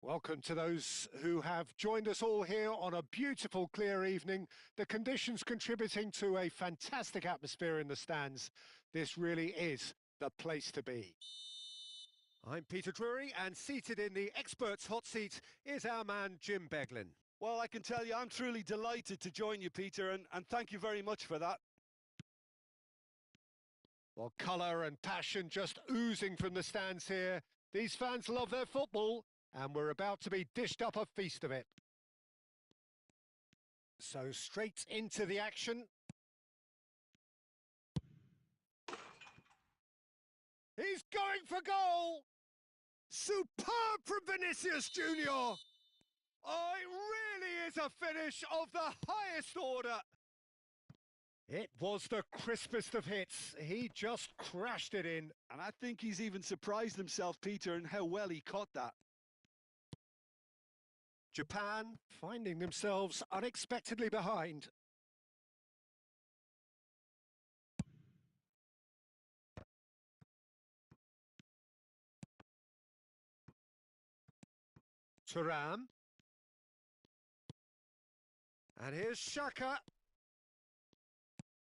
Welcome to those who have joined us all here on a beautiful, clear evening. The conditions contributing to a fantastic atmosphere in the stands. This really is the place to be. I'm Peter Drury, and seated in the experts' hot seat is our man Jim Beglin. Well, I can tell you I'm truly delighted to join you, Peter, and thank you very much for that. Well, colour and passion just oozing from the stands here. These fans love their football, and we're about to be dished up a feast of it. So straight into the action. He's going for goal! Superb from Vinicius Junior! Oh, it really is a finish of the highest order. It was the crispest of hits. He just crashed it in. And I think he's even surprised himself, Peter, in how well he caught that. Japan finding themselves unexpectedly behind. Thuram. And here's Shaka.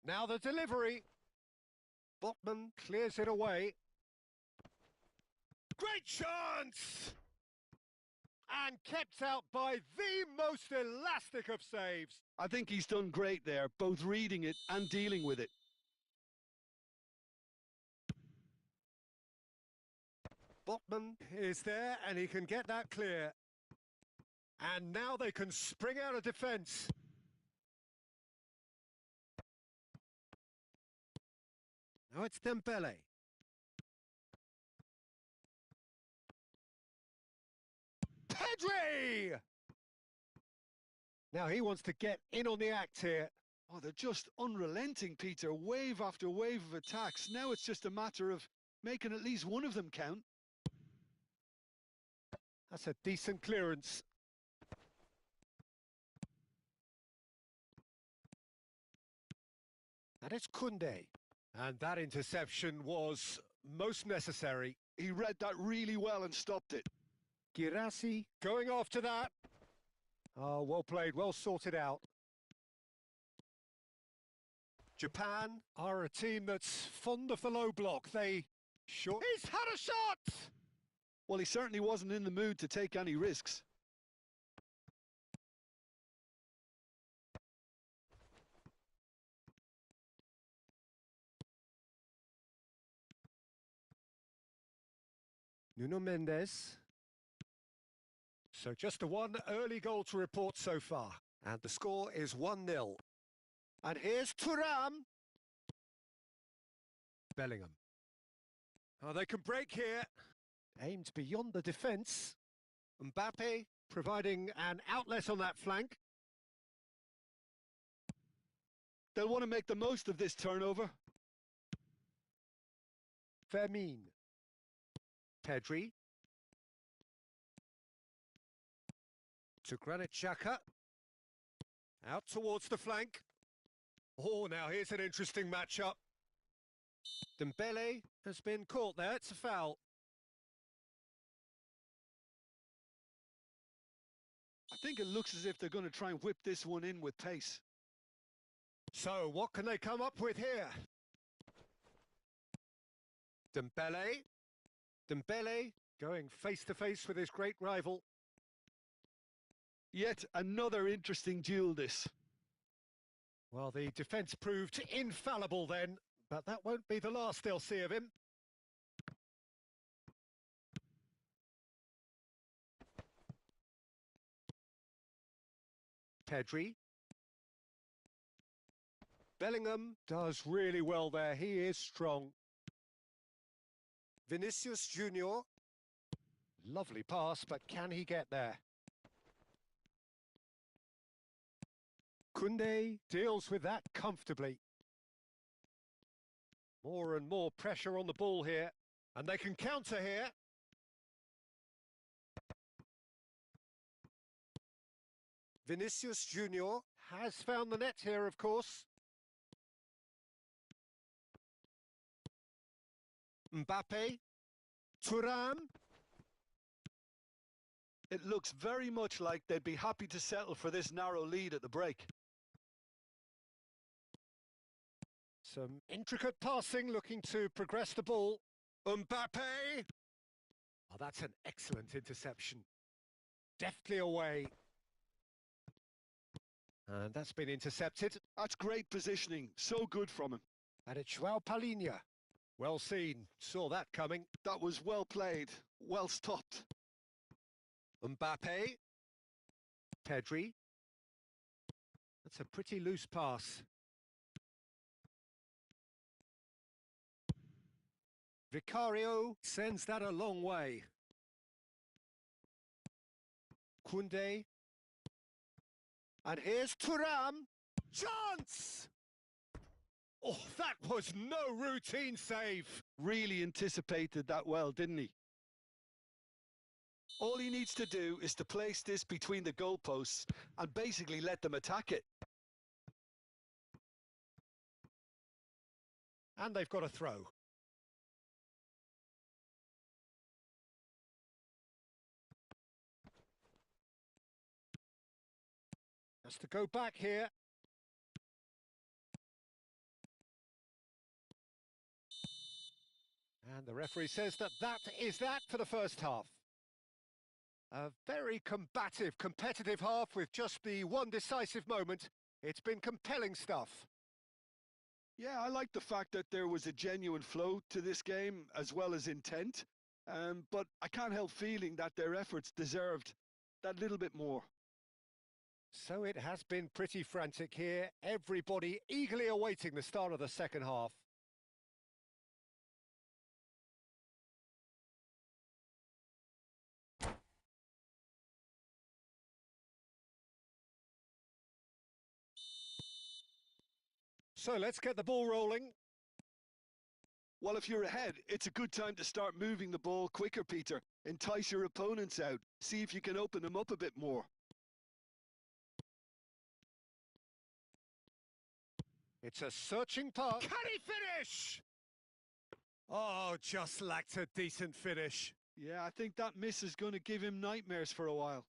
Now the delivery. Botman clears it away. Great chance! And kept out by the most elastic of saves. I think he's done great there, both reading it and dealing with it. Botman is there and he can get that clear. And now they can spring out of defence. Now it's Dembele. Pedri! Now he wants to get in on the act here. Oh, they're just unrelenting, Peter. Wave after wave of attacks. Now it's just a matter of making at least one of them count. That's a decent clearance. And it's Koundé. And that interception was most necessary. He read that really well and stopped it. Girassi going after that. Oh, well played, well sorted out. Japan are a team that's fond of the low block. He's had a shot! Well, he certainly wasn't in the mood to take any risks. Nuno Mendes. So just the one early goal to report so far. And the score is 1-0. And here's Thuram. Bellingham. Oh, they can break here. Aimed beyond the defence. Mbappe providing an outlet on that flank. They'll want to make the most of this turnover. Fermin. Pedri. To Granit Xhaka. Out towards the flank. Oh, now here's an interesting matchup. Dembele has been caught there. It's a foul. I think it looks as if they're going to try and whip this one in with pace. So, what can they come up with here? Dembele. Dembele going face-to-face with his great rival. Yet another interesting duel, this. Well, the defence proved infallible then, but that won't be the last they'll see of him. Pedri. Bellingham does really well there. He is strong. Vinicius Junior. Lovely pass, but can he get there? Koundé deals with that comfortably. More and more pressure on the ball here. And they can counter here. Vinicius Junior has found the net here, of course. Mbappe. Thuram. It looks very much like they'd be happy to settle for this narrow lead at the break. Some intricate passing, looking to progress the ball. Mbappe! Oh, that's an excellent interception. Deftly away. And that's been intercepted. That's great positioning. So good from him. And it's Joao Palhinha. Well seen. Saw that coming. That was well played. Well stopped. Mbappe. Pedri. That's a pretty loose pass. Vicario sends that a long way. Koundé. And here's Thuram. Chance! Oh, that was no routine save. Really anticipated that well, didn't he? All he needs to do is to place this between the goalposts and basically let them attack it. And they've got a throw. Has to go back here. And the referee says that is that for the first half. A very combative, competitive half with just the one decisive moment. It's been compelling stuff. Yeah, I like the fact that there was a genuine flow to this game as well as intent. But I can't help feeling that their efforts deserved that little bit more. So it has been pretty frantic here. Everybody eagerly awaiting the start of the second half. So let's get the ball rolling. Well, if you're ahead, it's a good time to start moving the ball quicker, Peter. Entice your opponents out. See if you can open them up a bit more. It's a searching pass. Can he finish? Oh, just lacked a decent finish. Yeah, I think that miss is going to give him nightmares for a while.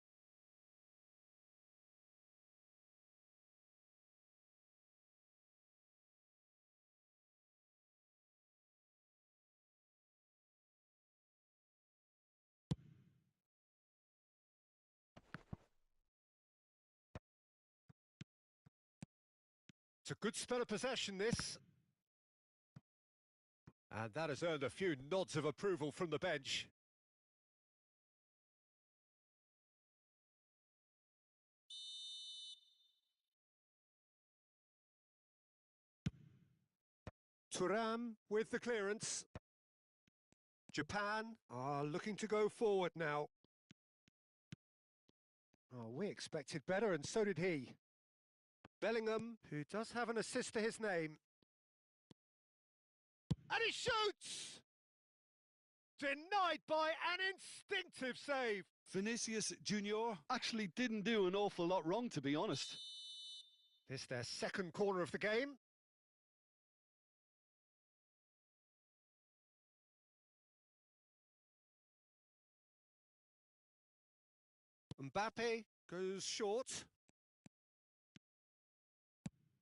It's a good spell of possession, this. And that has earned a few nods of approval from the bench. Thuram with the clearance. Japan are looking to go forward now. Oh, we expected better, and so did he. Bellingham, who does have an assist to his name. And he shoots! Denied by an instinctive save. Vinicius Junior actually didn't do an awful lot wrong, to be honest. This their second corner of the game. Mbappe goes short.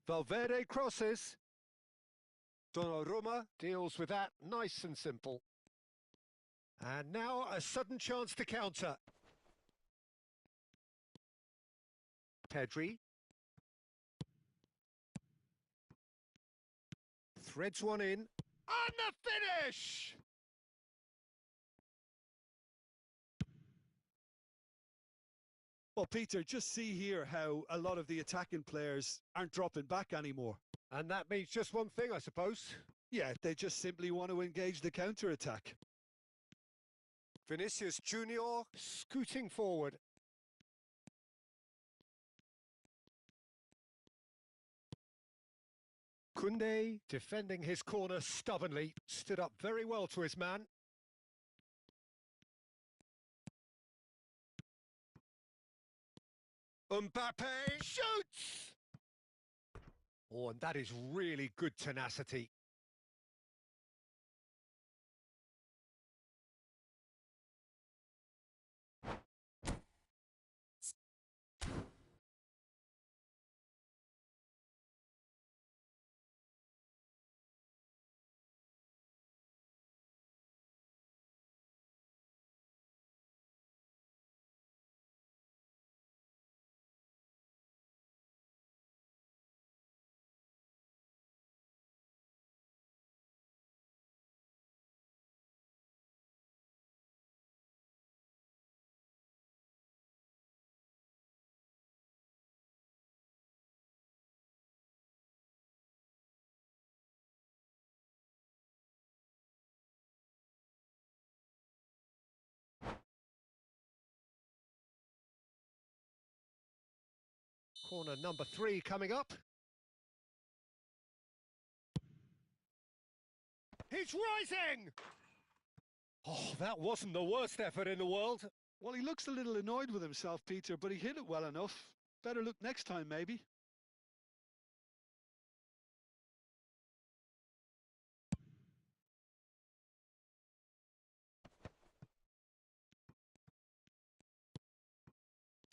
Valverde crosses. Donnarumma deals with that nice and simple. And now a sudden chance to counter. Pedri. Threads one in. And the finish! Well, Peter, just see here how a lot of the attacking players aren't dropping back anymore. And that means just one thing, I suppose. Yeah, they just simply want to engage the counter-attack. Vinicius Junior scooting forward. Koundé defending his corner stubbornly, stood up very well to his man. Mbappe shoots! Oh, and that is really good tenacity. Corner number 3 coming up. He's rising! Oh, that wasn't the worst effort in the world. Well, he looks a little annoyed with himself, Peter, but he hit it well enough. Better look next time, maybe.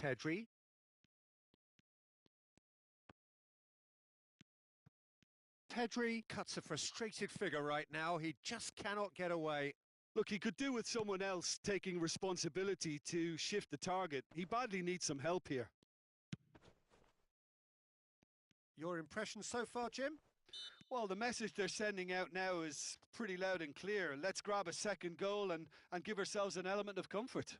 Pedri. Pedri cuts a frustrated figure right now. He just cannot get away. Look, he could do with someone else taking responsibility to shift the target. He badly needs some help here. Your impression so far, Jim? Well, the message they're sending out now is pretty loud and clear. Let's grab a second goal and give ourselves an element of comfort.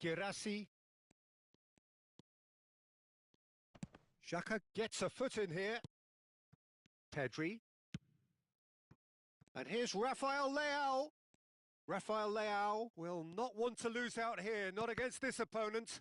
Girassi. Xhaka gets a foot in here. Pedri. And here's Rafael Leao. Rafael Leao will not want to lose out here, not against this opponent.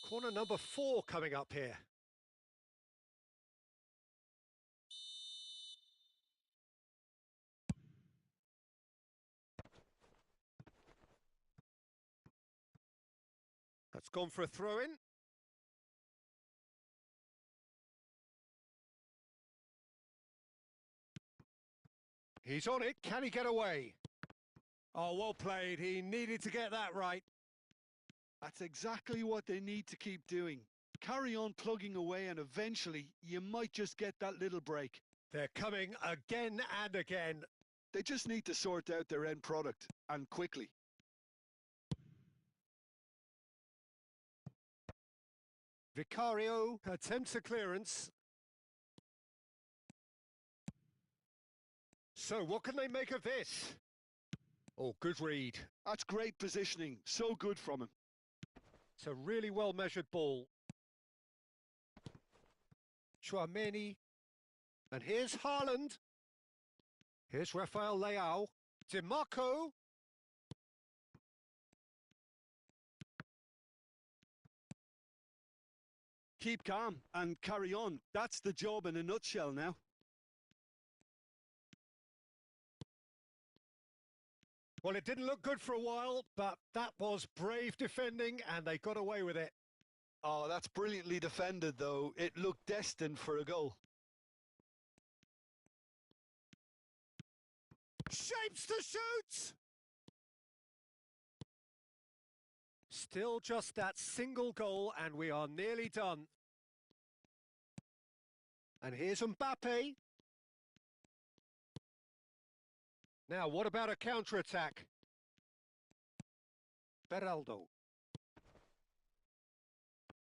Corner number 4 coming up here. That's gone for a throw-in. He's on it. Can he get away? Oh, well played. He needed to get that right. That's exactly what they need to keep doing. Carry on plugging away and eventually you might just get that little break. They're coming again and again. They just need to sort out their end product, and quickly. Vicario attempts a clearance. So what can they make of this? Oh, good read. That's great positioning. So good from him. It's a really well-measured ball. Tchouaméni. And here's Haaland. Here's Rafael Leao. DiMarco. Keep calm and carry on. That's the job in a nutshell now. Well, it didn't look good for a while, but that was brave defending and they got away with it. Oh, that's brilliantly defended, though. It looked destined for a goal. Shapes to shoot! Still just that single goal and we are nearly done. And here's Mbappe. Now, what about a counter-attack? Beraldo.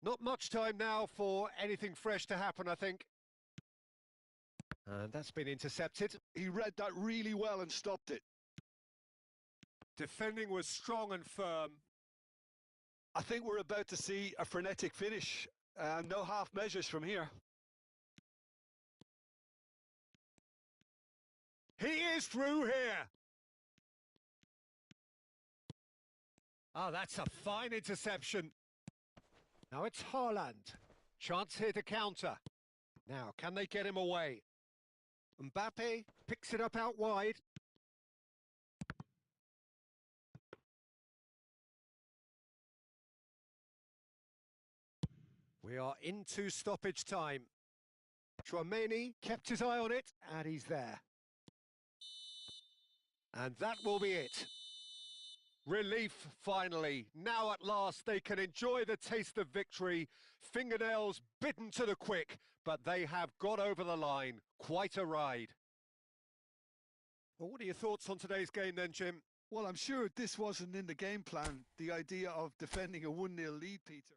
Not much time now for anything fresh to happen, I think. And that's been intercepted. He read that really well and stopped it. Defending was strong and firm. I think we're about to see a frenetic finish. No half measures from here. He is through here. Oh, that's a fine interception. Now it's Haaland. Chance here to counter. Now, can they get him away? Mbappe picks it up out wide. We are into stoppage time. Tchouaméni kept his eye on it, and he's there. And that will be it. Relief, finally. Now at last they can enjoy the taste of victory. Fingernails bitten to the quick, but they have got over the line. Quite a ride. Well, what are your thoughts on today's game then, Jim? Well, I'm sure this wasn't in the game plan, the idea of defending a 1-0 lead, Peter.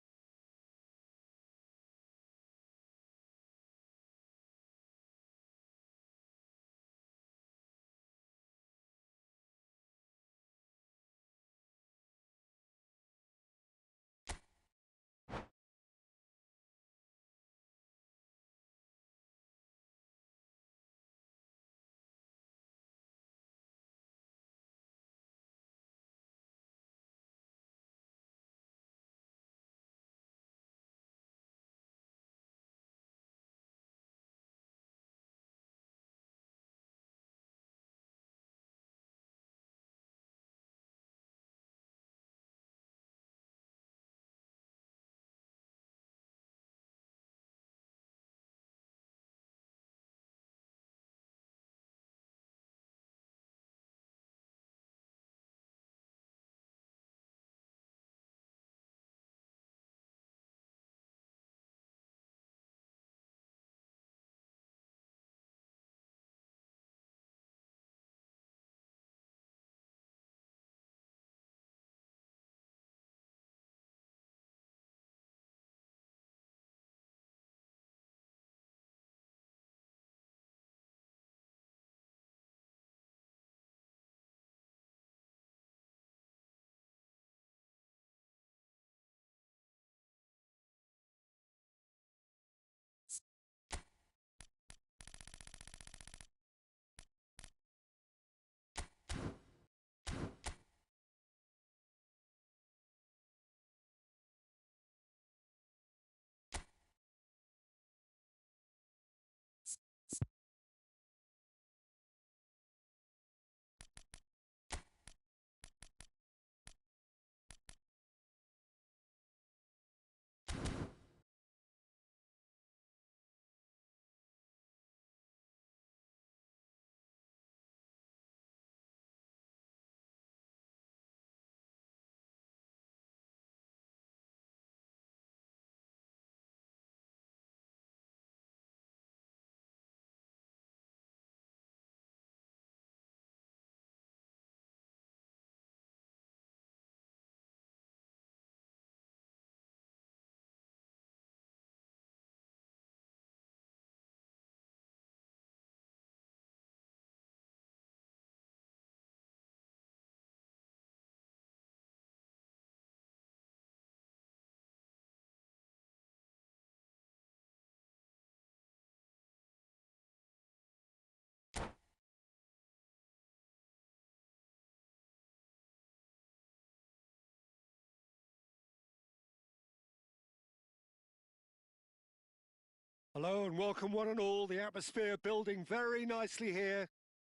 Hello and welcome one and all. The atmosphere building very nicely here.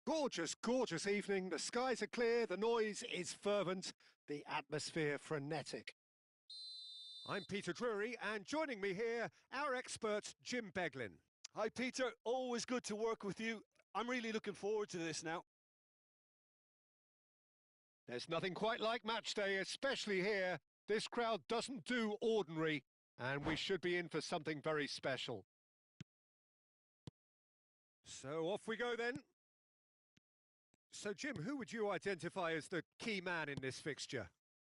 Gorgeous, gorgeous evening. The skies are clear, the noise is fervent, the atmosphere frenetic. I'm Peter Drury, and joining me here, our expert, Jim Beglin. Hi, Peter. Always good to work with you. I'm really looking forward to this now. There's nothing quite like match day, especially here. This crowd doesn't do ordinary, and we should be in for something very special. So off we go then. So Jim, who would you identify as the key man in this fixture?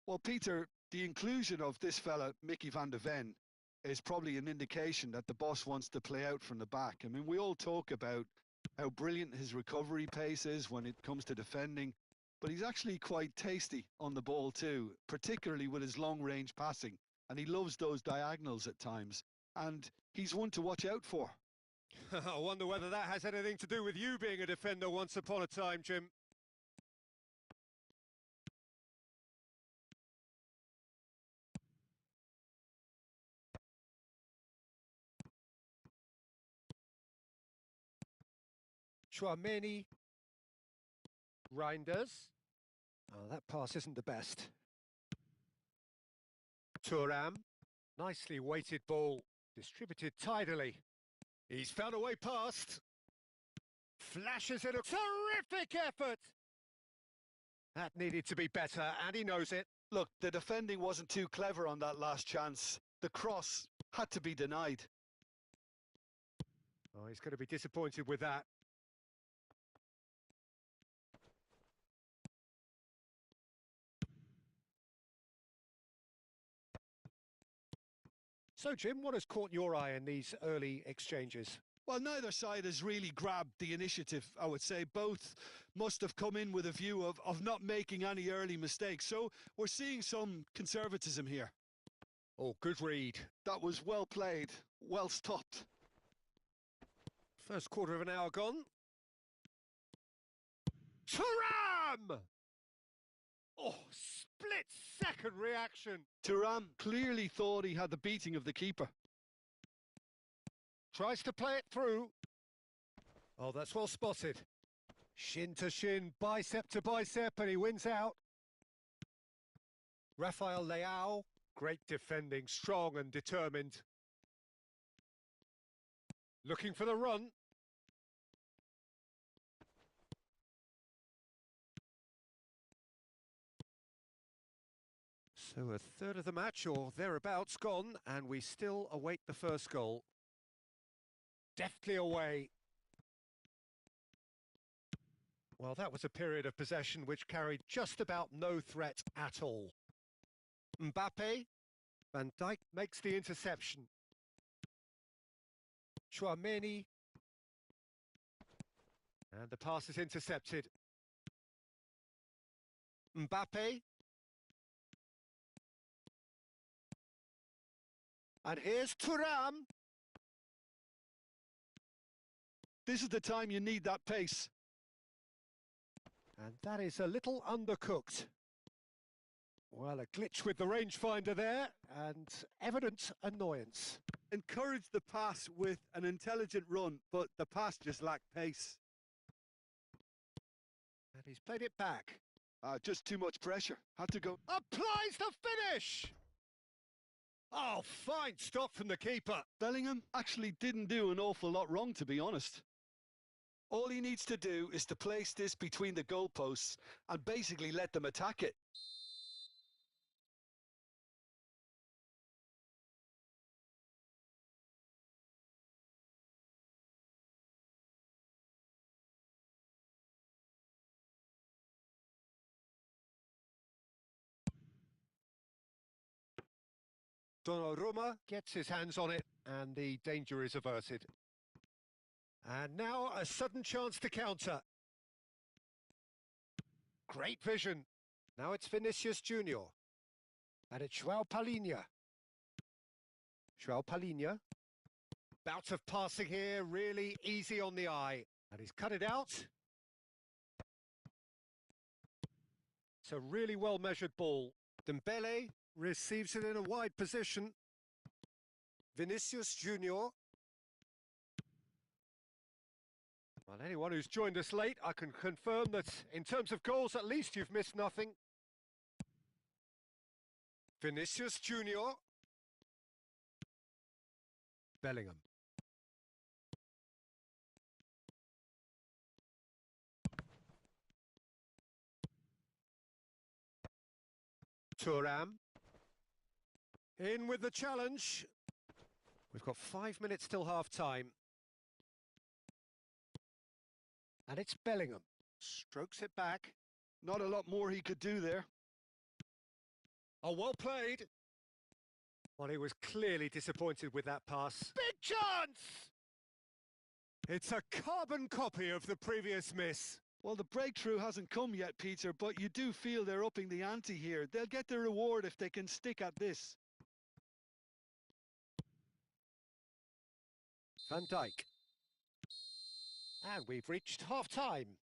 Well, Peter, the inclusion of this fella, Mickey van der Ven, is probably an indication that the boss wants to play out from the back. I mean, we all talk about how brilliant his recovery pace is when it comes to defending, but he's actually quite tasty on the ball too, particularly with his long-range passing, and he loves those diagonals at times, and he's one to watch out for. I wonder whether that has anything to do with you being a defender once upon a time, Jim. Chouameni. Reinders. Oh, that pass isn't the best. Thuram. Nicely weighted ball. Distributed tidily. He's found a way past. Flashes it. A terrific effort. That needed to be better, and he knows it. Look, the defending wasn't too clever on that last chance. The cross had to be denied. Oh, he's going to be disappointed with that. So, Jim, what has caught your eye in these early exchanges? Well, neither side has really grabbed the initiative, I would say. Both must have come in with a view of not making any early mistakes. So we're seeing some conservatism here. Oh, good read. That was well played, well stopped. First quarter of an hour gone. Thuram! Oh, split-second reaction. Thuram clearly thought he had the beating of the keeper. Tries to play it through. Oh, that's well spotted. Shin to shin, bicep to bicep, and he wins out. Rafael Leao, great defending, strong and determined. Looking for the run. So a third of the match or thereabouts gone, and we still await the first goal. Deftly away. Well, that was a period of possession which carried just about no threat at all. Mbappe. Van Dijk makes the interception. Chouameni. And the pass is intercepted. Mbappe. And here's Thuram. This is the time you need that pace. And that is a little undercooked. Well, a glitch with the rangefinder there, and evident annoyance. Encourage the pass with an intelligent run, but the pass just lacked pace. And he's played it back. Just too much pressure. Had to go. Applies the finish! Oh, fine stop from the keeper. Bellingham actually didn't do an awful lot wrong, to be honest. All he needs to do is to place this between the goalposts and basically let them attack it. Donnarumma gets his hands on it, and the danger is averted. And now a sudden chance to counter. Great vision. Now it's Vinicius Junior. And it's João Palhinha. João Palhinha. Bout of passing here, really easy on the eye. And he's cut it out. It's a really well-measured ball. Dembele receives it in a wide position. Vinicius Junior. Well, anyone who's joined us late, I can confirm that in terms of goals, at least you've missed nothing. Vinicius Junior. Bellingham. Thuram. In with the challenge. We've got 5 minutes till half-time. And it's Bellingham. Strokes it back. Not a lot more he could do there. Oh, well played. Well, he was clearly disappointed with that pass. Big chance! It's a carbon copy of the previous miss. Well, the breakthrough hasn't come yet, Peter, but you do feel they're upping the ante here. They'll get their reward if they can stick at this. Van Dijk. And we've reached half-time.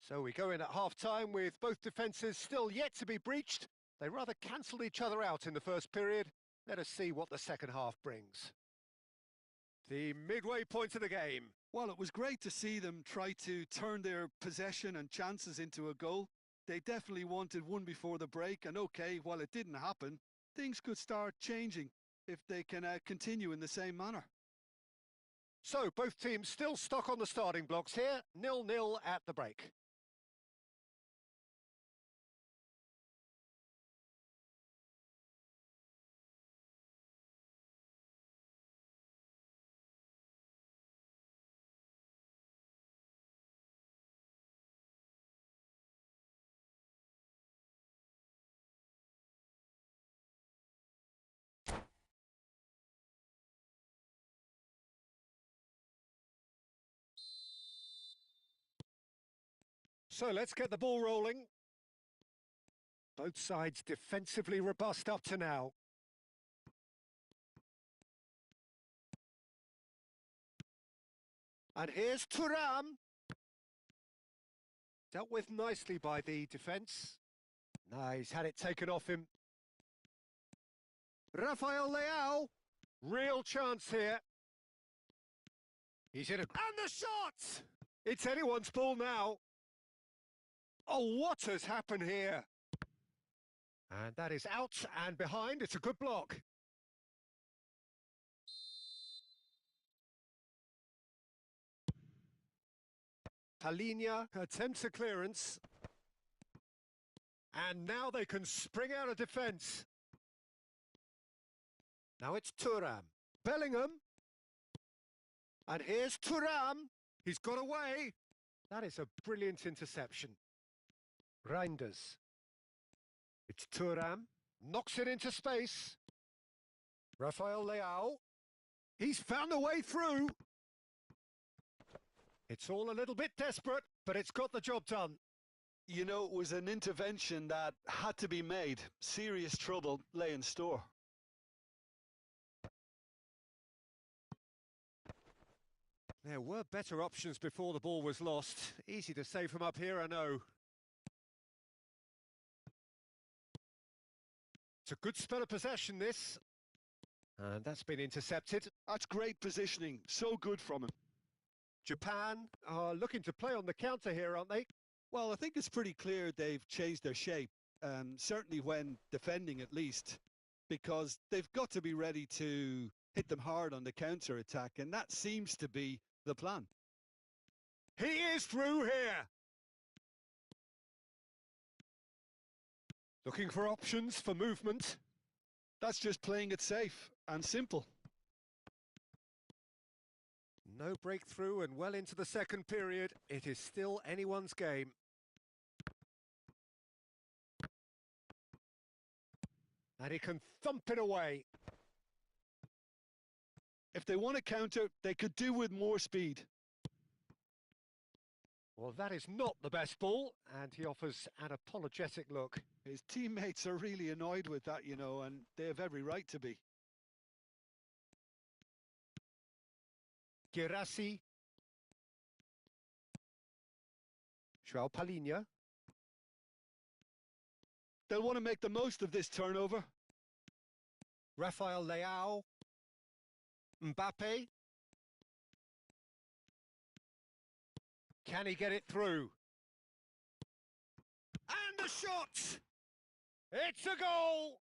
So we go in at half-time with both defences still yet to be breached. They rather cancelled each other out in the first period. Let us see what the second half brings. The midway point of the game. Well, it was great to see them try to turn their possession and chances into a goal. They definitely wanted one before the break, and okay, while it didn't happen, things could start changing if they can continue in the same manner. So both teams still stuck on the starting blocks here, 0-0 at the break. So let's get the ball rolling. Both sides defensively robust up to now. And here's Thuram. Dealt with nicely by the defence. No, he's had it taken off him. Rafael Leao. Real chance here. He's in it. And the shot! It's anyone's ball now. Oh, what has happened here? And that is out and behind. It's a good block. Palhinha attempts a clearance. And now they can spring out of defence. Now it's Thuram. Bellingham. And here's Thuram. He's got away. That is a brilliant interception. Reinders. It's Thuram. Knocks it into space. Rafael Leao. He's found a way through. It's all a little bit desperate, but it's got the job done. You know, it was an intervention that had to be made. Serious trouble lay in store. There were better options before the ball was lost. Easy to say from up here, I know. It's a good spell of possession, this. And that's been intercepted. That's great positioning. So good from him. Japan are looking to play on the counter here, aren't they? Well, I think it's pretty clear they've changed their shape, certainly when defending at least, because they've got to be ready to hit them hard on the counter-attack, and that seems to be the plan. He is through here. Looking for options for movement. That's just playing it safe and simple. No breakthrough and well into the second period. It is still anyone's game. And he can thump it away. If they want to counter, they could do with more speed. Well, that is not the best ball, and he offers an apologetic look. His teammates are really annoyed with that, you know, and they have every right to be. Girassi. João Palhinha. They'll want to make the most of this turnover. Rafael Leao. Mbappe. Can he get it through? And the shot! It's a goal!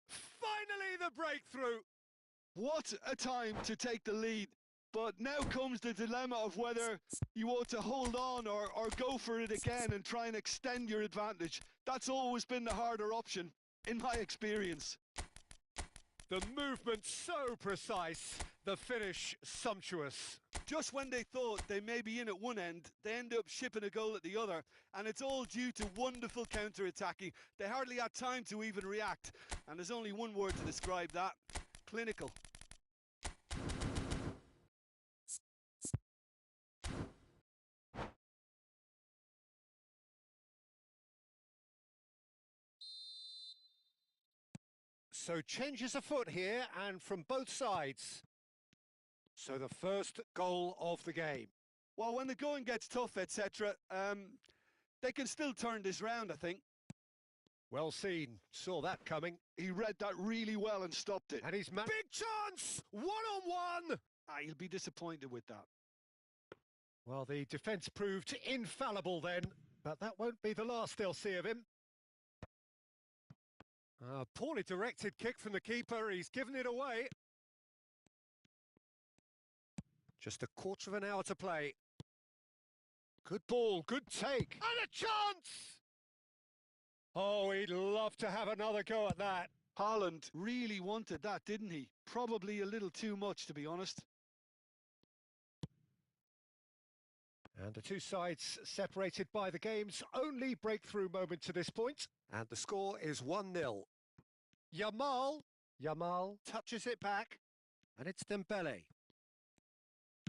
Finally the breakthrough! What a time to take the lead. But now comes the dilemma of whether you ought to hold on or go for it again and try and extend your advantage. That's always been the harder option, in my experience. The movement so precise, the finish sumptuous. Just when they thought they may be in at one end, they end up shipping a goal at the other, and it's all due to wonderful counter-attacking. They hardly had time to even react, and there's only one word to describe that: clinical. So changes afoot here, and from both sides. So the first goal of the game. Well, when the going gets tough, etc., they can still turn this round, I think. Well seen. Saw that coming. He read that really well and stopped it. And he's big chance! One-on-one! He'll be disappointed with that. Well, the defence proved infallible then, but that won't be the last they'll see of him. Poorly directed kick from the keeper. He's given it away. Just a quarter of an hour to play. Good ball, good take. And a chance! Oh, he'd love to have another go at that. Haaland really wanted that, didn't he? Probably a little too much, to be honest. And the two sides separated by the game's only breakthrough moment to this point. And the score is 1-0. Yamal touches it back. And it's Dembele.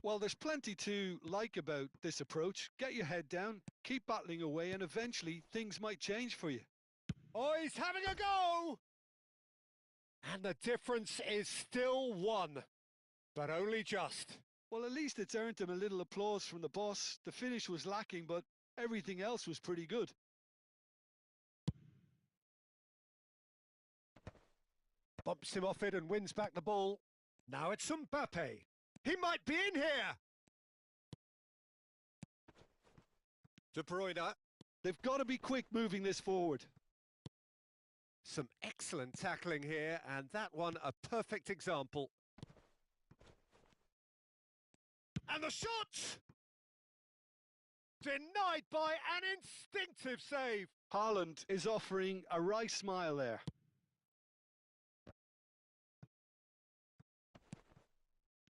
Well, there's plenty to like about this approach. Get your head down, keep battling away, and eventually things might change for you. Oh, he's having a go! And the difference is still one, but only just. Well, at least it's earned him a little applause from the boss. The finish was lacking, but everything else was pretty good. Bumps him off it and wins back the ball. Now it's Mbappe. He might be in here! De Bruyne. They've got to be quick moving this forward. Some excellent tackling here, and that one a perfect example. And the shot! Denied by an instinctive save. Haaland is offering a wry smile there.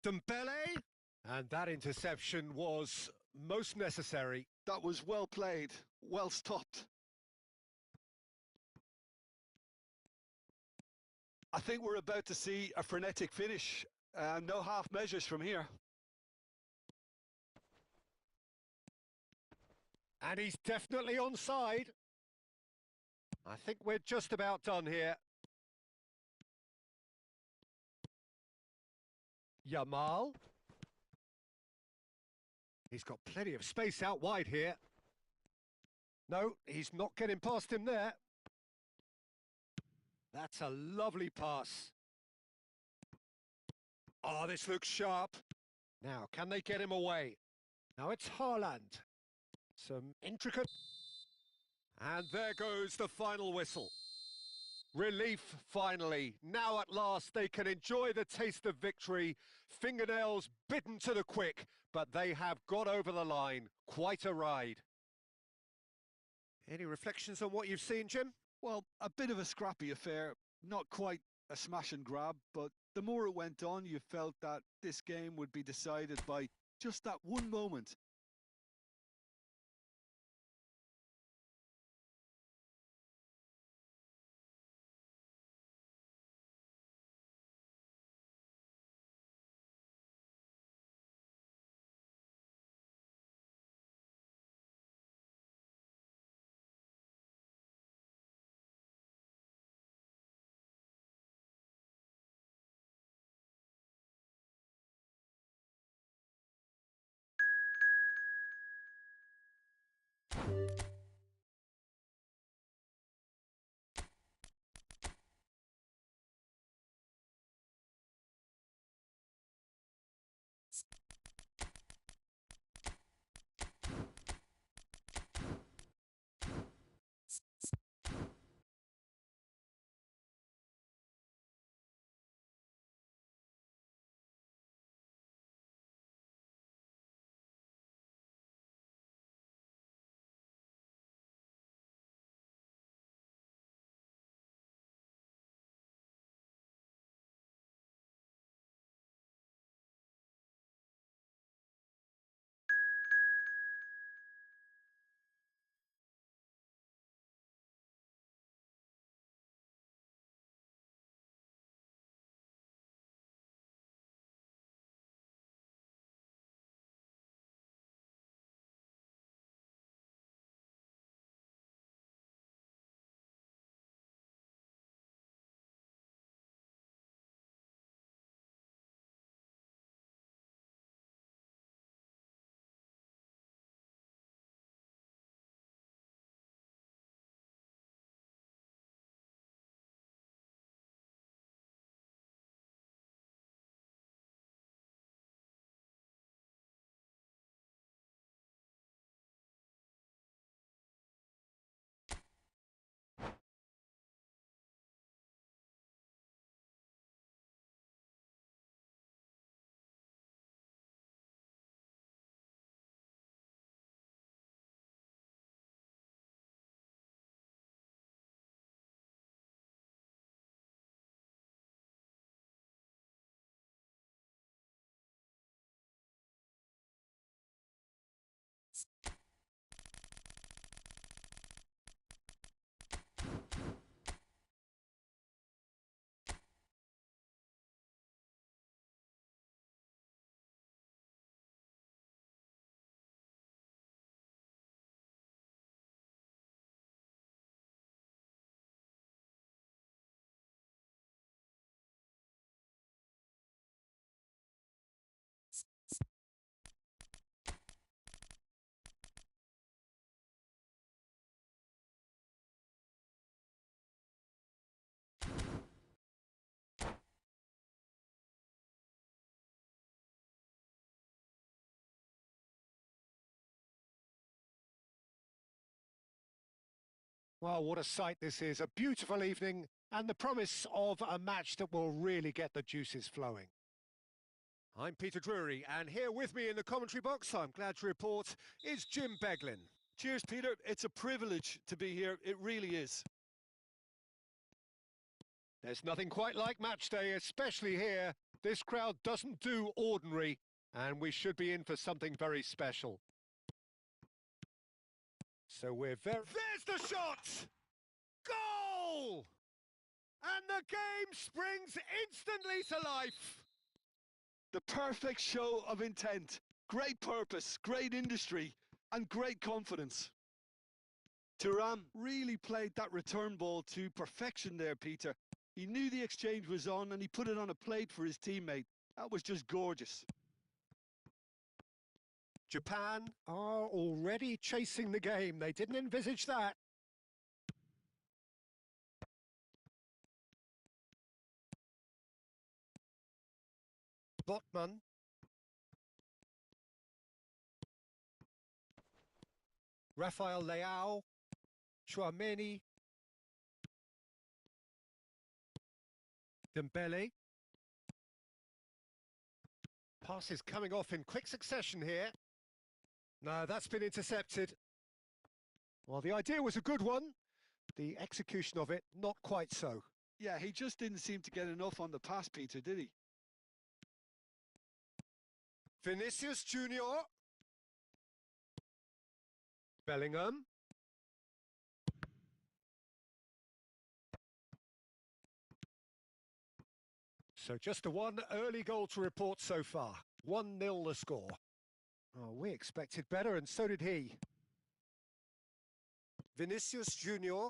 Dembele. And that interception was most necessary. That was well played, well stopped. I think we're about to see a frenetic finish. No half measures from here. And he's definitely onside. I think we're just about done here. Yamal. He's got plenty of space out wide here. No, he's not getting past him there. That's a lovely pass. Oh, this looks sharp. Now, can they get him away? Now it's Haaland. Some intricate... And there goes the final whistle. Relief, finally. Now at last they can enjoy the taste of victory. Fingernails bitten to the quick, but they have got over the line. Quite a ride. Any reflections on what you've seen, Jim? Well, a bit of a scrappy affair. Not quite a smash and grab, but the more it went on, you felt that this game would be decided by just that one moment. Well, what a sight this is. A beautiful evening and the promise of a match that will really get the juices flowing. I'm Peter Drury, and here with me in the commentary box, I'm glad to report, is Jim Beglin. Cheers, Peter. It's a privilege to be here. It really is. There's nothing quite like match day, especially here. This crowd doesn't do ordinary, and we should be in for something very special. So we're very... There's the shot! Goal! And the game springs instantly to life. The perfect show of intent. Great purpose, great industry, and great confidence. Thuram really played that return ball to perfection there, Peter. He knew the exchange was on and he put it on a plate for his teammate. That was just gorgeous. Japan are already chasing the game. They didn't envisage that. Botman. Rafael Leao. Chouameni. Dembele. Passes coming off in quick succession here. No, that's been intercepted. Well, the idea was a good one. The execution of it, not quite so. Yeah, he just didn't seem to get enough on the pass, Peter, did he? Vinicius Junior. Bellingham. So just a one early goal to report so far. 1-0 the score. Oh, we expected better, and so did he. Vinicius Junior.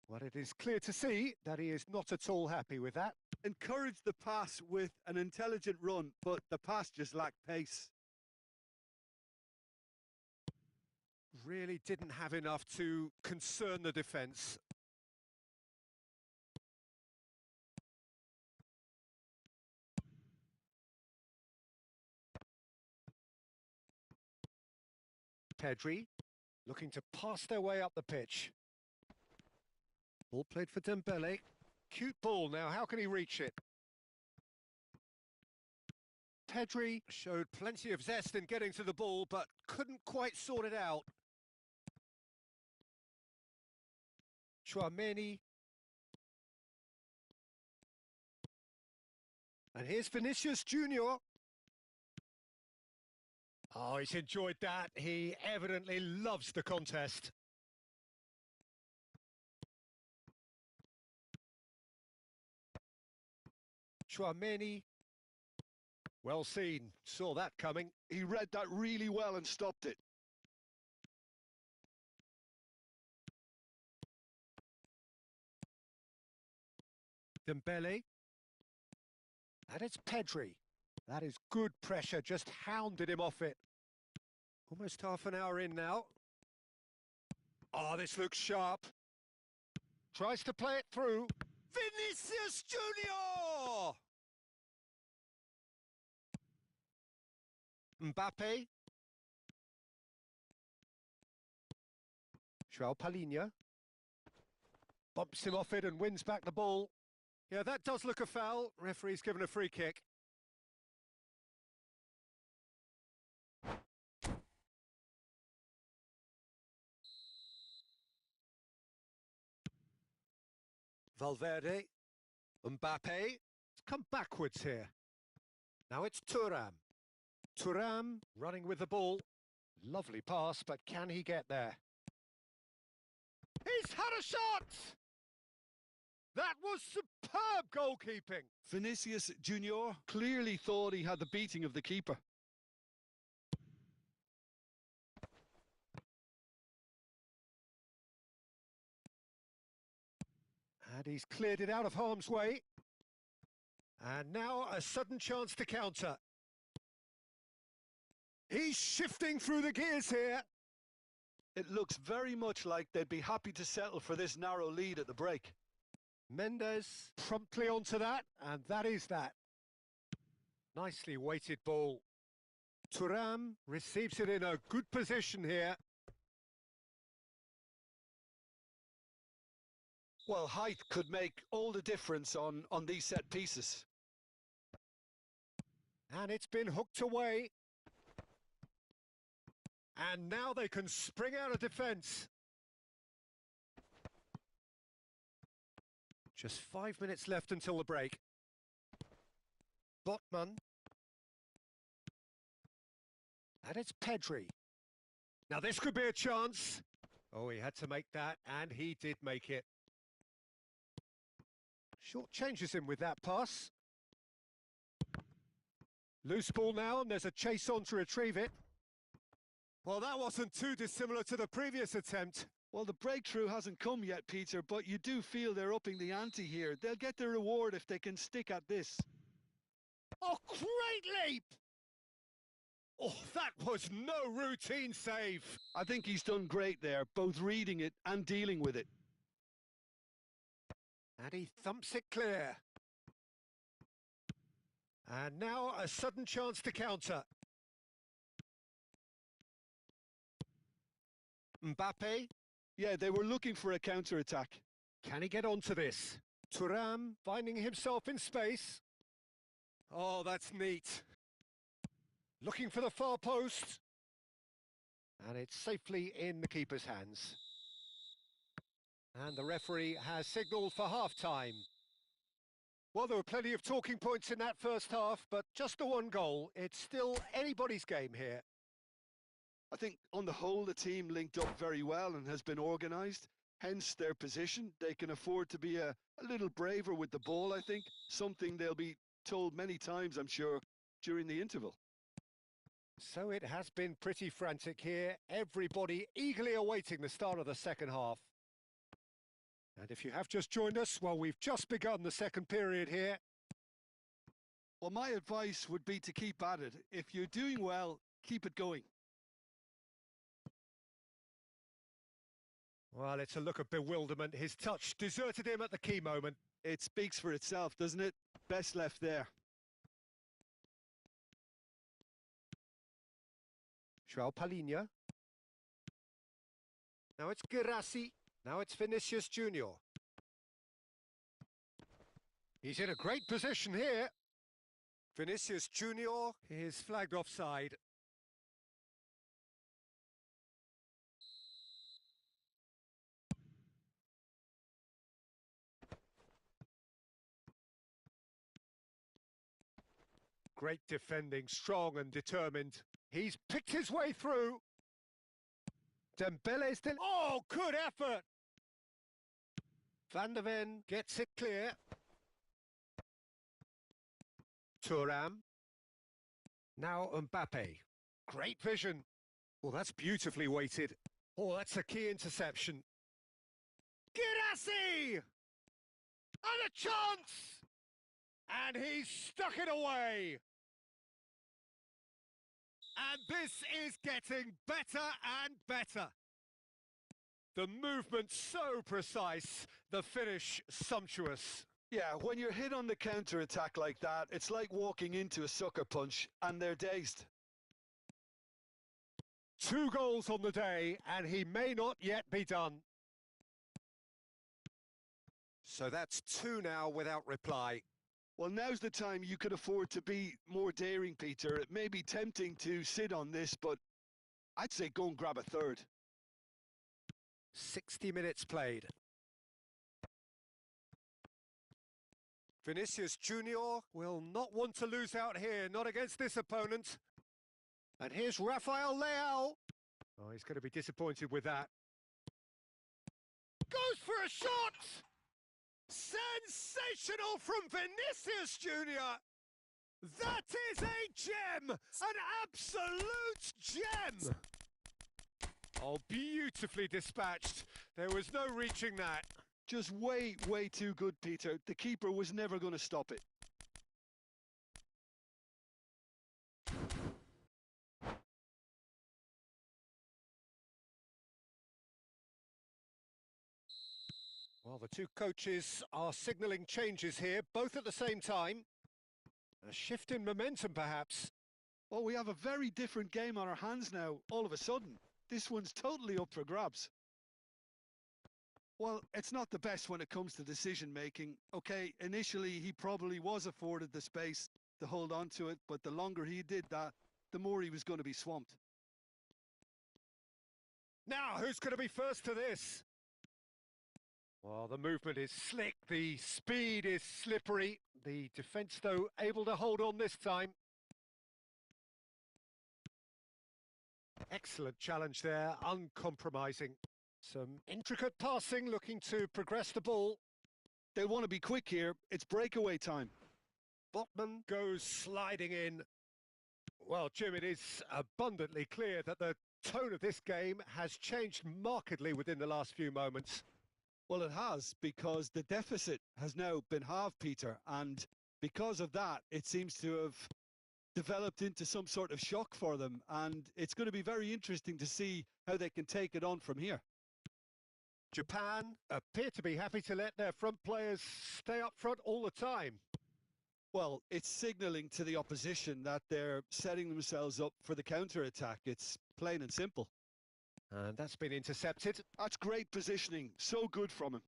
Well, it is clear to see that he is not at all happy with that. Encouraged the pass with an intelligent run, but the pass just lacked pace. Really didn't have enough to concern the defence. Pedri looking to pass their way up the pitch. Ball played for Dembele. Cute ball now, how can he reach it? Pedri showed plenty of zest in getting to the ball, but couldn't quite sort it out. Chouameni. And here's Vinicius Junior. Oh, he's enjoyed that. He evidently loves the contest. Chouameni. Well seen. Saw that coming. He read that really well and stopped it. Dembele. And it's Pedri. That is good pressure, just hounded him off it. Almost half an hour in now. Oh, this looks sharp. Tries to play it through. Vinicius Junior! Mbappe. João Palhinha. Bumps him off it and wins back the ball. Yeah, that does look a foul. Referee's given a free kick. Valverde. Mbappe. It's come backwards here. Now it's Thuram. Thuram running with the ball. Lovely pass, but can he get there? He's had a shot! That was superb goalkeeping. Vinicius Junior clearly thought he had the beating of the keeper. And he's cleared it out of harm's way. And now a sudden chance to counter. He's shifting through the gears here. It looks very much like they'd be happy to settle for this narrow lead at the break. Mendes promptly onto that, and that is that. Nicely weighted ball. Thuram receives it in a good position here. Well, height could make all the difference on these set pieces. And it's been hooked away. And now they can spring out of defence. Just 5 minutes left until the break. Botman. And it's Pedri. Now this could be a chance. Oh, he had to make that, and he did make it. Short changes him with that pass. Loose ball now, and there's a chase on to retrieve it. Well, that wasn't too dissimilar to the previous attempt. Well, the breakthrough hasn't come yet, Peter, but you do feel they're upping the ante here. They'll get their reward if they can stick at this. Oh, great leap! Oh, that was no routine save. I think he's done great there, both reading it and dealing with it. And he thumps it clear. And now a sudden chance to counter. Mbappe. Yeah, they were looking for a counter-attack. Can he get onto this? Thuram finding himself in space. Oh, that's neat. Looking for the far post. And it's safely in the keeper's hands. And the referee has signalled for half-time. Well, there were plenty of talking points in that first half, but just the one goal. It's still anybody's game here. I think on the whole the team linked up very well and has been organised, hence their position. They can afford to be a little braver with the ball, I think, something they'll be told many times, I'm sure, during the interval. So it has been pretty frantic here, everybody eagerly awaiting the start of the second half. And if you have just joined us, well, we've just begun the second period here. Well, my advice would be to keep at it. If you're doing well, keep it going. Well, it's a look of bewilderment. His touch deserted him at the key moment. It speaks for itself, doesn't it? Best left there. João Palhinha. Now it's Girassi. Now it's Vinicius Junior. He's in a great position here. Vinicius Junior is flagged offside. Great defending, strong and determined. He's picked his way through. Dembele's still... Oh, good effort! Van der Ven gets it clear. Thuram. Now Mbappe. Great vision. Oh, that's beautifully weighted. Oh, that's a key interception. Girassi! And a chance! And he's stuck it away. And this is getting better and better. The movement so precise, the finish sumptuous. Yeah, when you're hit on the counter-attack like that, it's like walking into a sucker punch and they're dazed. 2 goals on the day, and he may not yet be done. So that's 2 now without reply. Well, now's the time you could afford to be more daring, Peter. It may be tempting to sit on this, but I'd say go and grab a third. 60 minutes played. Vinicius Junior will not want to lose out here, not against this opponent. And here's Rafael Leao. Oh, he's going to be disappointed with that. Goes for a shot! Sensational from Vinicius Junior! That is a gem! An absolute gem! Oh, beautifully dispatched. There was no reaching that. Just way too good, Peter. The keeper was never going to stop it. Well, the 2 coaches are signalling changes here, both at the same time. A shift in momentum, perhaps. Well, we have a very different game on our hands now, all of a sudden. This one's totally up for grabs. Well, it's not the best when it comes to decision making. Okay, initially he probably was afforded the space to hold on to it, but the longer he did that, the more he was going to be swamped. Now, who's going to be first to this? Well, the movement is slick, the speed is slippery. The defence, though, able to hold on this time. Excellent challenge there, uncompromising. Some intricate passing, looking to progress the ball. They'll want to be quick here. It's breakaway time. Botman goes sliding in. Well, Jim, it is abundantly clear that the tone of this game has changed markedly within the last few moments. Well, it has, because the deficit has now been halved, Peter, and because of that, it seems to have developed into some sort of shock for them, and it's going to be very interesting to see how they can take it on from here. Japan appear to be happy to let their front players stay up front all the time. Well, it's signalling to the opposition that they're setting themselves up for the counter-attack. It's plain and simple. And that's been intercepted. That's great positioning. So good from him.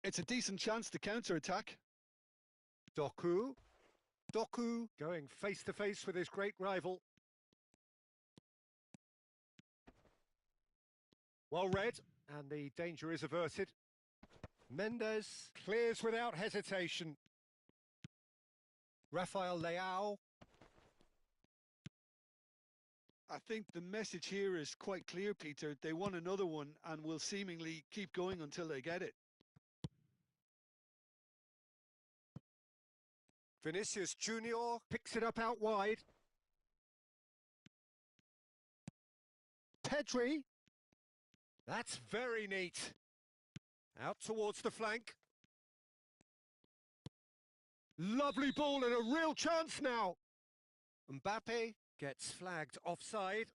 It's a decent chance to counter-attack. Doku going face-to-face with his great rival. Well read, and the danger is averted. Mendes clears without hesitation. Rafael Leao. I think the message here is quite clear, Peter. They want another one and will seemingly keep going until they get it. Vinicius Junior picks it up out wide. Pedri. That's very neat. Out towards the flank. Lovely ball and a real chance now. Mbappe gets flagged offside.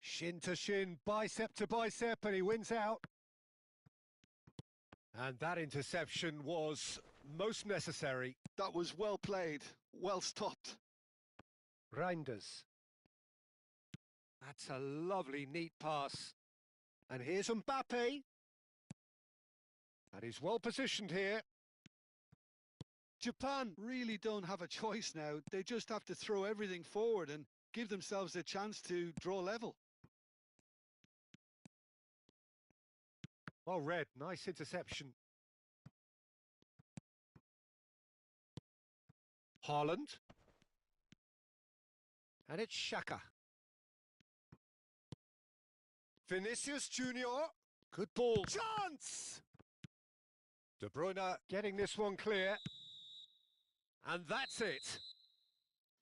Shin to shin, bicep to bicep, and he wins out. And that interception was most necessary. That was well played, well stopped. Reinders. That's a lovely, neat pass. And here's Mbappe. And he's well positioned here. Japan really don't have a choice now. They just have to throw everything forward and give themselves a chance to draw level. Well read, nice interception. Haaland. And it's Xhaka. Vinicius Junior. Good ball. Chance! De Bruyne getting this one clear. And that's it.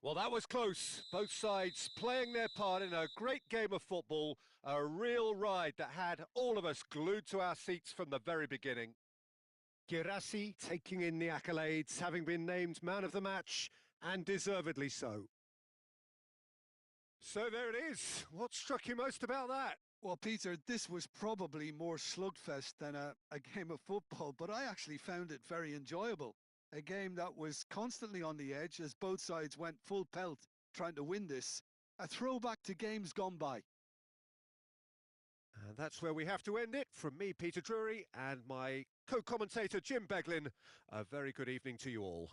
Well, that was close. Both sides playing their part in a great game of football. A real ride that had all of us glued to our seats from the very beginning. Girassi taking in the accolades, having been named man of the match, and deservedly so. So there it is. What struck you most about that? Well, Peter, this was probably more slugfest than a game of football, but I actually found it very enjoyable. A game that was constantly on the edge as both sides went full pelt trying to win this. A throwback to games gone by. And that's where we have to end it. From me, Peter Drury, and my co-commentator, Jim Beglin. A very good evening to you all.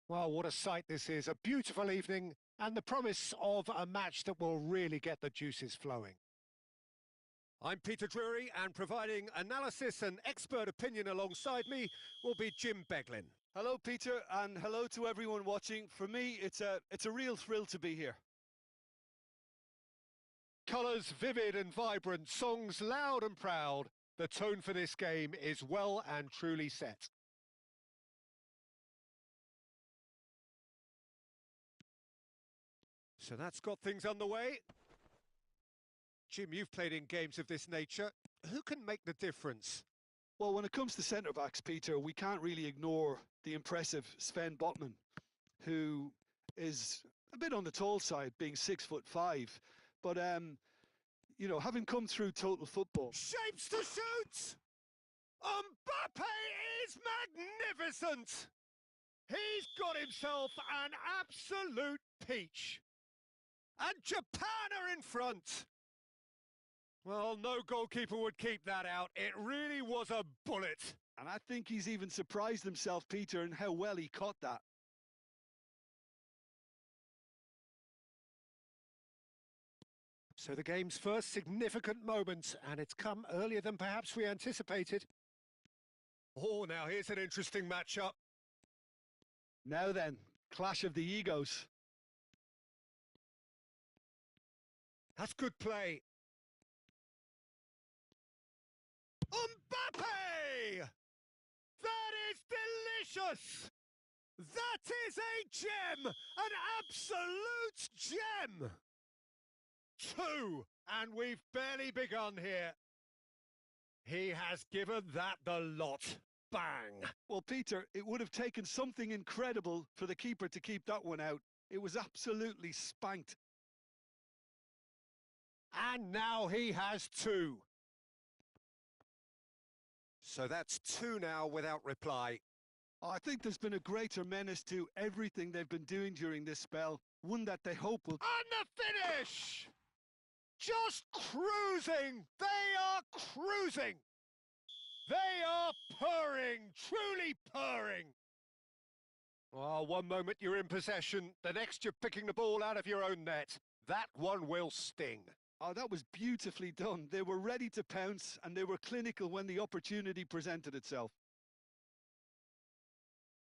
Well, what a sight this is. A beautiful evening and the promise of a match that will really get the juices flowing. I'm Peter Drury, and providing analysis and expert opinion alongside me will be Jim Beglin. Hello, Peter, and hello to everyone watching. For me, it's a real thrill to be here. Colours vivid and vibrant, songs loud and proud. The tone for this game is well and truly set. So that's got things underway. Jim, you've played in games of this nature. Who can make the difference? Well, when it comes to centre-backs, Peter, we can't really ignore the impressive Sven Botman, who is a bit on the tall side, being 6'5". But, you know, having come through total football... Shapes to shoot! Mbappe is magnificent! He's got himself an absolute peach. And Japan are in front. Well, no goalkeeper would keep that out. It really was a bullet. And I think he's even surprised himself, Peter, in how well he caught that. So the game's first significant moment, and it's come earlier than perhaps we anticipated. Oh, now here's an interesting matchup. Now then, clash of the egos. That's good play. Mbappe! That is delicious! That is a gem! An absolute gem! 2, and we've barely begun here. He has given that the lot. Bang! Well, Peter, it would have taken something incredible for the keeper to keep that one out. It was absolutely spanked. And now he has 2. So that's 2 now without reply. I think there's been a greater menace to everything they've been doing during this spell. One that they hope will... And the finish! Just cruising! They are cruising! They are purring, truly purring. Oh, one moment you're in possession, the next you're picking the ball out of your own net. That one will sting. Oh, that was beautifully done. They were ready to pounce, and they were clinical when the opportunity presented itself.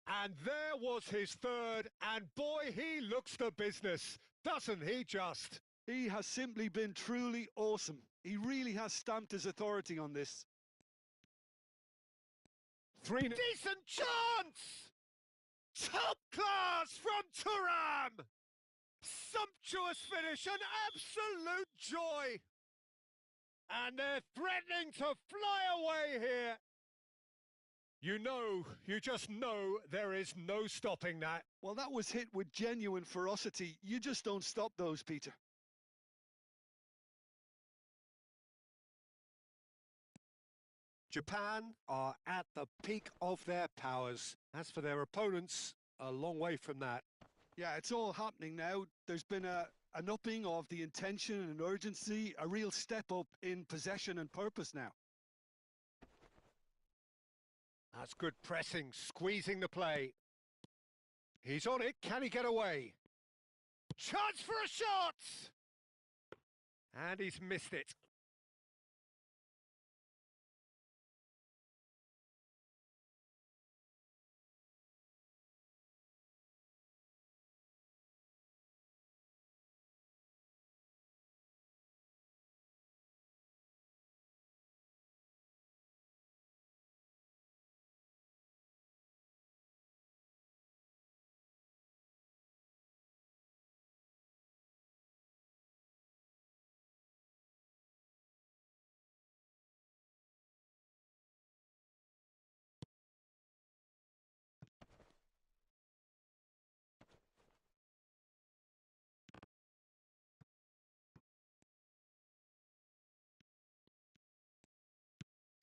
And there was his third, and boy, he looks the business, doesn't he just? He has simply been truly awesome. He really has stamped his authority on this. 3. Decent chance! Top class from Thuram! Sumptuous finish, an absolute joy! And they're threatening to fly away here. You just know there is no stopping that. Well, that was hit with genuine ferocity. You just don't stop those, Peter. Japan are at the peak of their powers. As for their opponents, a long way from that. Yeah, it's all happening now. There's been an upping of the intention and urgency, a real step up in possession and purpose now. That's good pressing, squeezing the play. He's on it, can he get away? Chance for a shot! And he's missed it.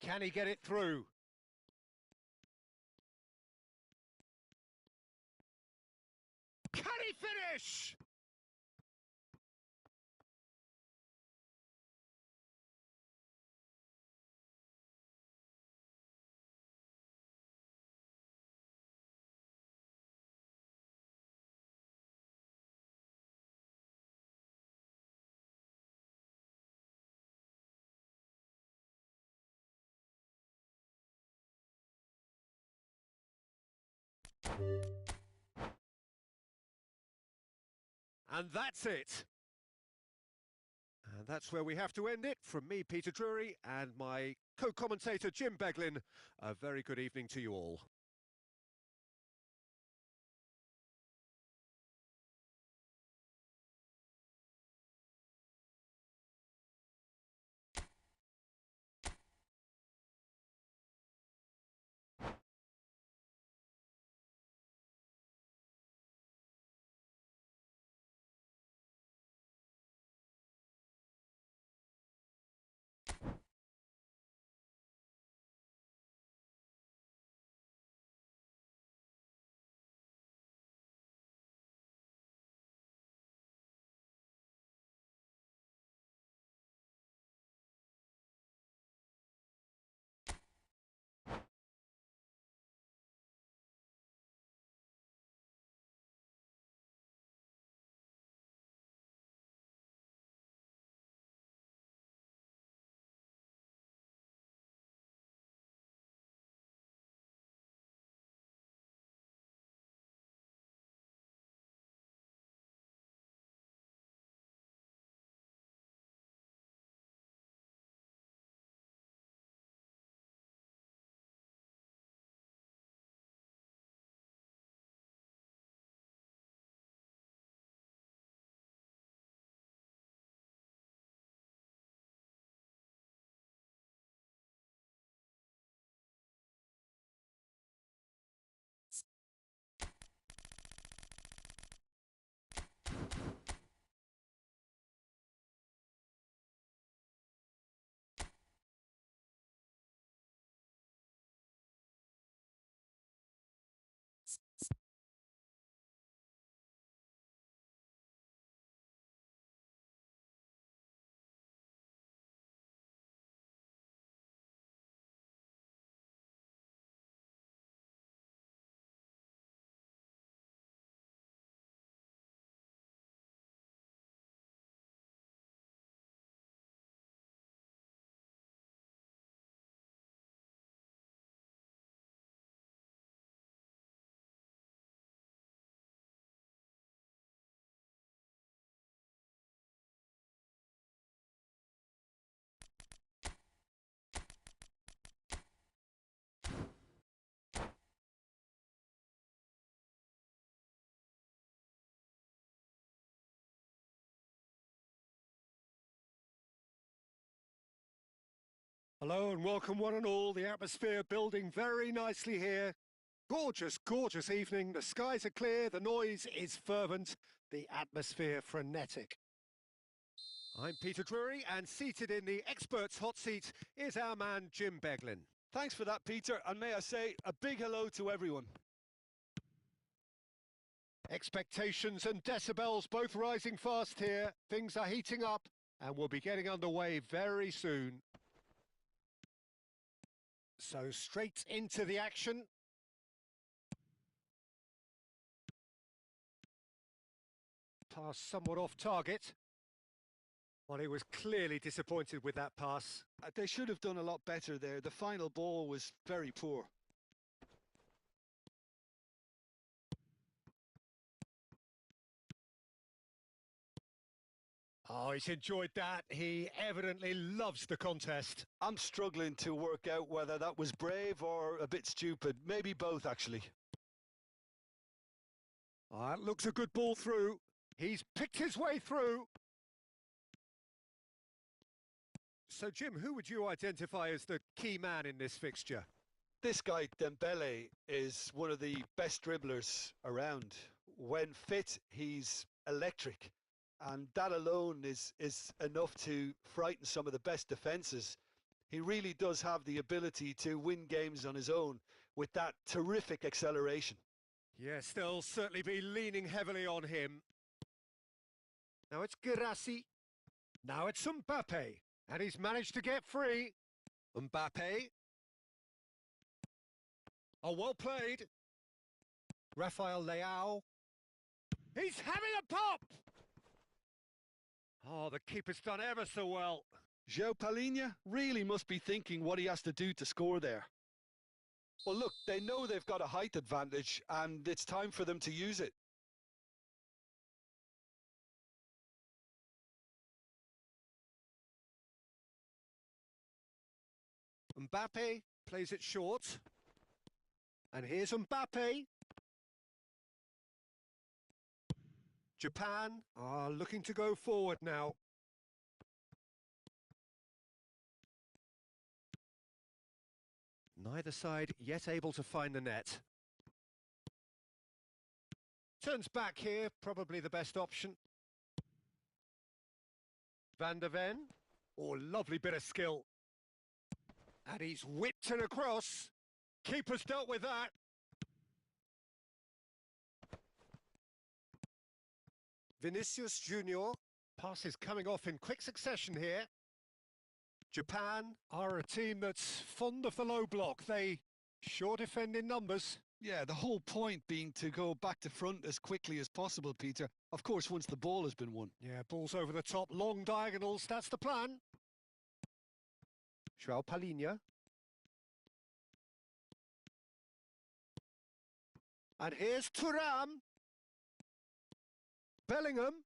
Can he get it through? Can he finish? And that's it. And that's where we have to end it. From me, Peter Drury, and my co-commentator, Jim Beglin. A very good evening to you all. Hello and welcome one and all. The atmosphere building very nicely here. Gorgeous, gorgeous evening. The skies are clear, the noise is fervent, the atmosphere frenetic. I'm Peter Drury, and seated in the experts' hot seat is our man Jim Beglin. Thanks for that, Peter, and may I say a big hello to everyone. Expectations and decibels both rising fast here. Things are heating up and we'll be getting underway very soon. So straight into the action. Pass somewhat off target. Well, he was clearly disappointed with that pass. They should have done a lot better there. The final ball was very poor. Oh, he's enjoyed that. He evidently loves the contest. I'm struggling to work out whether that was brave or a bit stupid. Maybe both, actually. That looks a good ball through. He's picked his way through. So, Jim, who would you identify as the key man in this fixture? This guy, Dembele, is one of the best dribblers around. When fit, he's electric. And that alone is enough to frighten some of the best defences. He really does have the ability to win games on his own with that terrific acceleration. Yes, they'll certainly be leaning heavily on him. Now it's Girassi. Now it's Mbappe. And he's managed to get free. Mbappe. Oh, well played. Rafael Leao. He's having a pop! Oh, the keeper's done ever so well. João Palhinha really must be thinking what he has to do to score there. Well, look, they know they've got a height advantage, and it's time for them to use it. Mbappe plays it short. And here's Mbappe. Japan are looking to go forward now. Neither side yet able to find the net. Turns back here, probably the best option. Van der Ven. Oh, lovely bit of skill. And he's whipped it across. Keeper's dealt with that. Vinicius Junior. Pass is coming off in quick succession here. Japan are a team that's fond of the low block. They sure defend in numbers. Yeah, the whole point being to go back to front as quickly as possible, Peter. Of course, once the ball has been won. Yeah, ball's over the top, long diagonals, that's the plan. João Palhinha. And here's Thuram. Bellingham.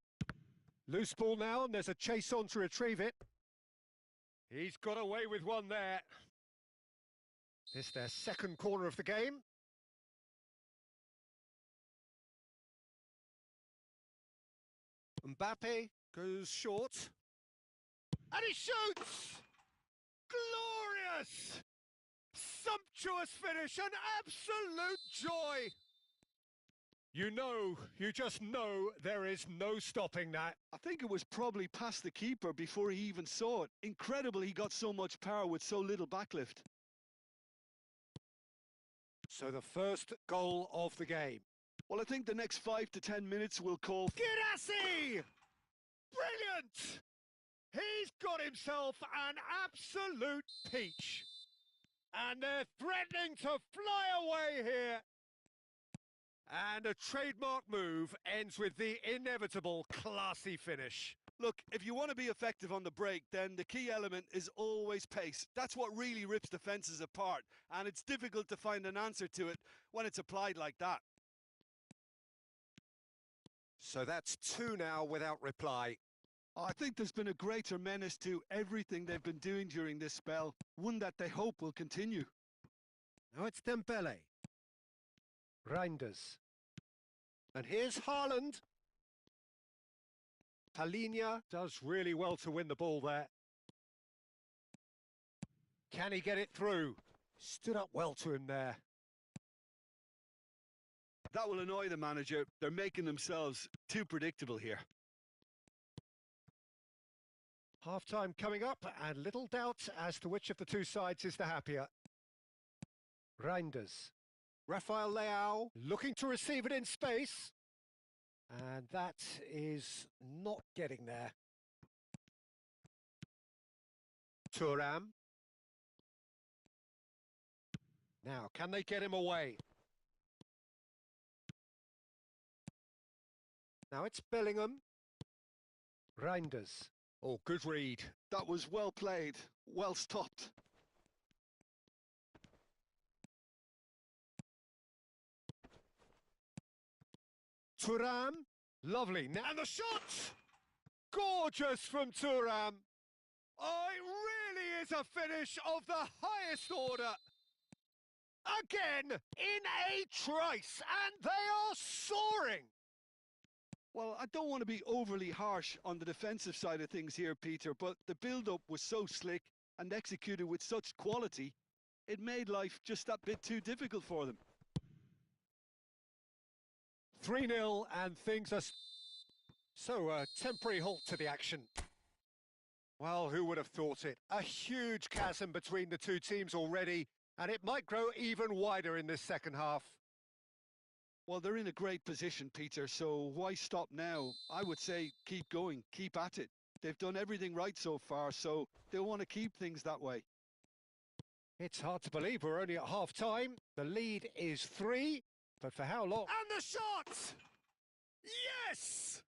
Loose ball now, and there's a chase on to retrieve it. He's got away with one there. This their second corner of the game. Mbappe goes short. And he shoots! Glorious! Sumptuous finish, an absolute joy! You just know there is no stopping that. I think it was probably past the keeper before he even saw it. Incredible he got so much power with so little backlift. So the first goal of the game. Well, I think the next 5 to 10 minutes will call... Girassi! Brilliant! He's got himself an absolute peach. And they're threatening to fly away here. And a trademark move ends with the inevitable classy finish. Look, if you want to be effective on the break, then the key element is always pace. That's what really rips defences apart, and it's difficult to find an answer to it when it's applied like that. So that's 2 now without reply. I think there's been a greater menace to everything they've been doing during this spell, one that they hope will continue. Now it's Dembele. Reinders. And here's Haaland. Palhinha does really well to win the ball there. Can he get it through? Stood up well to him there. That will annoy the manager. They're making themselves too predictable here. Half-time coming up, and little doubt as to which of the two sides is the happier. Reinders. Rafael Leao looking to receive it in space. And that is not getting there. Thuram. Now, can they get him away? Now it's Bellingham. Reinders. Oh, good read. That was well played, well stopped. Thuram. Lovely. Now and the shot! Gorgeous from Thuram. Oh, it really is a finish of the highest order. Again, in a trice, and they are soaring. Well, I don't want to be overly harsh on the defensive side of things here, Peter, but the build-up was so slick and executed with such quality, it made life just that bit too difficult for them. 3-0 and things are... So, a temporary halt to the action. Well, who would have thought it? A huge chasm between the two teams already, and it might grow even wider in this second half. Well, they're in a great position, Peter, so why stop now? I would say keep going, keep at it. They've done everything right so far, so they'll want to keep things that way. It's hard to believe we're only at half-time. The lead is 3, but for how long? And the shot! Yes!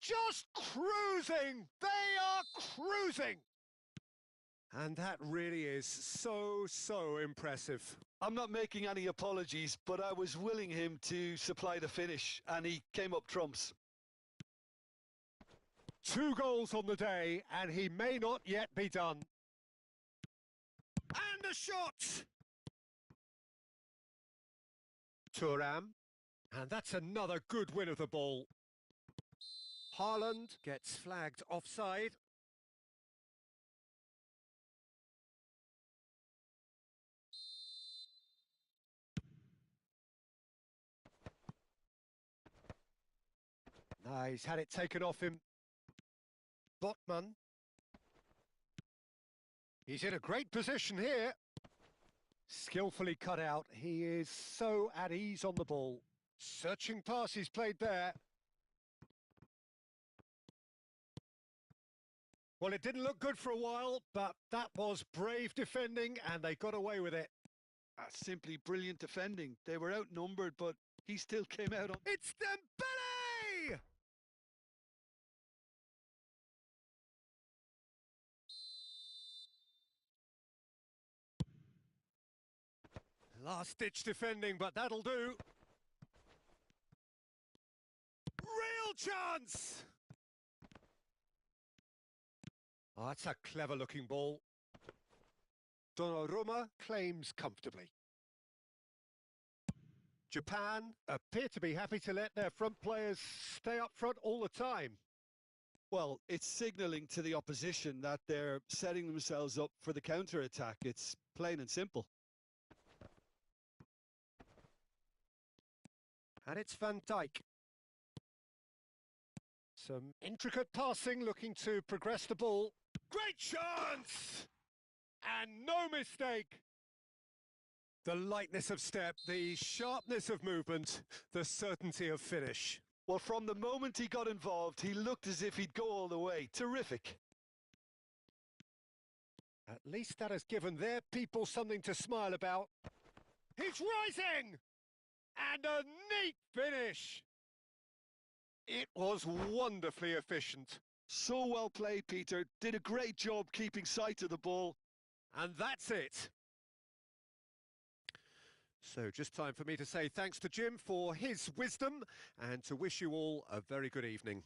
Just cruising! They are cruising! And that really is so impressive. I'm not making any apologies, but I was willing him to supply the finish, and he came up trumps. 2 goals on the day, and he may not yet be done. And a shot! Thuram, and that's another good win of the ball. Haaland gets flagged offside. He's had it taken off him. Botman. He's in a great position here. Skillfully cut out. He is so at ease on the ball. Searching pass he's played there. Well, it didn't look good for a while, but that was brave defending, and they got away with it. Simply brilliant defending. They were outnumbered, but he still came out on... It's Dembele! Last-ditch defending, but that'll do. Real chance! Oh, that's a clever-looking ball. Donnarumma claims comfortably. Japan appear to be happy to let their front players stay up front all the time. Well, it's signalling to the opposition that they're setting themselves up for the counter-attack. It's plain and simple. And it's Van Dijk. Some intricate passing, looking to progress the ball. Great chance! And no mistake! The lightness of step, the sharpness of movement, the certainty of finish. Well, from the moment he got involved, he looked as if he'd go all the way. Terrific. At least that has given their people something to smile about. He's rising! And a neat finish! It was wonderfully efficient. So well played, Peter. Did a great job keeping sight of the ball. And that's it. So just time for me to say thanks to Jim for his wisdom and to wish you all a very good evening.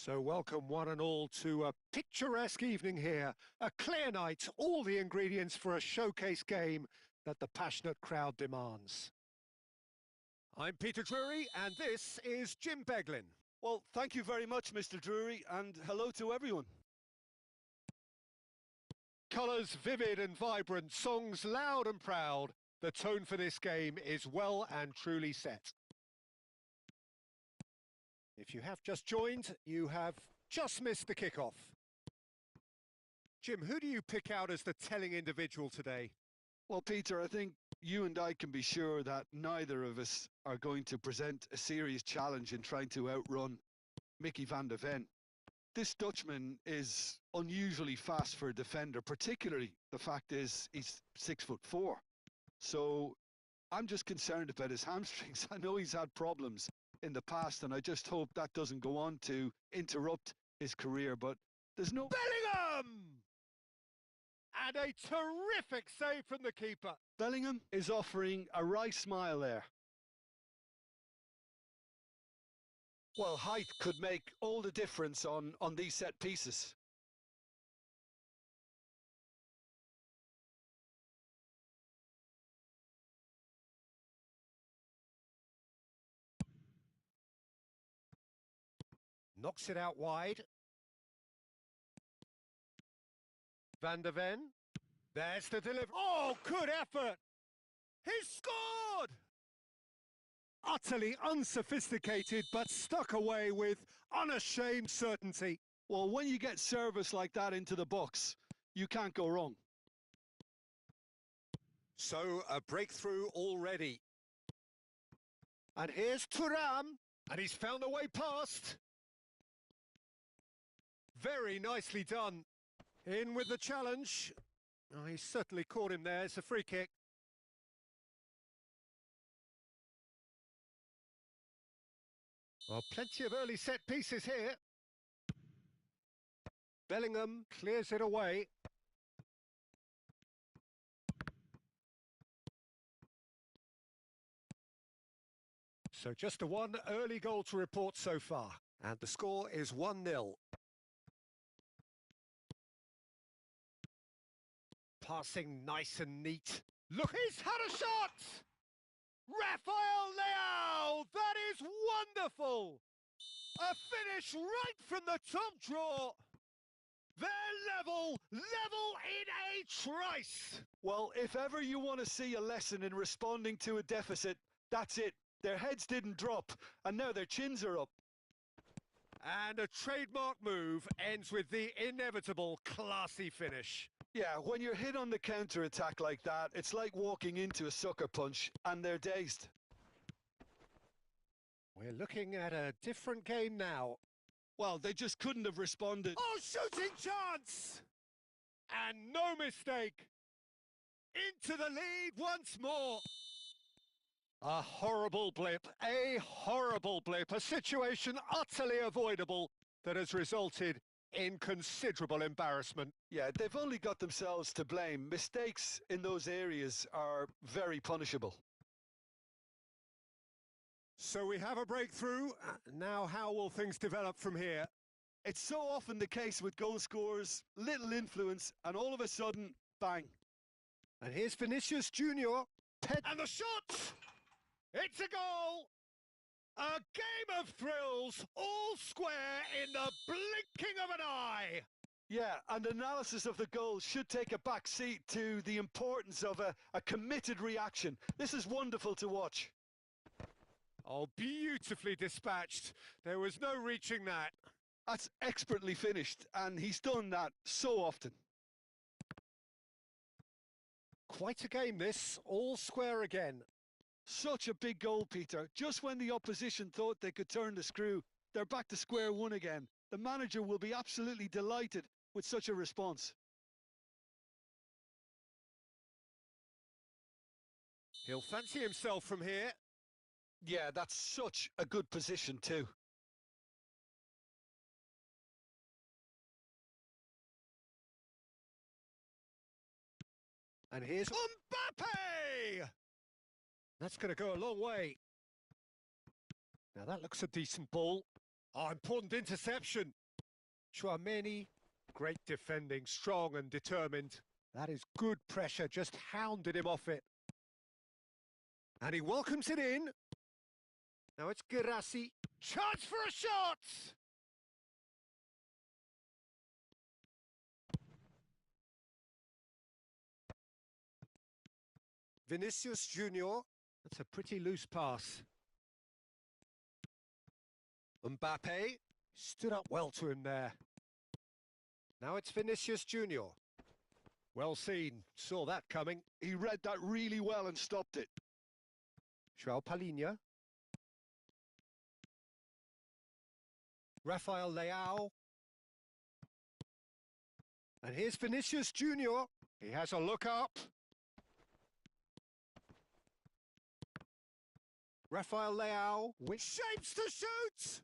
So welcome one and all to a picturesque evening here. A clear night, all the ingredients for a showcase game that the passionate crowd demands. I'm Peter Drury and this is Jim Beglin. Well, thank you very much, Mr. Drury, and hello to everyone. Colours vivid and vibrant, songs loud and proud. The tone for this game is well and truly set. If you have just joined, you have just missed the kickoff. Jim, who do you pick out as the telling individual today? Well, Peter, I think you and I can be sure that neither of us are going to present a serious challenge in trying to outrun Mickey van der Ven. This Dutchman is unusually fast for a defender, particularly the fact is he's 6'4". So I'm just concerned about his hamstrings. I know he's had problems in the past, and I just hope that doesn't go on to interrupt his career, but there's no... Bellingham! And a terrific save from the keeper. Bellingham is offering a wry smile there. Well, height could make all the difference on these set pieces. Knocks it out wide. Van der Ven. There's the delivery. Oh, good effort! He's scored! Utterly unsophisticated, but stuck away with unashamed certainty. Well, when you get service like that into the box, you can't go wrong. So, a breakthrough already. And here's Thuram, and he's found a way past. Very nicely done. In with the challenge. Oh, he certainly caught him there. It's a free kick. Well, plenty of early set pieces here. Bellingham clears it away. So just the one early goal to report so far. And the score is 1-0. Passing nice and neat. Look, he's had a shot! Rafael Leao! That is wonderful! A finish right from the top draw. They're level in a trice. Well, if ever you want to see a lesson in responding to a deficit, that's it. Their heads didn't drop, and now their chins are up. And a trademark move ends with the inevitable classy finish. Yeah, when you're hit on the counter-attack like that, it's like walking into a sucker punch, and they're dazed. We're looking at a different game now. Well, they just couldn't have responded. Oh, shooting chance! And no mistake. Into the lead once more. A horrible blip, a situation utterly avoidable that has resulted in considerable embarrassment. Yeah, they've only got themselves to blame. Mistakes in those areas are very punishable. So we have a breakthrough. Now how will things develop from here? It's so often the case with goal scorers, little influence, and all of a sudden, bang. And here's Vinicius Junior. And the shot! It's a goal! A game of thrills, all square in the blinking of an eye. Yeah, and analysis of the goal should take a back seat to the importance of a committed reaction. This is wonderful to watch. Oh, beautifully dispatched. There was no reaching that. That's expertly finished, and he's done that so often. Quite a game this, all square again. Such a big goal, Peter. Just when the opposition thought they could turn the screw, they're back to square one again. The manager will be absolutely delighted with such a response. He'll fancy himself from here. Yeah, that's such a good position too. And here's Mbappe! That's going to go a long way. Now that looks a decent ball. Oh, important interception. Chouameni, great defending, strong and determined. That is good pressure, just hounded him off it. And he welcomes it in. Now it's Girassi. Chance for a shot! Vinicius Junior. That's a pretty loose pass. Mbappe stood up well to him there. Now it's Vinicius Junior. Well seen, saw that coming. He read that really well and stopped it. João Palhinha. Rafael Leao. And here's Vinicius Junior. He has a look up. Rafael Leao, which shapes to shoot!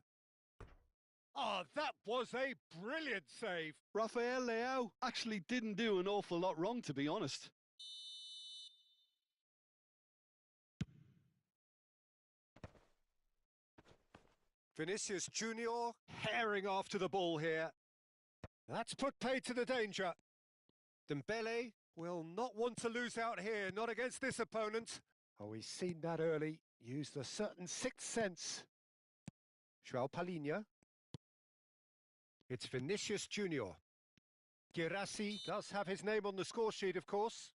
Oh, that was a brilliant save. Rafael Leao actually didn't do an awful lot wrong, to be honest. Vinicius Junior herring after the ball here. That's put paid to the danger. Dembele will not want to lose out here, not against this opponent. Oh, he's seen that early, used a certain sixth sense. João Palhinha. It's Vinicius Junior. Girassi does have his name on the score sheet, of course.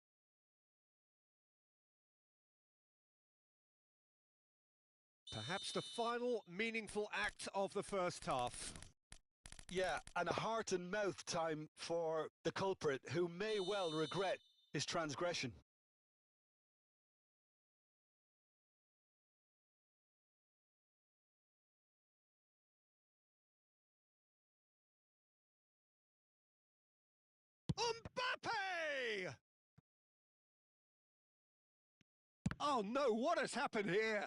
Perhaps the final meaningful act of the first half. Yeah, and a heart and mouth time for the culprit, who may well regret his transgression. Mbappe! Oh no, what has happened here?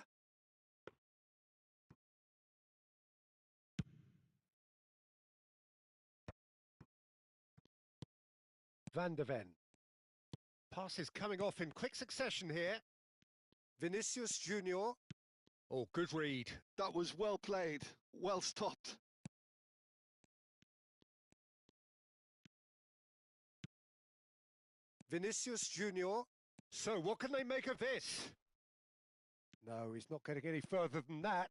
Van de Ven. Passes coming off in quick succession here. Vinicius Junior. Oh, good read. That was well played, well stopped. Vinicius Junior. So what can they make of this? No, he's not getting any further than that.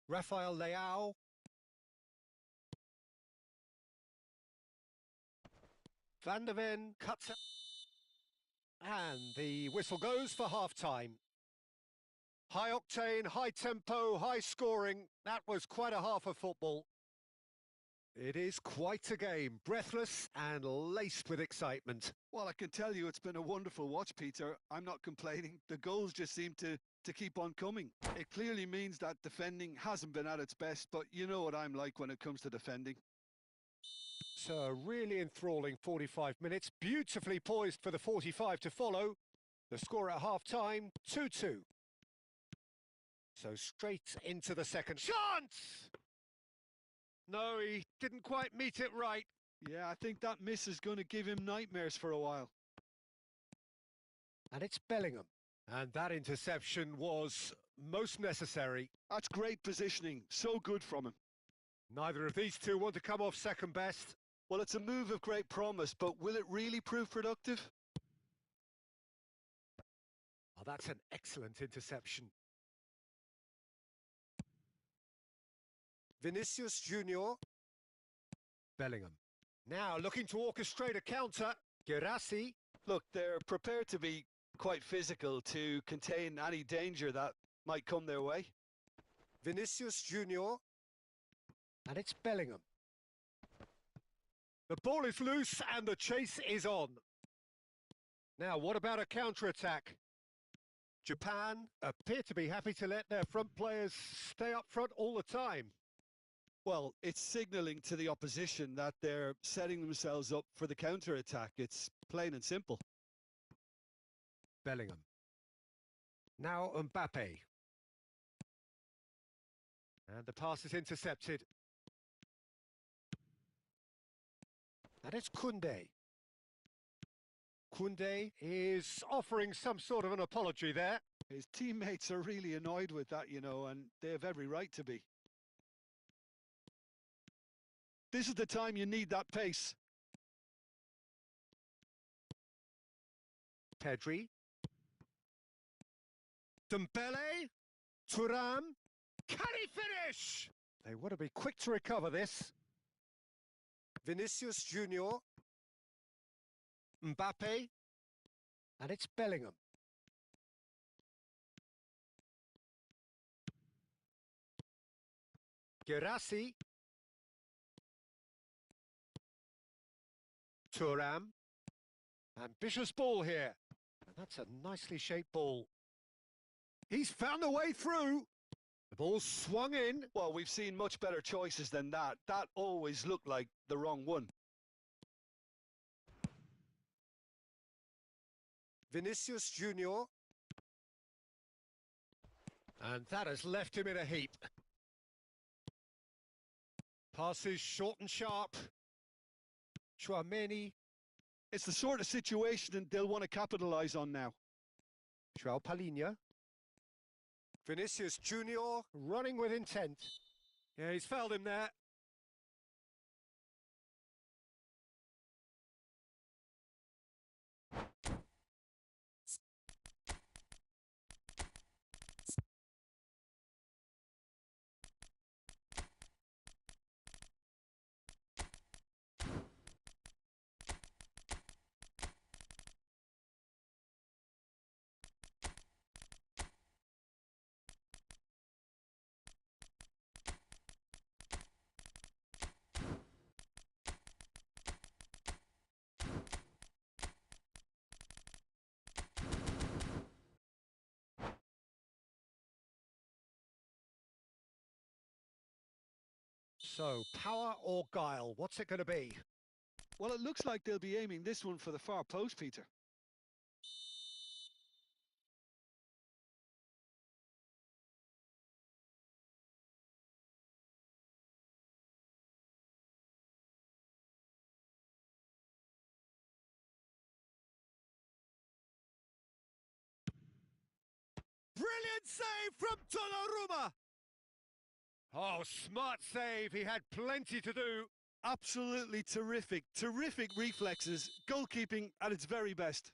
Rafael Leao. Van de Ven cuts it. And the whistle goes for half-time. High octane, high tempo, high scoring. That was quite a half of football. It is quite a game, breathless and laced with excitement. Well, I can tell you it's been a wonderful watch, Peter. I'm not complaining. The goals just seem to keep on coming. It clearly means that defending hasn't been at its best, but you know what I'm like when it comes to defending. So a really enthralling 45 minutes, beautifully poised for the 45 to follow. The score at half-time, 2-2. So straight into the second. Chance! No, he didn't quite meet it right. Yeah, I think that miss is going to give him nightmares for a while. And it's Bellingham. And that interception was most necessary. That's great positioning. So good from him. Neither of these two want to come off second best. Well, it's a move of great promise, but will it really prove productive? Oh, that's an excellent interception. Vinicius Junior. Bellingham. Now looking to orchestrate a counter. Girassi. Look, they're prepared to be quite physical to contain any danger that might come their way. Vinicius Junior. And it's Bellingham. The ball is loose and the chase is on. Now, what about a counter-attack? Japan appear to be happy to let their front players stay up front all the time. Well, it's signalling to the opposition that they're setting themselves up for the counter-attack. It's plain and simple. Bellingham. Now Mbappe. And the pass is intercepted. And it's Koundé. Koundé is offering some sort of an apology there. His teammates are really annoyed with that, you know, and they have every right to be. This is the time you need that pace. Pedri. Dembele. Thuram. Can he finish? They want to be quick to recover this. Vinicius Junior. Mbappe. And it's Bellingham. Girassi. Thuram. Ambitious ball here. And that's a nicely shaped ball. He's found a way through. The ball's swung in. Well, we've seen much better choices than that. That always looked like the wrong one. Vinicius Junior. And that has left him in a heap. Passes short and sharp. Chouameni. It's the sort of situation they'll want to capitalise on now. João Palhinha. Vinicius Junior running with intent. Yeah, he's fouled him there. So, power or guile, what's it going to be? Well, it looks like they'll be aiming this one for the far post, Peter. Brilliant save from Donnarumma! Oh, smart save. He had plenty to do. Absolutely terrific. Terrific reflexes. Goalkeeping at its very best.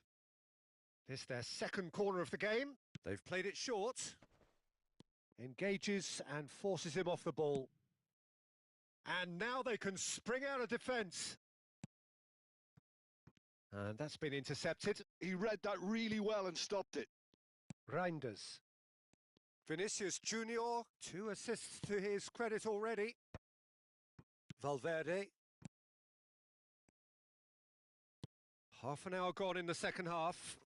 This their second corner of the game. They've played it short. Engages and forces him off the ball. And now they can spring out of defence. And that's been intercepted. He read that really well and stopped it. Reinders. Vinicius Junior, 2 assists to his credit already. Valverde. Half an hour gone in the second half.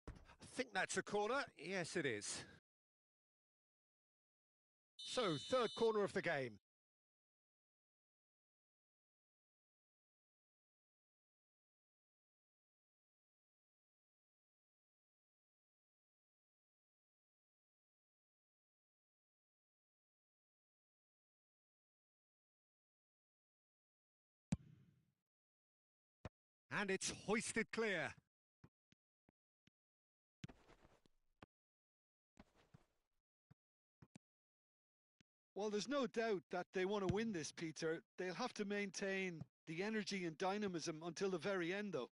I think that's a corner. Yes, it is. So, third corner of the game. And it's hoisted clear. Well, there's no doubt that they want to win this, Peter. They'll have to maintain the energy and dynamism until the very end, though.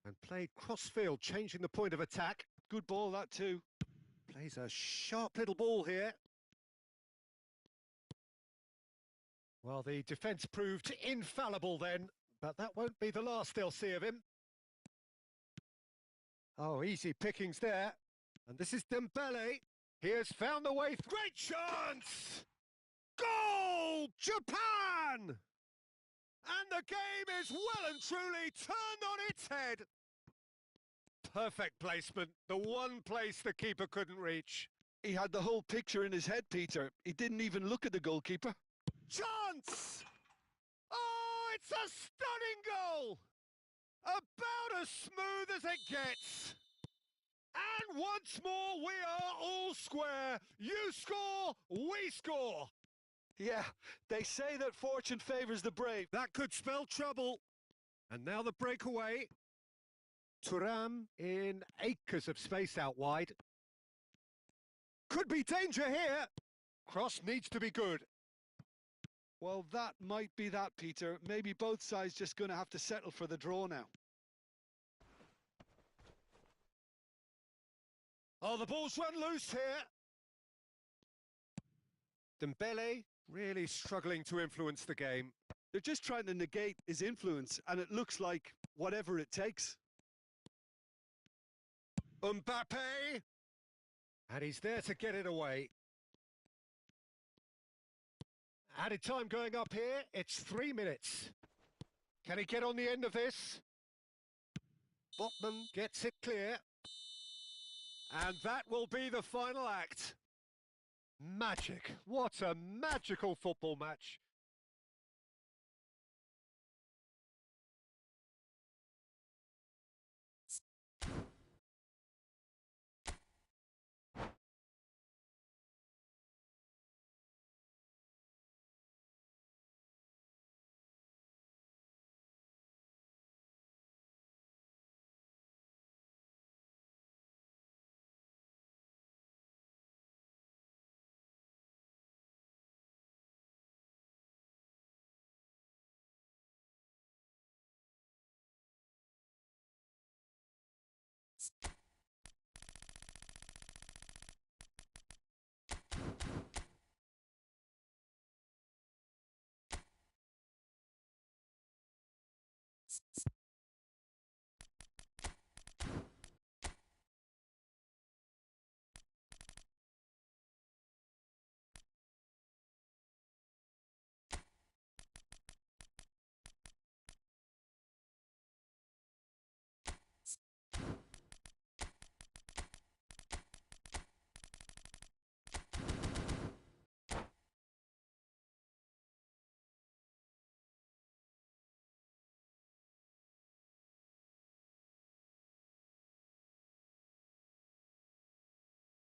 And played cross-field, changing the point of attack. Good ball, that too. Plays a sharp little ball here. Well, the defence proved infallible then, but that won't be the last they'll see of him. Oh, easy pickings there. And this is Dembele. He has found the way. Great chance! Goal! Japan! And the game is well and truly turned on its head. Perfect placement. The one place the keeper couldn't reach. He had the whole picture in his head, Peter. He didn't even look at the goalkeeper. Chance! Oh, it's a stunning goal! About as smooth as it gets. And once more, we are all square. You score, we score. Yeah, they say that fortune favours the brave. That could spell trouble. And now the breakaway. Thuram in acres of space out wide. Could be danger here. Cross needs to be good. Well, that might be that, Peter. Maybe both sides just going to have to settle for the draw now. Oh, the ball's run loose here. Dembele really struggling to influence the game. They're just trying to negate his influence, and it looks like whatever it takes. Mbappe! And he's there to get it away. Added time going up here. It's 3 minutes. Can he get on the end of this? Botman gets it clear. And that will be the final act. Magic. What a magical football match.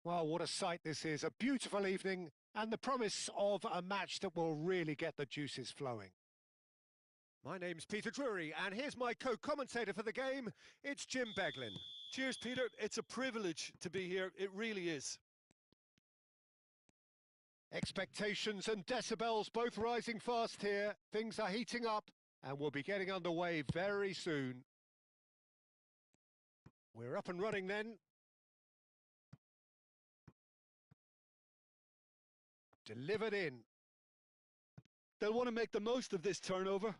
Well, what a sight this is. A beautiful evening and the promise of a match that will really get the juices flowing. My name's Peter Drury, and here's my co-commentator for the game. It's Jim Beglin. Cheers, Peter. It's a privilege to be here. It really is. Expectations and decibels both rising fast here. Things are heating up, and we'll be getting underway very soon. We're up and running then. Delivered in. They'll want to make the most of this turnover.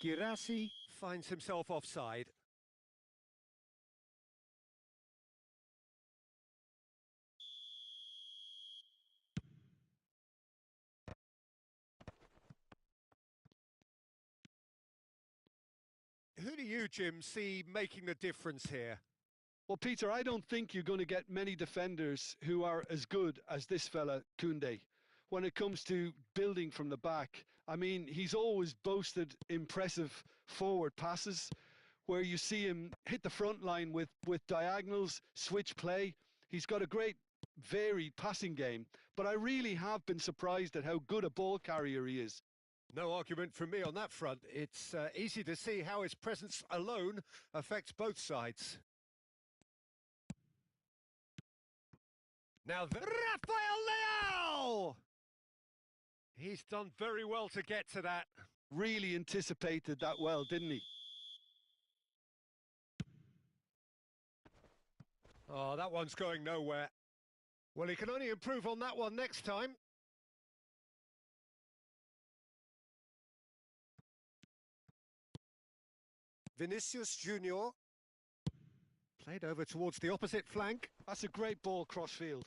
Girassi finds himself offside. Who do you, Jim, see making the difference here? Well, Peter, I don't think you're going to get many defenders who are as good as this fella, Koundé. When it comes to building from the back, I mean, he's always boasted impressive forward passes where you see him hit the front line with diagonals, switch play. He's got a great varied passing game, but I really have been surprised at how good a ball carrier he is. No argument from me on that front. It's easy to see how his presence alone affects both sides. Now, Rafael Leao! He's done very well to get to that. Really anticipated that well, didn't he? Oh, that one's going nowhere. Well, he can only improve on that one next time. Vinicius Junior. Played over towards the opposite flank. That's a great ball crossfield.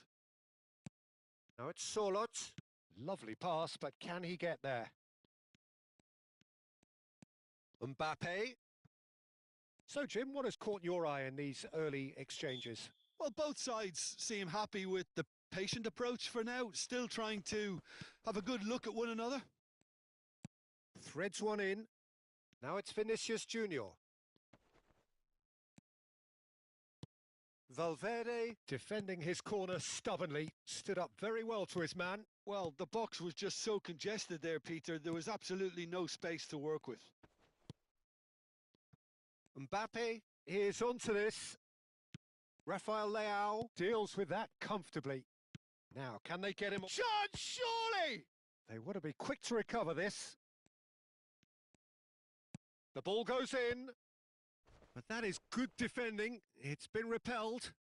Now it's Sorloth. Lovely pass, but can he get there? Mbappe. So, Jim, what has caught your eye in these early exchanges? Well, both sides seem happy with the patient approach for now, still trying to have a good look at one another. Threads one in. Now it's Vinicius Junior. Valverde, defending his corner stubbornly, stood up very well to his man. Well, the box was just so congested there, Peter. There was absolutely no space to work with. Mbappe is onto this. Rafael Leao deals with that comfortably. Now, can they get him? Chance, surely! They want to be quick to recover this. The ball goes in. But that is good defending. It's been repelled.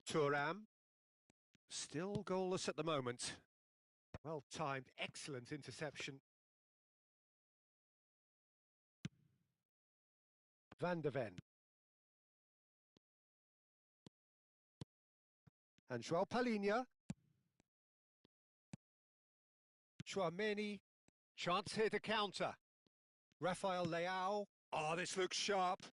Thuram. Still goalless at the moment. Well timed, excellent interception. Van de Ven. And Joao Palhinha. Chouameni. Chance here to counter. Rafael Leao. Oh, this looks sharp.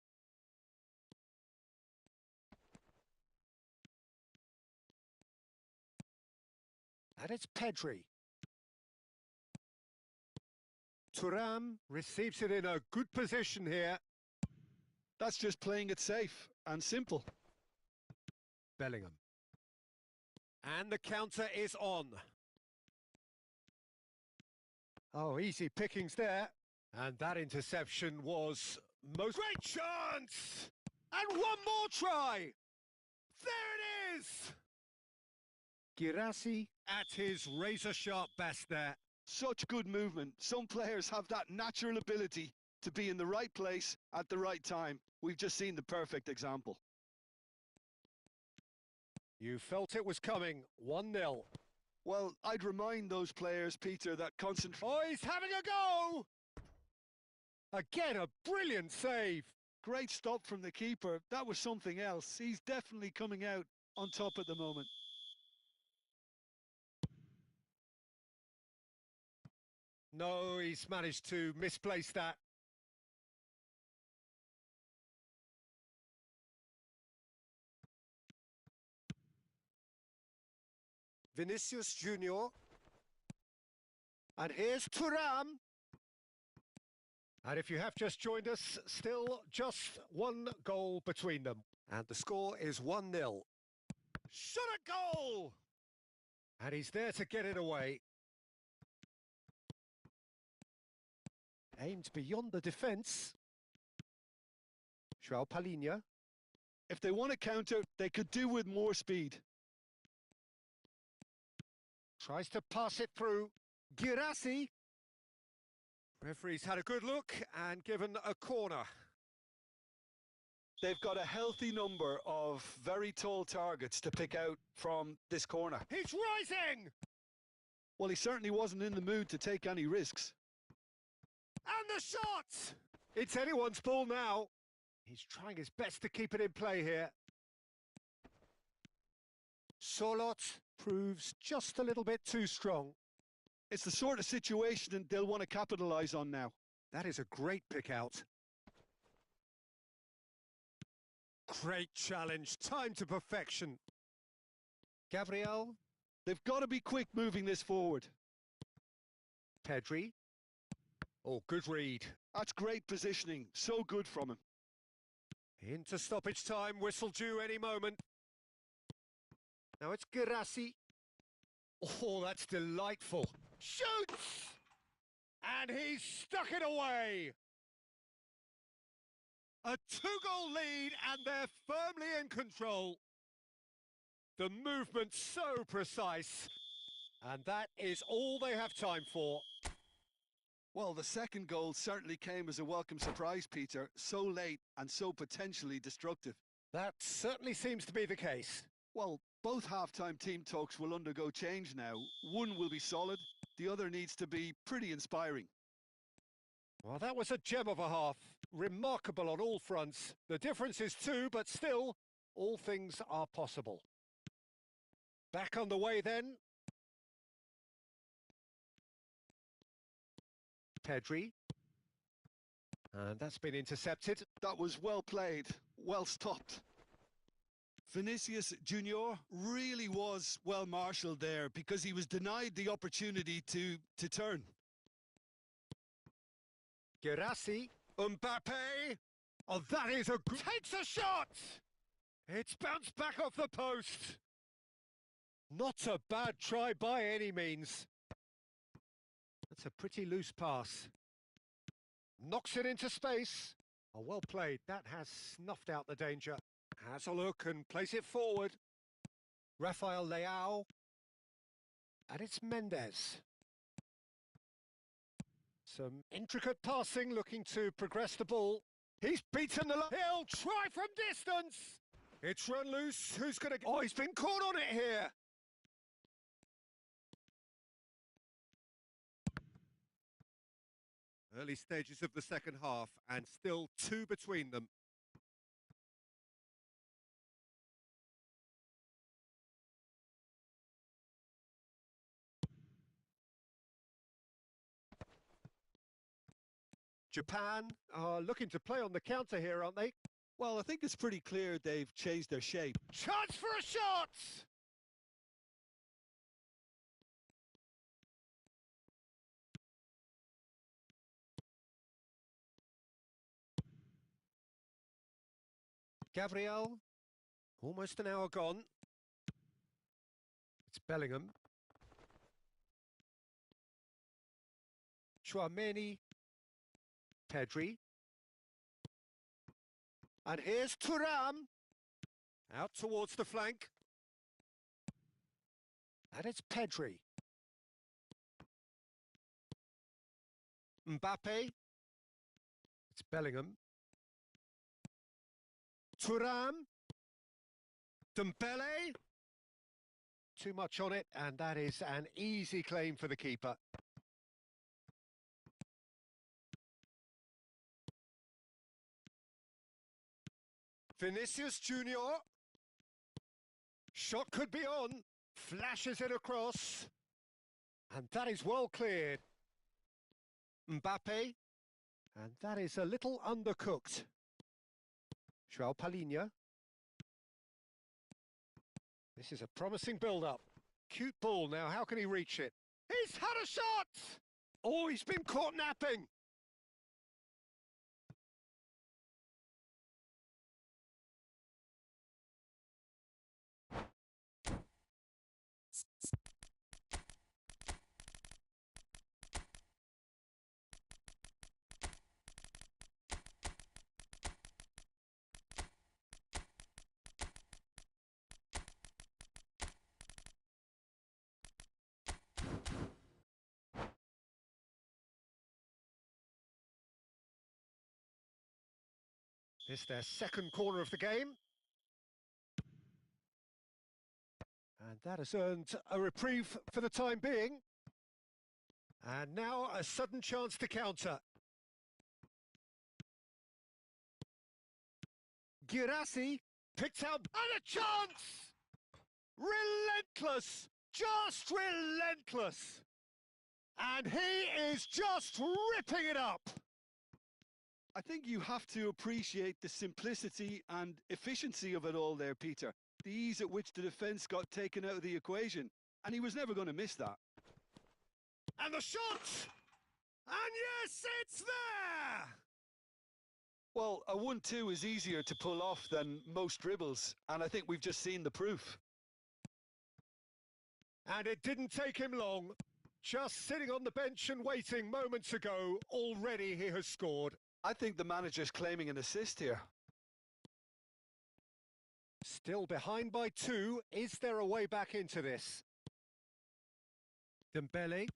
And it's Pedri. Thuram receives it in a good position here. That's just playing it safe and simple. Bellingham. And the counter is on. Oh, easy pickings there. And that interception was most... Great chance! And one more try! There it is! Girassi at his razor-sharp best there. Such good movement. Some players have that natural ability to be in the right place at the right time. We've just seen the perfect example. You felt it was coming. 1-0. Well, I'd remind those players, Peter, that concentrate... Oh, he's having a go! Again, a brilliant save. Great stop from the keeper. That was something else. He's definitely coming out on top at the moment. No, he's managed to misplace that. Vinicius Junior. And here's Thuram. And if you have just joined us, still just one goal between them. And the score is 1-0. Shot a goal! And he's there to get it away. Aimed beyond the defence. Joao Palhinha. If they want to counter, they could do with more speed. Tries to pass it through. Girassi. Referee's had a good look and given a corner. They've got a healthy number of very tall targets to pick out from this corner. He's rising! Well, he certainly wasn't in the mood to take any risks. And the shot! It's anyone's ball now. He's trying his best to keep it in play here. Solot proves just a little bit too strong. It's the sort of situation they'll want to capitalise on now. That is a great pick out. Great challenge, time to perfection. Gabriel. They've got to be quick moving this forward. Pedri. Oh, good read. That's great positioning, so good from him. Into stoppage time, whistle due any moment. Now it's Girassi. Oh, that's delightful. Shoots! And he's stuck it away. A 2-goal lead and they're firmly in control. The movement's so precise. And that is all they have time for. Well, the second goal certainly came as a welcome surprise, Peter. So late and so potentially destructive. That certainly seems to be the case. Well, both half-time team talks will undergo change now. One will be solid, the other needs to be pretty inspiring. Well, that was a gem of a half. Remarkable on all fronts. The difference is 2, but still, all things are possible. Back on the way then. Pedri. And that's been intercepted. That was well played, well stopped. Vinicius Junior really was well marshalled there because he was denied the opportunity to turn. Girassi, Mbappe. Oh, that is a good... Takes a shot! It's bounced back off the post. Not a bad try by any means. That's a pretty loose pass. Knocks it into space. Oh, well played. That has snuffed out the danger. Has a look and plays it forward. Rafael Leao. And it's Mendes. Some intricate passing, looking to progress the ball. He's beaten the line. He'll try from distance. It's run loose. Who's going to... Oh, he's been caught on it here. Early stages of the second half and still 2 between them. Japan are looking to play on the counter here, aren't they? Well, I think it's pretty clear they've changed their shape. Chance for a shot! Gabriel, almost an hour gone. It's Bellingham. Chouameni. Pedri. And here's Thuram. Out towards the flank. And it's Pedri. Mbappe. It's Bellingham. Thuram. Dembele. Too much on it, and that is an easy claim for the keeper. Vinicius Junior. Shot could be on. Flashes it across. And that is well cleared. Mbappe. And that is a little undercooked. João Palhinha. This is a promising build-up. Cute ball now. How can he reach it? He's had a shot! Oh, he's been caught napping. It's their second corner of the game. And that has earned a reprieve for the time being. And now a sudden chance to counter. Girassi picked out and a chance! Relentless! Just relentless! And he is just ripping it up! I think you have to appreciate the simplicity and efficiency of it all there, Peter. The ease at which the defence got taken out of the equation, and he was never going to miss that. And the shot! And yes, it's there! Well, a 1-2 is easier to pull off than most dribbles, and I think we've just seen the proof. And it didn't take him long. Just sitting on the bench and waiting moments ago, already he has scored. I think the manager's claiming an assist here. Still behind by 2. Is there a way back into this? Dembele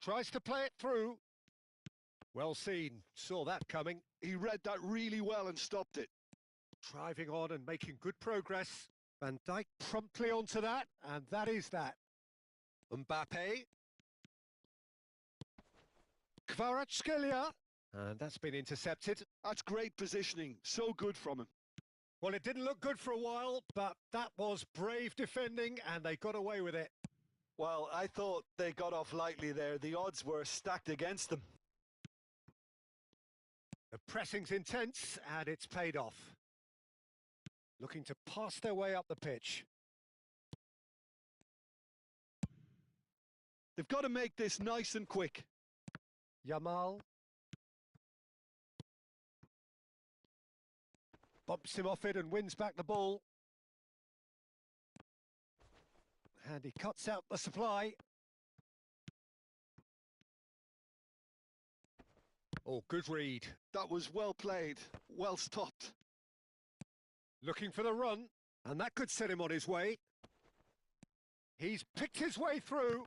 tries to play it through. Well seen. Saw that coming. He read that really well and stopped it. Driving on and making good progress. Van Dijk promptly onto that, and that is that. Mbappe. Kvaratskhelia. And that's been intercepted. That's great positioning. So good from him. Well, it didn't look good for a while, but that was brave defending, and they got away with it. Well, I thought they got off lightly there. The odds were stacked against them. The pressing's intense, and it's paid off. Looking to pass their way up the pitch. They've got to make this nice and quick. Yamal. Bumps him off it and wins back the ball. And he cuts out the supply. Oh, good read. That was well played, well stopped. Looking for the run, and that could set him on his way. He's picked his way through.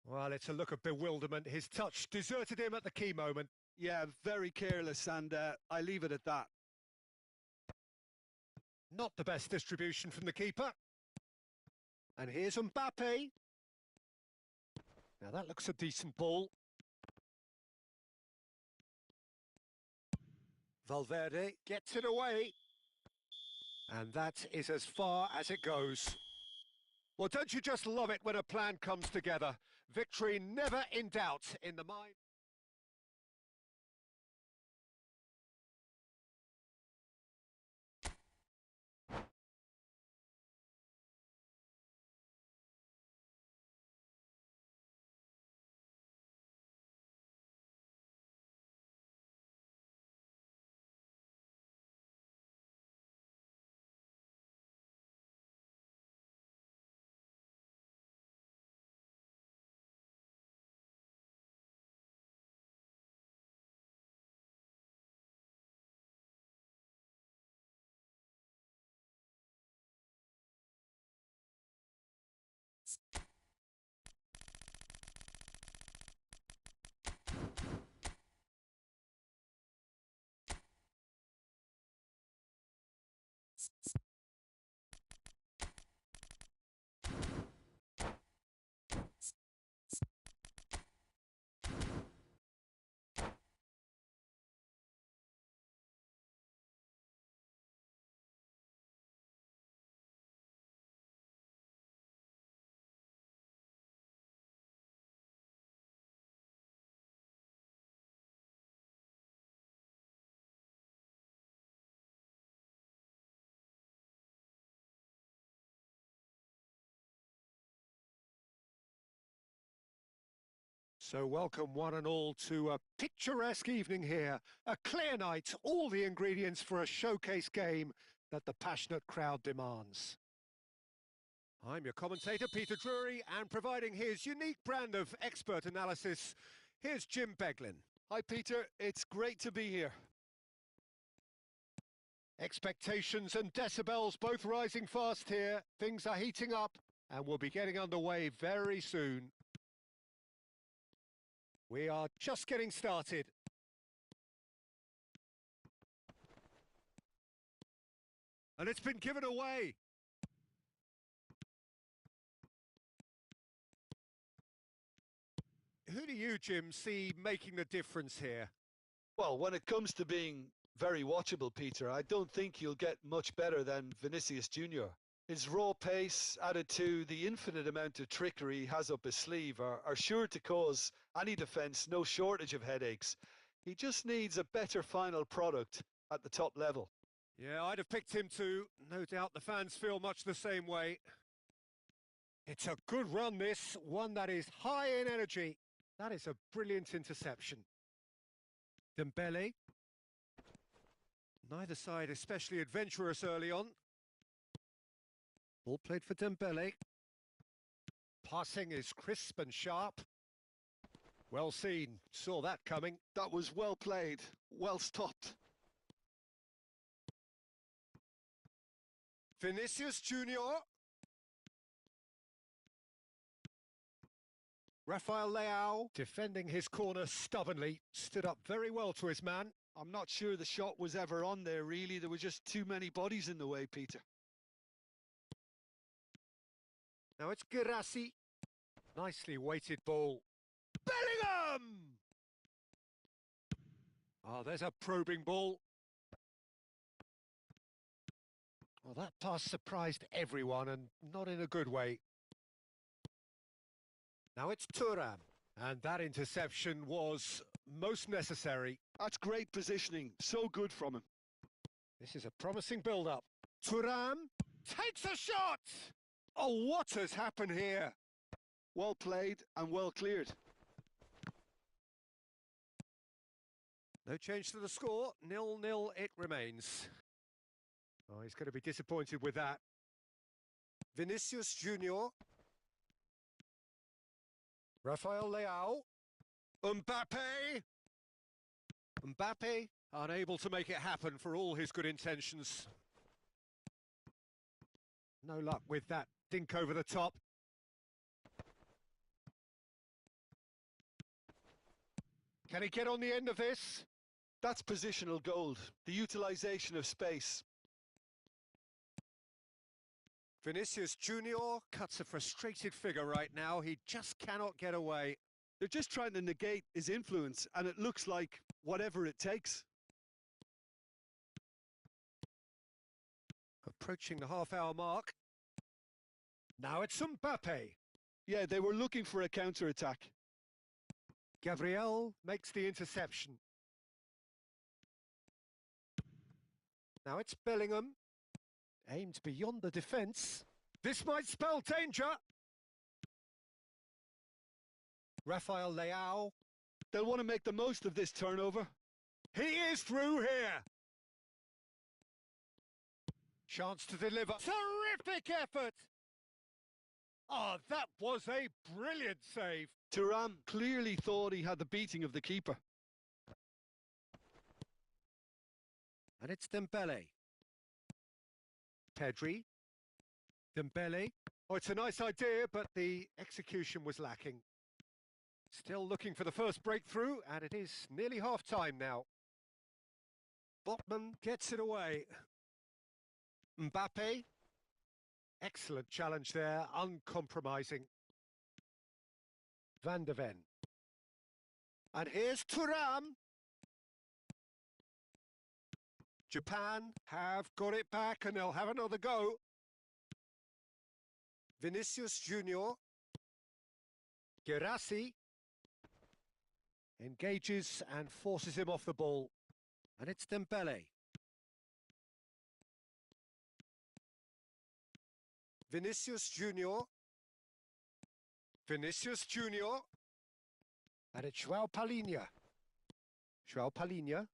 Well, it's a look of bewilderment. His touch deserted him at the key moment. Yeah, very careless, and I leave it at that. Not the best distribution from the keeper. And here's Mbappe. Now that looks a decent ball. Valverde gets it away. And that is as far as it goes. Well, don't you just love it when a plan comes together? Victory never in doubt in the mind. So welcome one and all to a picturesque evening here. A clear night, all the ingredients for a showcase game that the passionate crowd demands. I'm your commentator, Peter Drury, and providing his unique brand of expert analysis, here's Jim Beglin. Hi, Peter. It's great to be here. Expectations and decibels both rising fast here. Things are heating up and we'll be getting underway very soon. We are just getting started. And it's been given away. Who do you, Jim, see making the difference here? Well, when it comes to being very watchable, Peter, I don't think you'll get much better than Vinicius Junior. His raw pace, added to the infinite amount of trickery he has up his sleeve, are sure to cause any defence no shortage of headaches. He just needs a better final product at the top level. Yeah, I'd have picked him too. No doubt the fans feel much the same way. It's a good run, this. One that is high in energy. That is a brilliant interception. Dembele. Neither side especially adventurous early on. Ball played for Dembele. Passing is crisp and sharp. Well seen. Saw that coming. That was well played, well stopped. Vinicius Junior. Rafael Leao, defending his corner stubbornly, stood up very well to his man. I'm not sure the shot was ever on there, really. There were just too many bodies in the way, Peter. Now it's Girassi. Nicely weighted ball. Bellingham! Oh, there's a probing ball. Well, that pass surprised everyone, and not in a good way. Now it's Thuram, and that interception was most necessary. That's great positioning, so good from him. This is a promising build-up. Thuram takes a shot! Oh, what has happened here? Well played and well cleared. No change to the score, 0-0 it remains. Oh, he's going to be disappointed with that. Vinicius Junior. Rafael Leao. Mbappe. Mbappe, unable to make it happen for all his good intentions. No luck with that dink over the top. Can he get on the end of this? That's positional gold, the utilisation of space. Vinicius Junior cuts a frustrated figure right now. He just cannot get away. They're just trying to negate his influence, and it looks like whatever it takes. Approaching the half-hour mark. Now it's Mbappe. Yeah, they were looking for a counter-attack. Gabriel makes the interception. Now it's Bellingham. Aimed beyond the defence. This might spell danger. Rafael Leao. They'll want to make the most of this turnover. He is through here. Chance to deliver. Terrific effort. Oh, that was a brilliant save. Thuram clearly thought he had the beating of the keeper. And it's Dembele. Pedri. Dembele. Oh, it's a nice idea, but the execution was lacking. Still looking for the first breakthrough, and it is nearly half-time now. Botman gets it away. Mbappe. Excellent challenge there, uncompromising. Van de Ven. And here's Thuram. Japan have got it back and they'll have another go. Vinicius Junior. Gerassi. Engages and forces him off the ball. And it's Dembele. Vinicius Junior. Vinicius Junior. And it's João Palhinha. João Palhinha.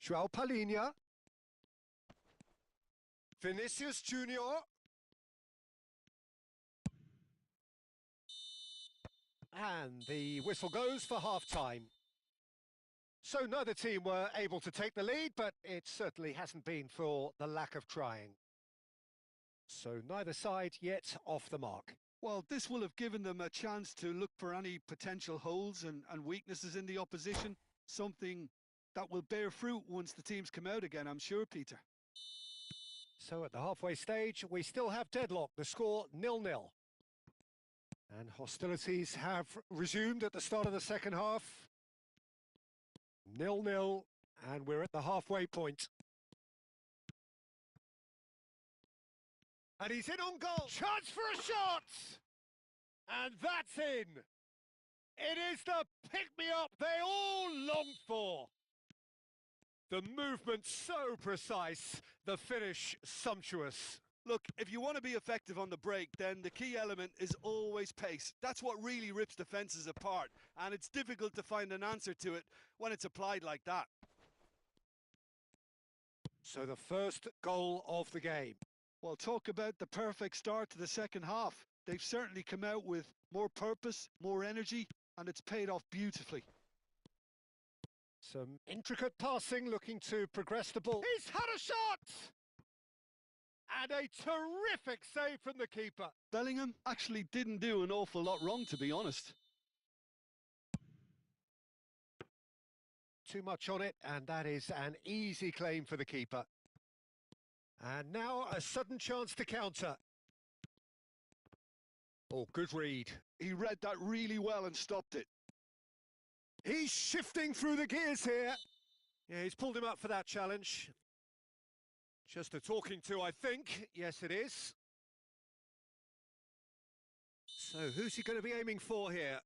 João Palhinha. Vinicius Junior. And the whistle goes for half-time. So neither team were able to take the lead, but it certainly hasn't been for the lack of trying. So neither side yet off the mark. Well, this will have given them a chance to look for any potential holes and weaknesses in the opposition, something that will bear fruit once the teams come out again, I'm sure, Peter. So at the halfway stage, we still have deadlock, the score 0-0. And hostilities have resumed at the start of the second half. 0-0, and we're at the halfway point. And he's in on goal. Chance for a shot! And that's in. It is the pick-me-up they all longed for. The movement so precise, the finish sumptuous. Look, if you want to be effective on the break, then the key element is always pace. That's what really rips defences apart, and it's difficult to find an answer to it when it's applied like that. So the first goal of the game. Well, talk about the perfect start to the second half. They've certainly come out with more purpose, more energy, and it's paid off beautifully. Some intricate passing, looking to progress the ball. He's had a shot! And a terrific save from the keeper. Bellingham actually didn't do an awful lot wrong, to be honest. Too much on it, and that is an easy claim for the keeper. And now a sudden chance to counter. Oh, good read. He read that really well and stopped it. He's shifting through the gears here. Yeah, he's pulled him up for that challenge. Just a talking to, I think. Yes, it is. So who's he going to be aiming for here?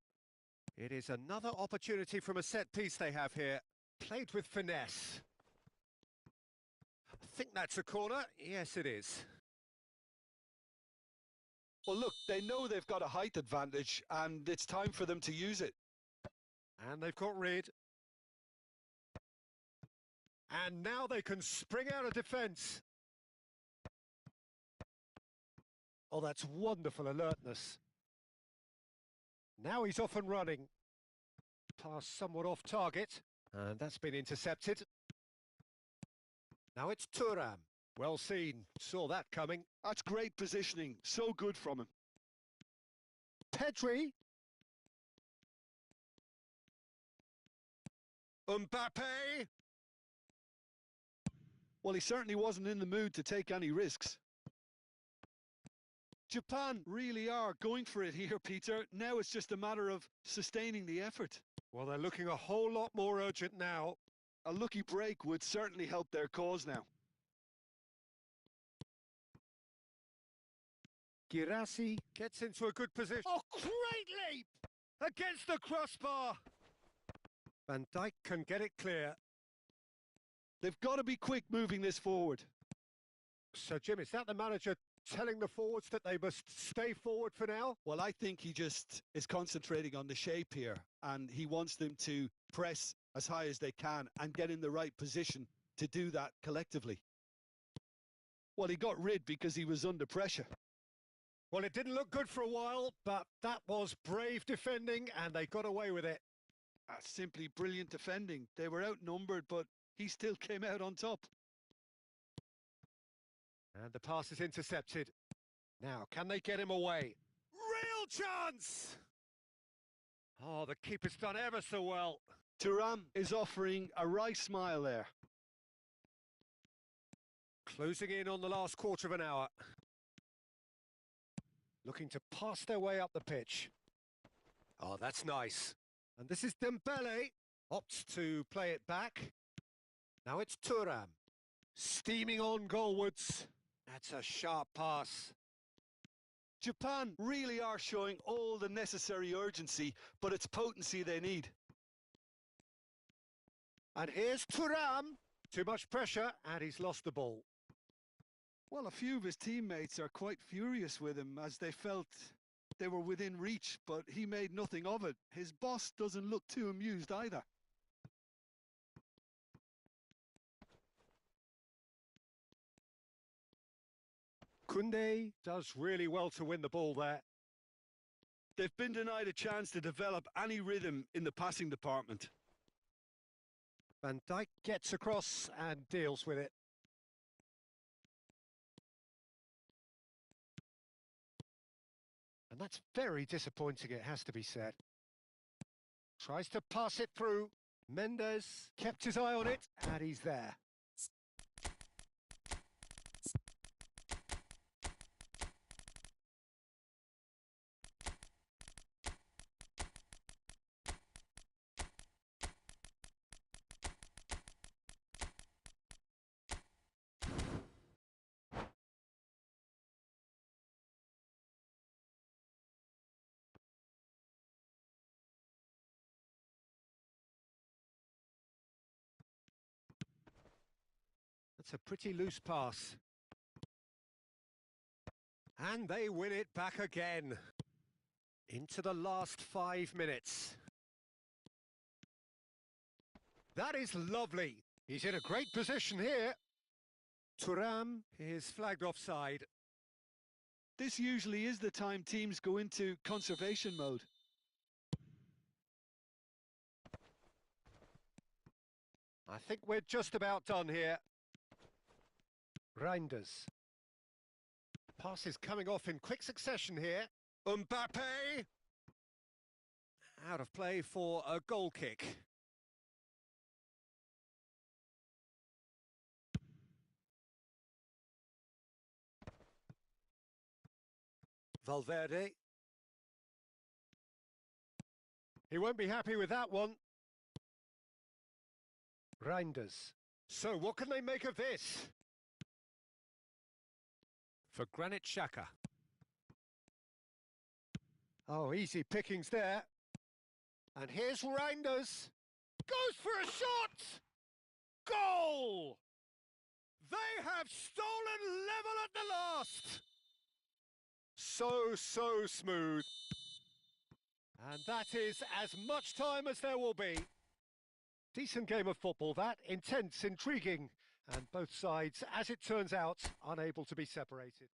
It is another opportunity from a set piece they have here. Played with finesse. I think that's a corner. Yes, it is. Well, look, they know they've got a height advantage, and it's time for them to use it. And they've got rid. And now they can spring out of defence. Oh, that's wonderful alertness. Now he's off and running. Pass somewhat off target, and that's been intercepted. Now it's Thuram. Well seen, saw that coming. That's great positioning, so good from him. Pedri. Mbappe. Well, he certainly wasn't in the mood to take any risks. Japan really are going for it here, Peter. Now it's just a matter of sustaining the effort. Well, they're looking a whole lot more urgent now. A lucky break would certainly help their cause now. Girassi gets into a good position. Oh, great leap! Against the crossbar! Van Dijk can get it clear. They've got to be quick moving this forward. So, Jim, is that the manager telling the forwards that they must stay forward for now? Well, I think he just is concentrating on the shape here, and he wants them to press as high as they can and get in the right position to do that collectively. Well, he got rid because he was under pressure. Well, it didn't look good for a while, but that was brave defending, and they got away with it. Simply brilliant defending. They were outnumbered, but he still came out on top. And the pass is intercepted. Now, can they get him away? Real chance! Oh, the keeper's done ever so well. Thuram is offering a right smile there. Closing in on the last quarter of an hour. Looking to pass their way up the pitch. Oh, that's nice. And this is Dembele. Opts to play it back. Now it's Thuram. Steaming on goalwards. That's a sharp pass. Japan really are showing all the necessary urgency, but it's potency they need. And here's Thuram. Too much pressure, and he's lost the ball. Well, a few of his teammates are quite furious with him as they felt they were within reach, but he made nothing of it. His boss doesn't look too amused either. Koundé does really well to win the ball there. They've been denied a chance to develop any rhythm in the passing department. Van Dijk gets across and deals with it. And that's very disappointing, it has to be said. Tries to pass it through. Mendes kept his eye on it, and he's there. That's a pretty loose pass. And they win it back again. Into the last 5 minutes. That is lovely. He's in a great position here. Thuram is flagged offside. This usually is the time teams go into conservation mode. I think we're just about done here. Reinders. Pass is coming off in quick succession here. Mbappe! Out of play for a goal kick. Valverde. He won't be happy with that one. Reinders. So what can they make of this? For Granit Xhaka. Oh, easy pickings there. And here's Reinders. Goes for a shot! Goal! They have stolen level at the last! So smooth. And that is as much time as there will be. Decent game of football that, intense, intriguing, and both sides, as it turns out, unable to be separated.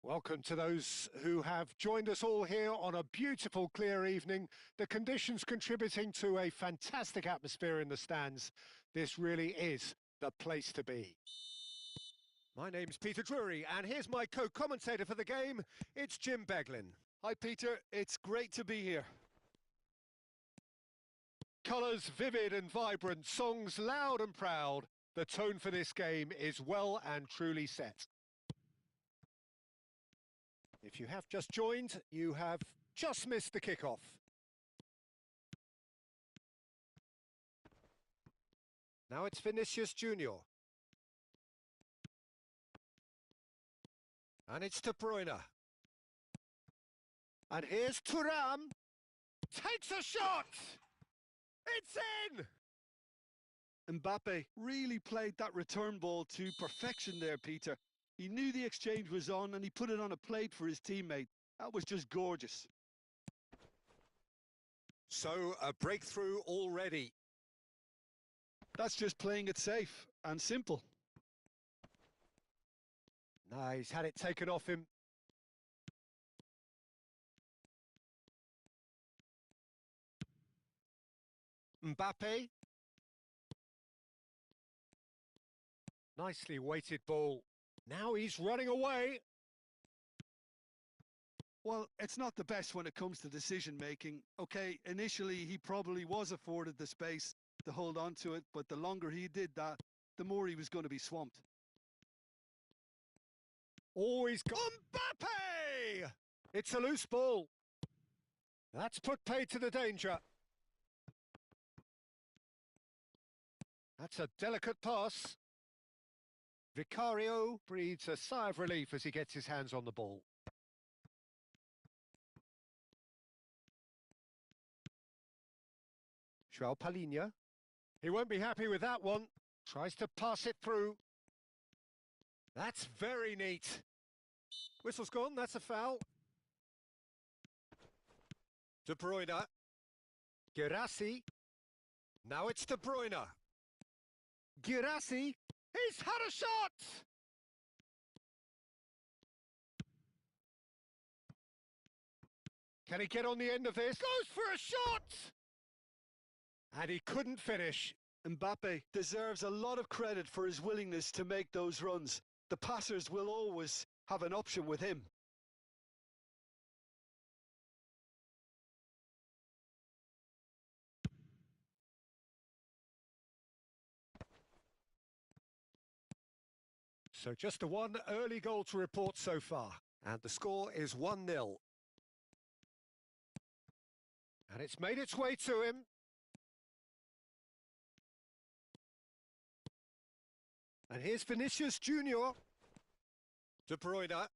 Welcome to those who have joined us all here on a beautiful, clear evening. The conditions contributing to a fantastic atmosphere in the stands. This really is the place to be. My name's Peter Drury, and here's my co-commentator for the game. It's Jim Beglin. Hi, Peter. It's great to be here. Colours vivid and vibrant, songs loud and proud. The tone for this game is well and truly set. If you have just joined, you have just missed the kickoff. Now it's Vinicius Junior. And it's De Bruyne. And here's Thuram. Takes a shot! It's in! Mbappe really played that return ball to perfection there, Peter. He knew the exchange was on and he put it on a plate for his teammate. That was just gorgeous. So, a breakthrough already. That's just playing it safe and simple. No, he's had it taken off him. Mbappe. Nicely weighted ball. Now he's running away. Well, it's not the best when it comes to decision-making. Okay, initially he probably was afforded the space to hold on to it, but the longer he did that, the more he was going to be swamped. Oh, he's got Mbappe! It's a loose ball. That's put paid to the danger. That's a delicate pass. Vicario breathes a sigh of relief as he gets his hands on the ball. João Palhinha. He won't be happy with that one. Tries to pass it through. That's very neat. Whistle's gone, that's a foul. De Bruyne. Guirassy. Now it's De Bruyne. Guirassy. He's had a shot! Can he get on the end of this? Goes for a shot! And he couldn't finish. Mbappe deserves a lot of credit for his willingness to make those runs. The passers will always have an option with him. So just the one early goal to report so far. And the score is 1-0. And it's made its way to him. And here's Vinicius Junior. De Bruyne.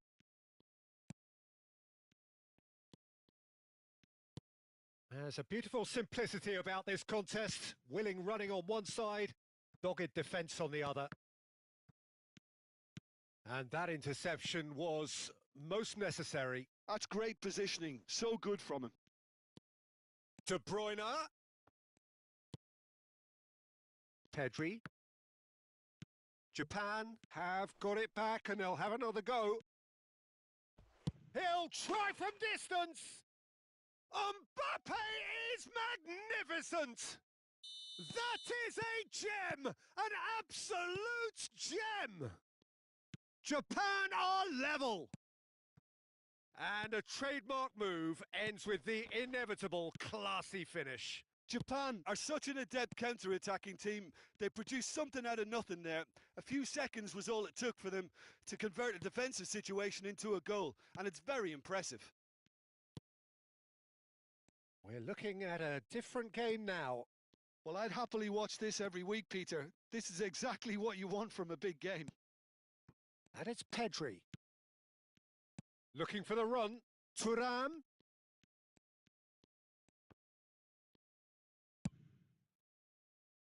There's a beautiful simplicity about this contest. Willing running on one side, dogged defence on the other. And that interception was most necessary. That's great positioning. So good from him. De Bruyne. Pedri. Japan have got it back and they'll have another go. He'll try from distance. Mbappe is magnificent. That is a gem, an absolute gem. Japan are level. And a trademark move ends with the inevitable classy finish. Japan are such an adept counter-attacking team. They produced something out of nothing there. A few seconds was all it took for them to convert a defensive situation into a goal, and it's very impressive. We're We're looking at a different game now. Well, I'd happily watch this every week, Peter. This is exactly what you want from a big game. And it's Pedri. Looking for the run. Thuram.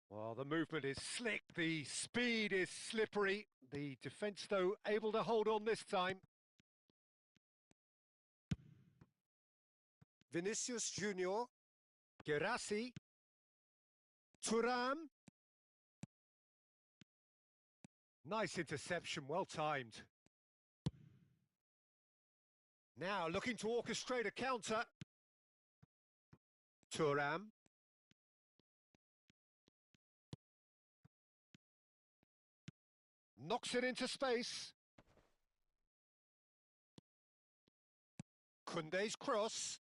Well, the movement is slick, the speed is slippery. The defence, though, able to hold on this time. Vinicius Junior. Gerassi. Thuram. Nice interception, well timed. Now looking to orchestrate a counter. Thuram. Knocks it into space. Koundé's cross.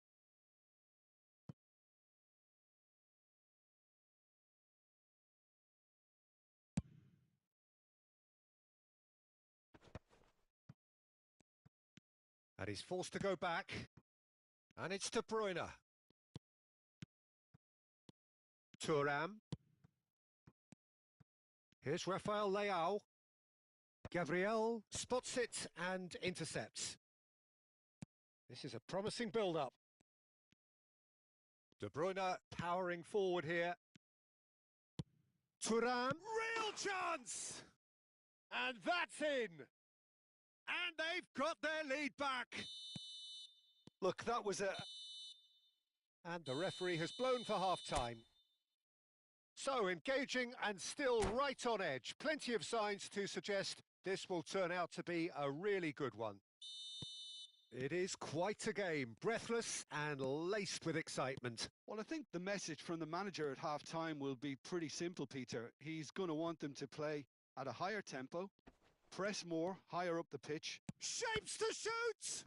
And he's forced to go back. And it's De Bruyne. Thuram. Here's Rafael Leao. Gabriel spots it and intercepts. This is a promising build-up. De Bruyne powering forward here. Thuram. Real chance! And that's in! And they've got their lead back. Look, that was a... And the referee has blown for half-time. So engaging and still right on edge. Plenty of signs to suggest this will turn out to be a really good one. It is quite a game, breathless and laced with excitement. Well, I think the message from the manager at half-time will be pretty simple, Peter. He's going to want them to play at a higher tempo, press more, higher up the pitch. Shapes to shoot!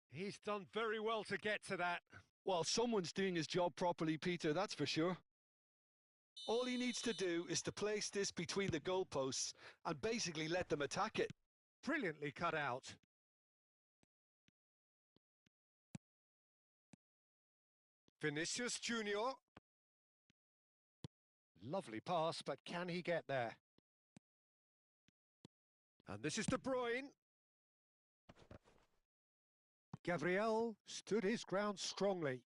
He's done very well to get to that. Well, someone's doing his job properly, Peter, that's for sure. All he needs to do is to place this between the goalposts and basically let them attack it. Brilliantly cut out. Vinicius Junior. Lovely pass, but can he get there? And this is De Bruyne. Gabriel stood his ground strongly.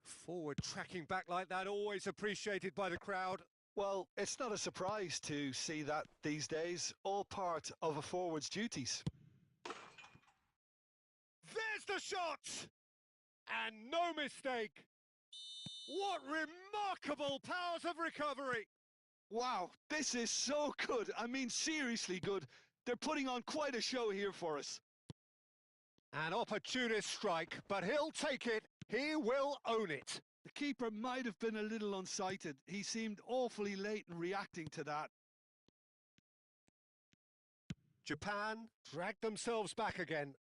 Forward tracking back like that, always appreciated by the crowd. Well, it's not a surprise to see that these days, all part of a forward's duties. There's the shot! And no mistake. What remarkable powers of recovery. Wow, this is so good. I mean, seriously good. They're putting on quite a show here for us. An opportunist strike, but he'll take it. He will own it. The keeper might have been a little unsighted. He seemed awfully late in reacting to that. Japan dragged themselves back again.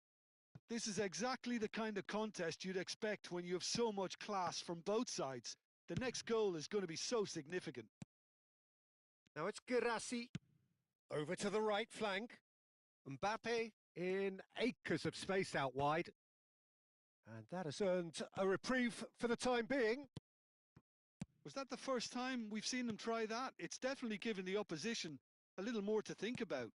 This is exactly the kind of contest you'd expect when you have so much class from both sides. The next goal is going to be so significant. Now it's Gerassi. Over to the right flank. Mbappe in acres of space out wide. And that has earned a reprieve for the time being. Was that the first time we've seen them try that? It's definitely given the opposition a little more to think about.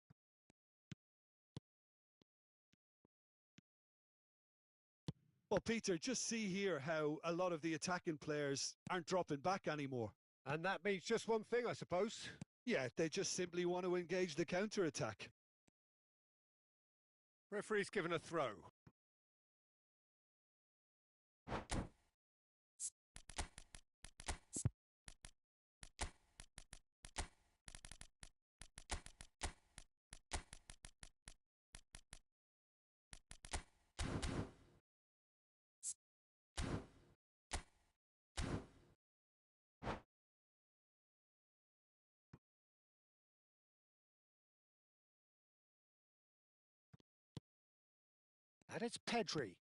Well, Peter, just see here how a lot of the attacking players aren't dropping back anymore. And that means just one thing, I suppose. Yeah, they just simply want to engage the counter-attack. Referee's given a throw. And it's Pedri.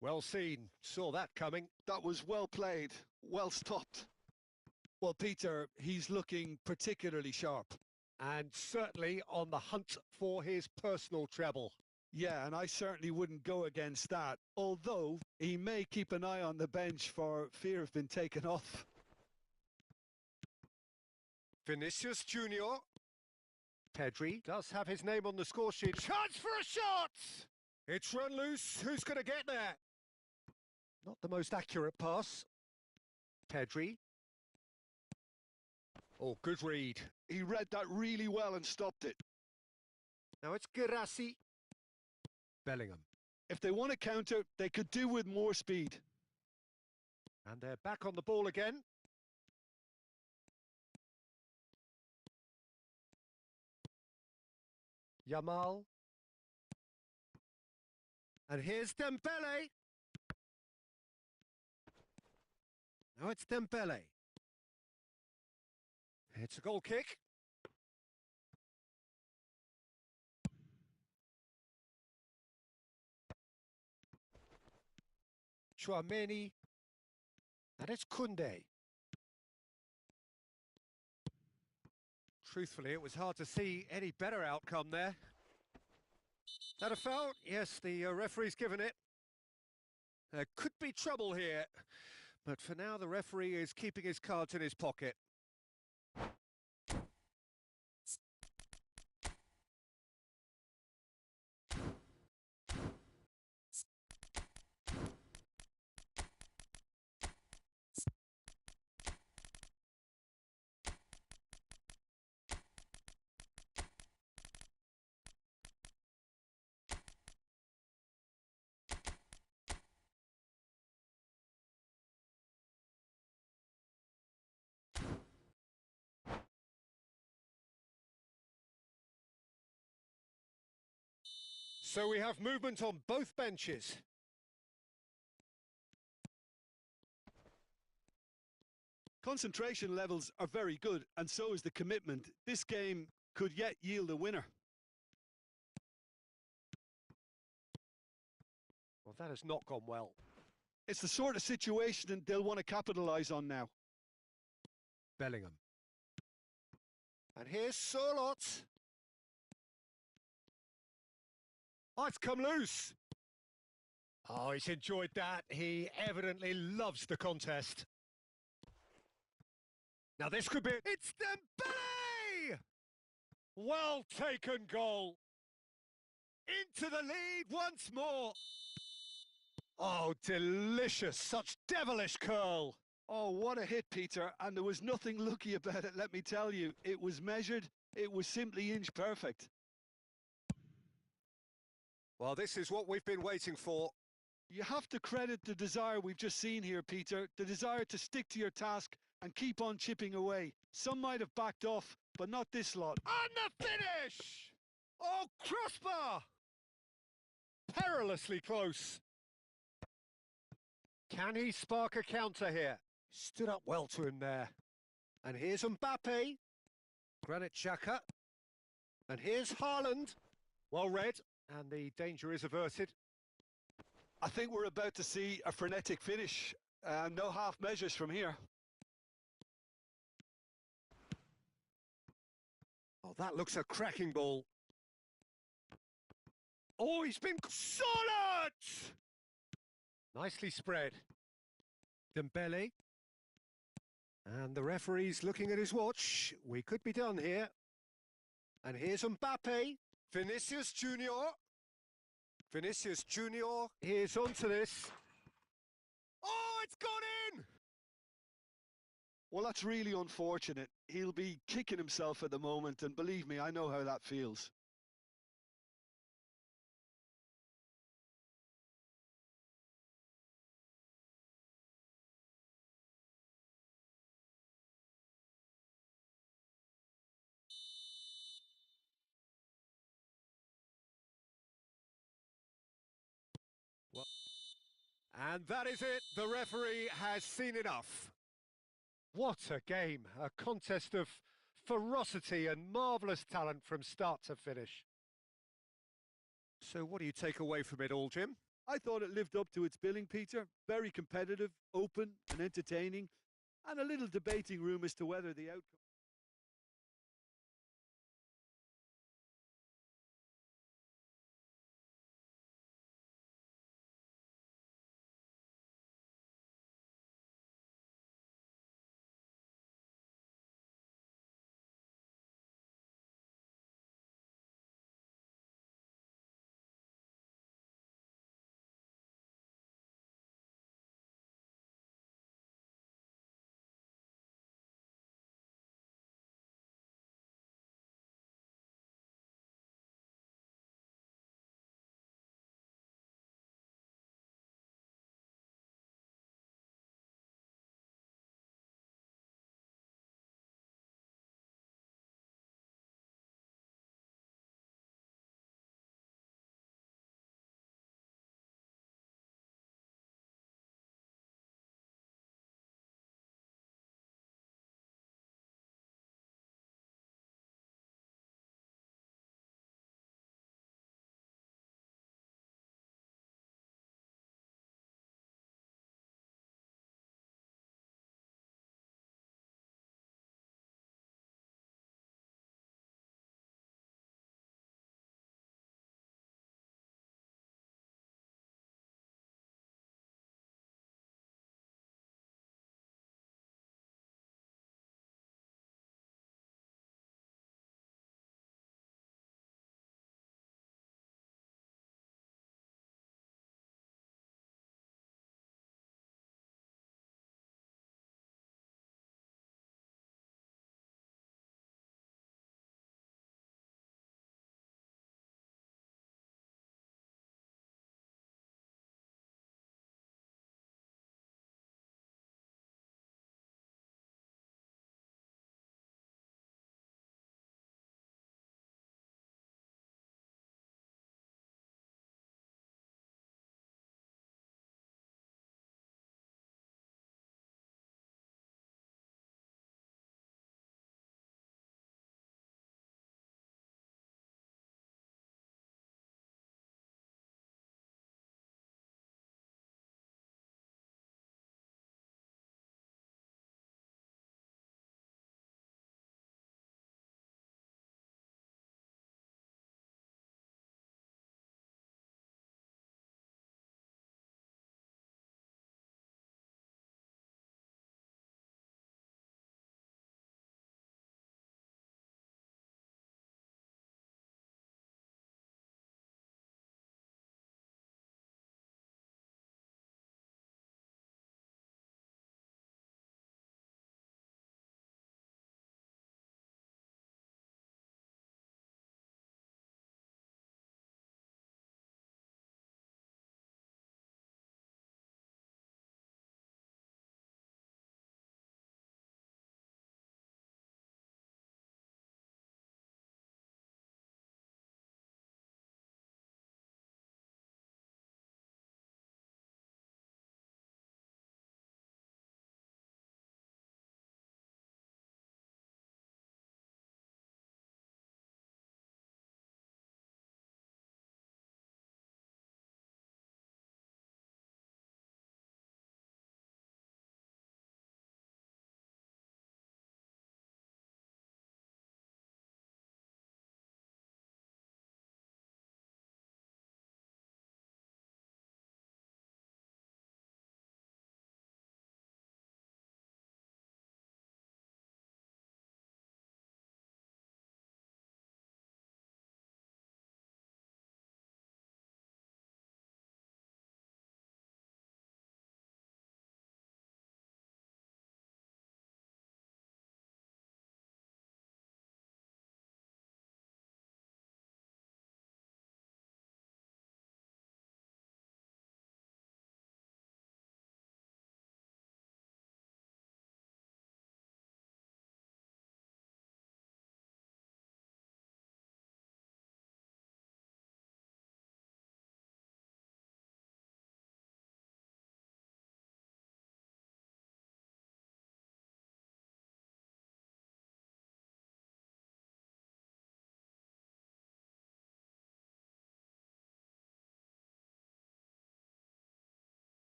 Well seen, saw that coming. That was well played, well stopped. Well, Peter, he's looking particularly sharp. And certainly on the hunt for his personal treble. Yeah, and I certainly wouldn't go against that, although he may keep an eye on the bench for fear of being taken off. Vinicius Junior. Pedri does have his name on the score sheet. Chance for a shot! It's run loose. Who's going to get there? Not the most accurate pass. Pedri. Oh, good read. He read that really well and stopped it. Now it's Girassi. Bellingham. If they want to counter, they could do with more speed. And they're back on the ball again. Yamal. And here's Dembele. Now it's Dembele. It's a goal kick. Chouameni. And it's Koundé. Truthfully, it was hard to see any better outcome there. Is that a foul? Yes, the referee's given it. There could be trouble here. But for now, the referee is keeping his cards in his pocket. So we have movement on both benches. Concentration levels are very good, and so is the commitment. This game could yet yield a winner. Well, that has not gone well. It's the sort of situation they'll want to capitalise on now. Bellingham. And here's Sörloth. Oh, it's come loose. Oh, he's enjoyed that. He evidently loves the contest. Now this could be... It's Dembele! Well taken goal. Into the lead once more. Oh, delicious. Such devilish curl. Oh, what a hit, Peter. And there was nothing lucky about it, let me tell you. It was measured. It was simply inch perfect. Well, this is what we've been waiting for. You have to credit the desire we've just seen here, Peter. The desire to stick to your task and keep on chipping away. Some might have backed off, but not this lot. And the finish! Oh, crossbar! Perilously close. Can he spark a counter here? Stood up well to him there. And here's Mbappe. Granit Xhaka. And here's Haaland. Well read. And the danger is averted. I think we're about to see a frenetic finish. No half measures from here. Oh, that looks a cracking ball. Oh, he's been solid! Nicely spread. Dembele. And the referee's looking at his watch. We could be done here. And here's Mbappe. Vinicius Junior. Vinicius Junior. Here's onto this. Oh, it's gone in! Well, that's really unfortunate. He'll be kicking himself at the moment, and believe me, I know how that feels. And that is it. The referee has seen enough. What a game. A contest of ferocity and marvellous talent from start to finish. So what do you take away from it all, Jim? I thought it lived up to its billing, Peter. Very competitive, open and entertaining, and a little debating room as to whether the outcome...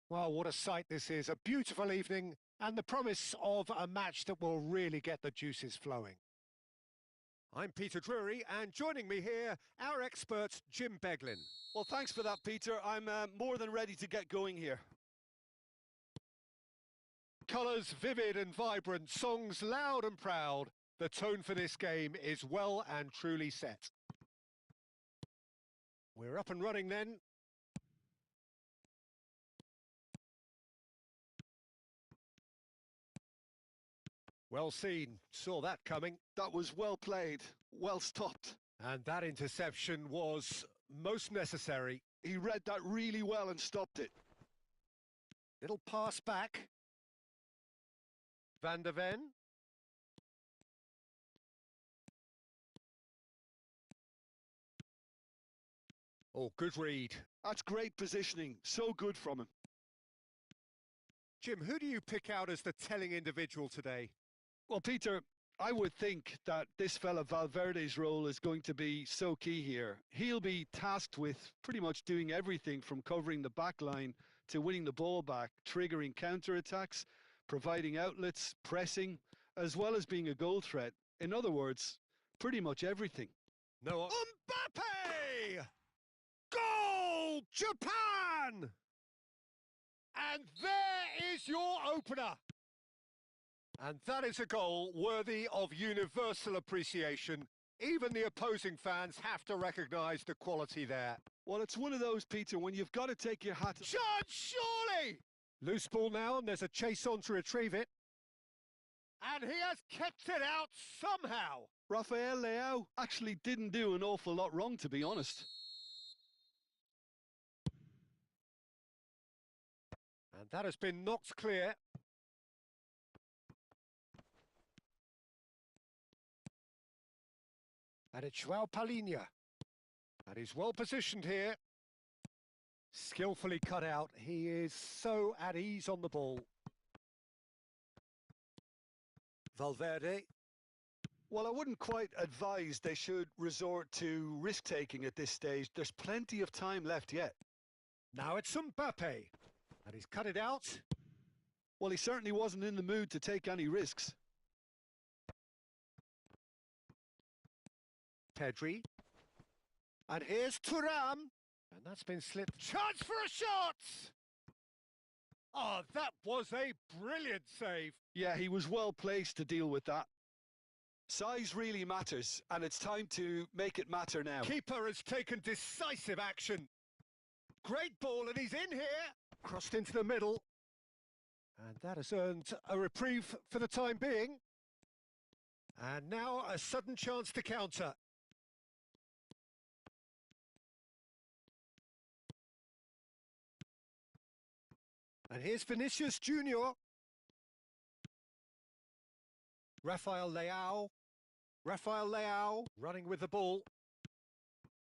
Well, what a sight this is. A beautiful evening and the promise of a match that will really get the juices flowing. I'm Peter Drury, and joining me here, our expert, Jim Beglin. Well, thanks for that, Peter. I'm more than ready to get going here. Colours vivid and vibrant, songs loud and proud. The tone for this game is well and truly set. We're up and running then. Well seen, saw that coming. That was well played, well stopped. And that interception was most necessary. He read that really well and stopped it. Little pass back. Van der Ven. Oh, good read. That's great positioning, so good from him. Jim, who do you pick out as the telling individual today? Well, Peter, I would think that this fella Valverde's role is going to be so key here. He'll be tasked with pretty much doing everything from covering the back line to winning the ball back, triggering counter-attacks, providing outlets, pressing, as well as being a goal threat. In other words, pretty much everything. No. Mbappe! Goal! Japan! And there is your opener. And that is a goal worthy of universal appreciation. Even the opposing fans have to recognise the quality there. Well, it's one of those, Peter, when you've got to take your hat... Chance, surely! Loose ball now, and there's a chase on to retrieve it. And he has kept it out somehow. Rafael Leao actually didn't do an awful lot wrong, to be honest. And that has been knocked clear. And it's João Palhinha. And he's well positioned here. Skillfully cut out. He is so at ease on the ball. Valverde. Well, I wouldn't quite advise they should resort to risk-taking at this stage. There's plenty of time left yet. Now it's Mbappe. And he's cut it out. Well, he certainly wasn't in the mood to take any risks. Pedri. And here's Thuram. And that's been slipped. Chance for a shot! Oh, that was a brilliant save. Yeah, he was well placed to deal with that. Size really matters, and it's time to make it matter now. Keeper has taken decisive action. Great ball, and he's in here. Crossed into the middle. And that has earned a reprieve for the time being. And now a sudden chance to counter. And here's Vinicius Junior. Rafael Leao running with the ball.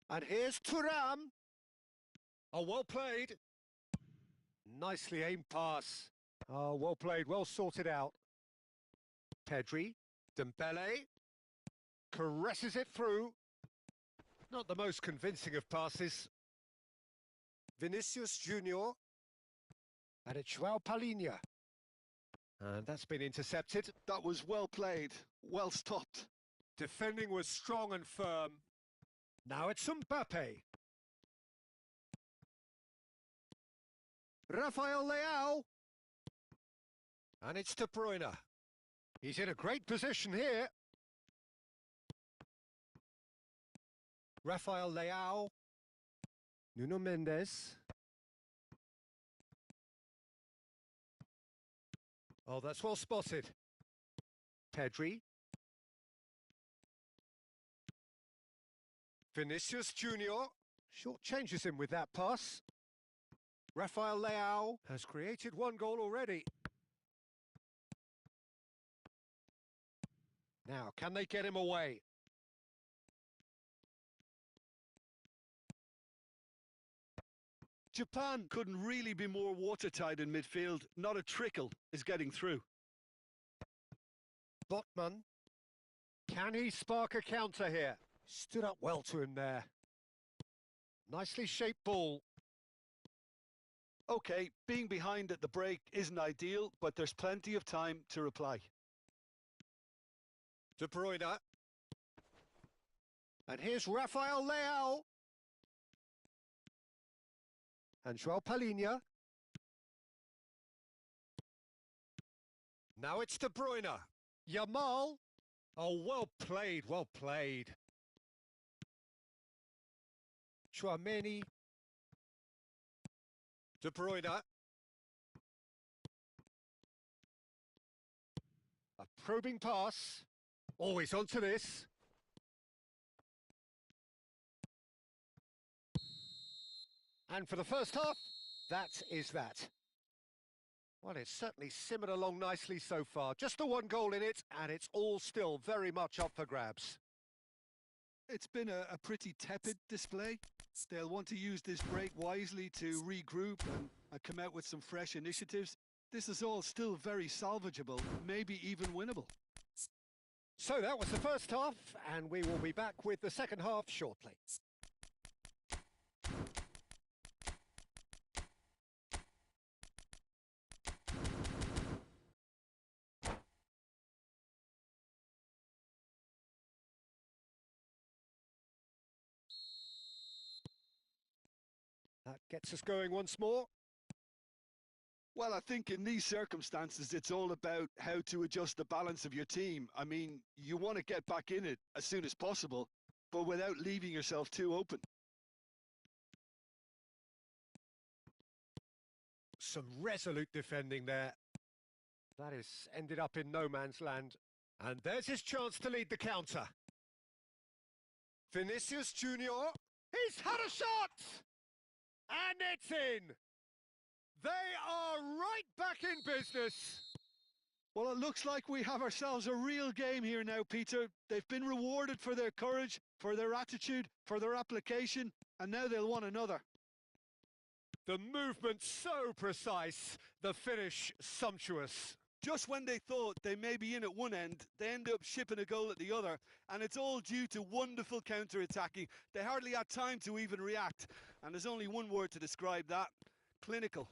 And here's Thuram. Oh, well played. Nicely aimed pass. Oh, well played, well sorted out. Pedri, Dembele, caresses it through. Not the most convincing of passes. Vinicius Junior. And it's Joao Palhinha. And that's been intercepted. That was well played, well stopped. Defending was strong and firm. Now it's Mbappe. Rafael Leao. And it's De Bruyne. He's in a great position here. Rafael Leao. Nuno Mendes. Oh, that's well spotted. Pedri. Vinicius Junior. Short changes him with that pass. Rafael Leao has created one goal already. Now, can they get him away? Japan couldn't really be more watertight in midfield. Not a trickle is getting through. Botman. Can he spark a counter here? Stood up well to him there. Nicely shaped ball. Okay, being behind at the break isn't ideal, but there's plenty of time to reply. De Bruyne. And here's Rafael Leao. And Joao Palhinha. Now it's De Bruyne. Yamal. Oh, well played, well played. Chouameni. De Bruyne. A probing pass. Always onto this. And for the first half, that is that. Well, it's certainly simmered along nicely so far. Just the one goal in it, and it's all still very much up for grabs. It's been a pretty tepid display. They'll want to use this break wisely to regroup and come out with some fresh initiatives. This is all still very salvageable, maybe even winnable. So that was the first half, and we will be back with the second half shortly. That gets us going once more. Well, I think in these circumstances, it's all about how to adjust the balance of your team. I mean, you want to get back in it as soon as possible, but without leaving yourself too open. Some resolute defending there. That has ended up in no man's land. And there's his chance to lead the counter. Vinicius Junior. He's had a shot! And it's in! They are right back in business. Well, it looks like we have ourselves a real game here now, Peter. They've been rewarded for their courage, for their attitude, for their application, and now they'll want another. The movement so precise, the finish sumptuous. Just when they thought they may be in at one end, they end up shipping a goal at the other, and it's all due to wonderful counter-attacking. They hardly had time to even react, and there's only one word to describe that: clinical.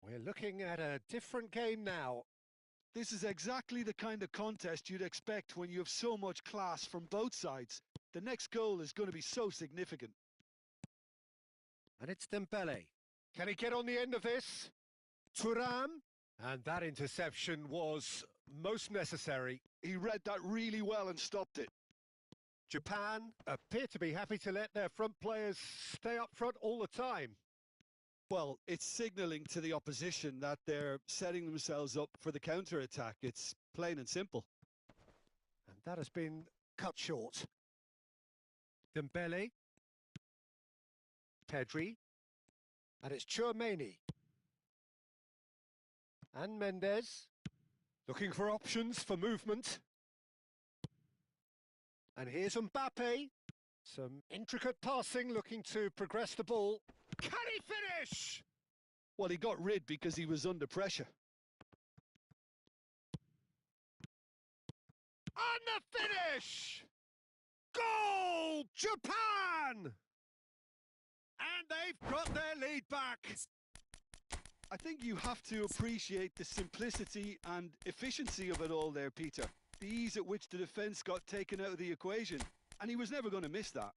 We're looking at a different game now. This is exactly the kind of contest you'd expect when you have so much class from both sides. The next goal is going to be so significant. And it's Dembele. Can he get on the end of this? Thuram. And that interception was most necessary. He read that really well and stopped it. Japan appear to be happy to let their front players stay up front all the time. Well, it's signalling to the opposition that they're setting themselves up for the counter-attack. It's plain and simple. And that has been cut short. Dembele. Pedri. And it's Chouameni. And Mendes. Looking for options for movement. And here's Mbappe. Some intricate passing, looking to progress the ball. Can he finish? Well, he got rid because he was under pressure. And the finish! Goal! Japan! And they've got their lead back. I think you have to appreciate the simplicity and efficiency of it all there, Peter. The ease at which the defence got taken out of the equation, and he was never going to miss that.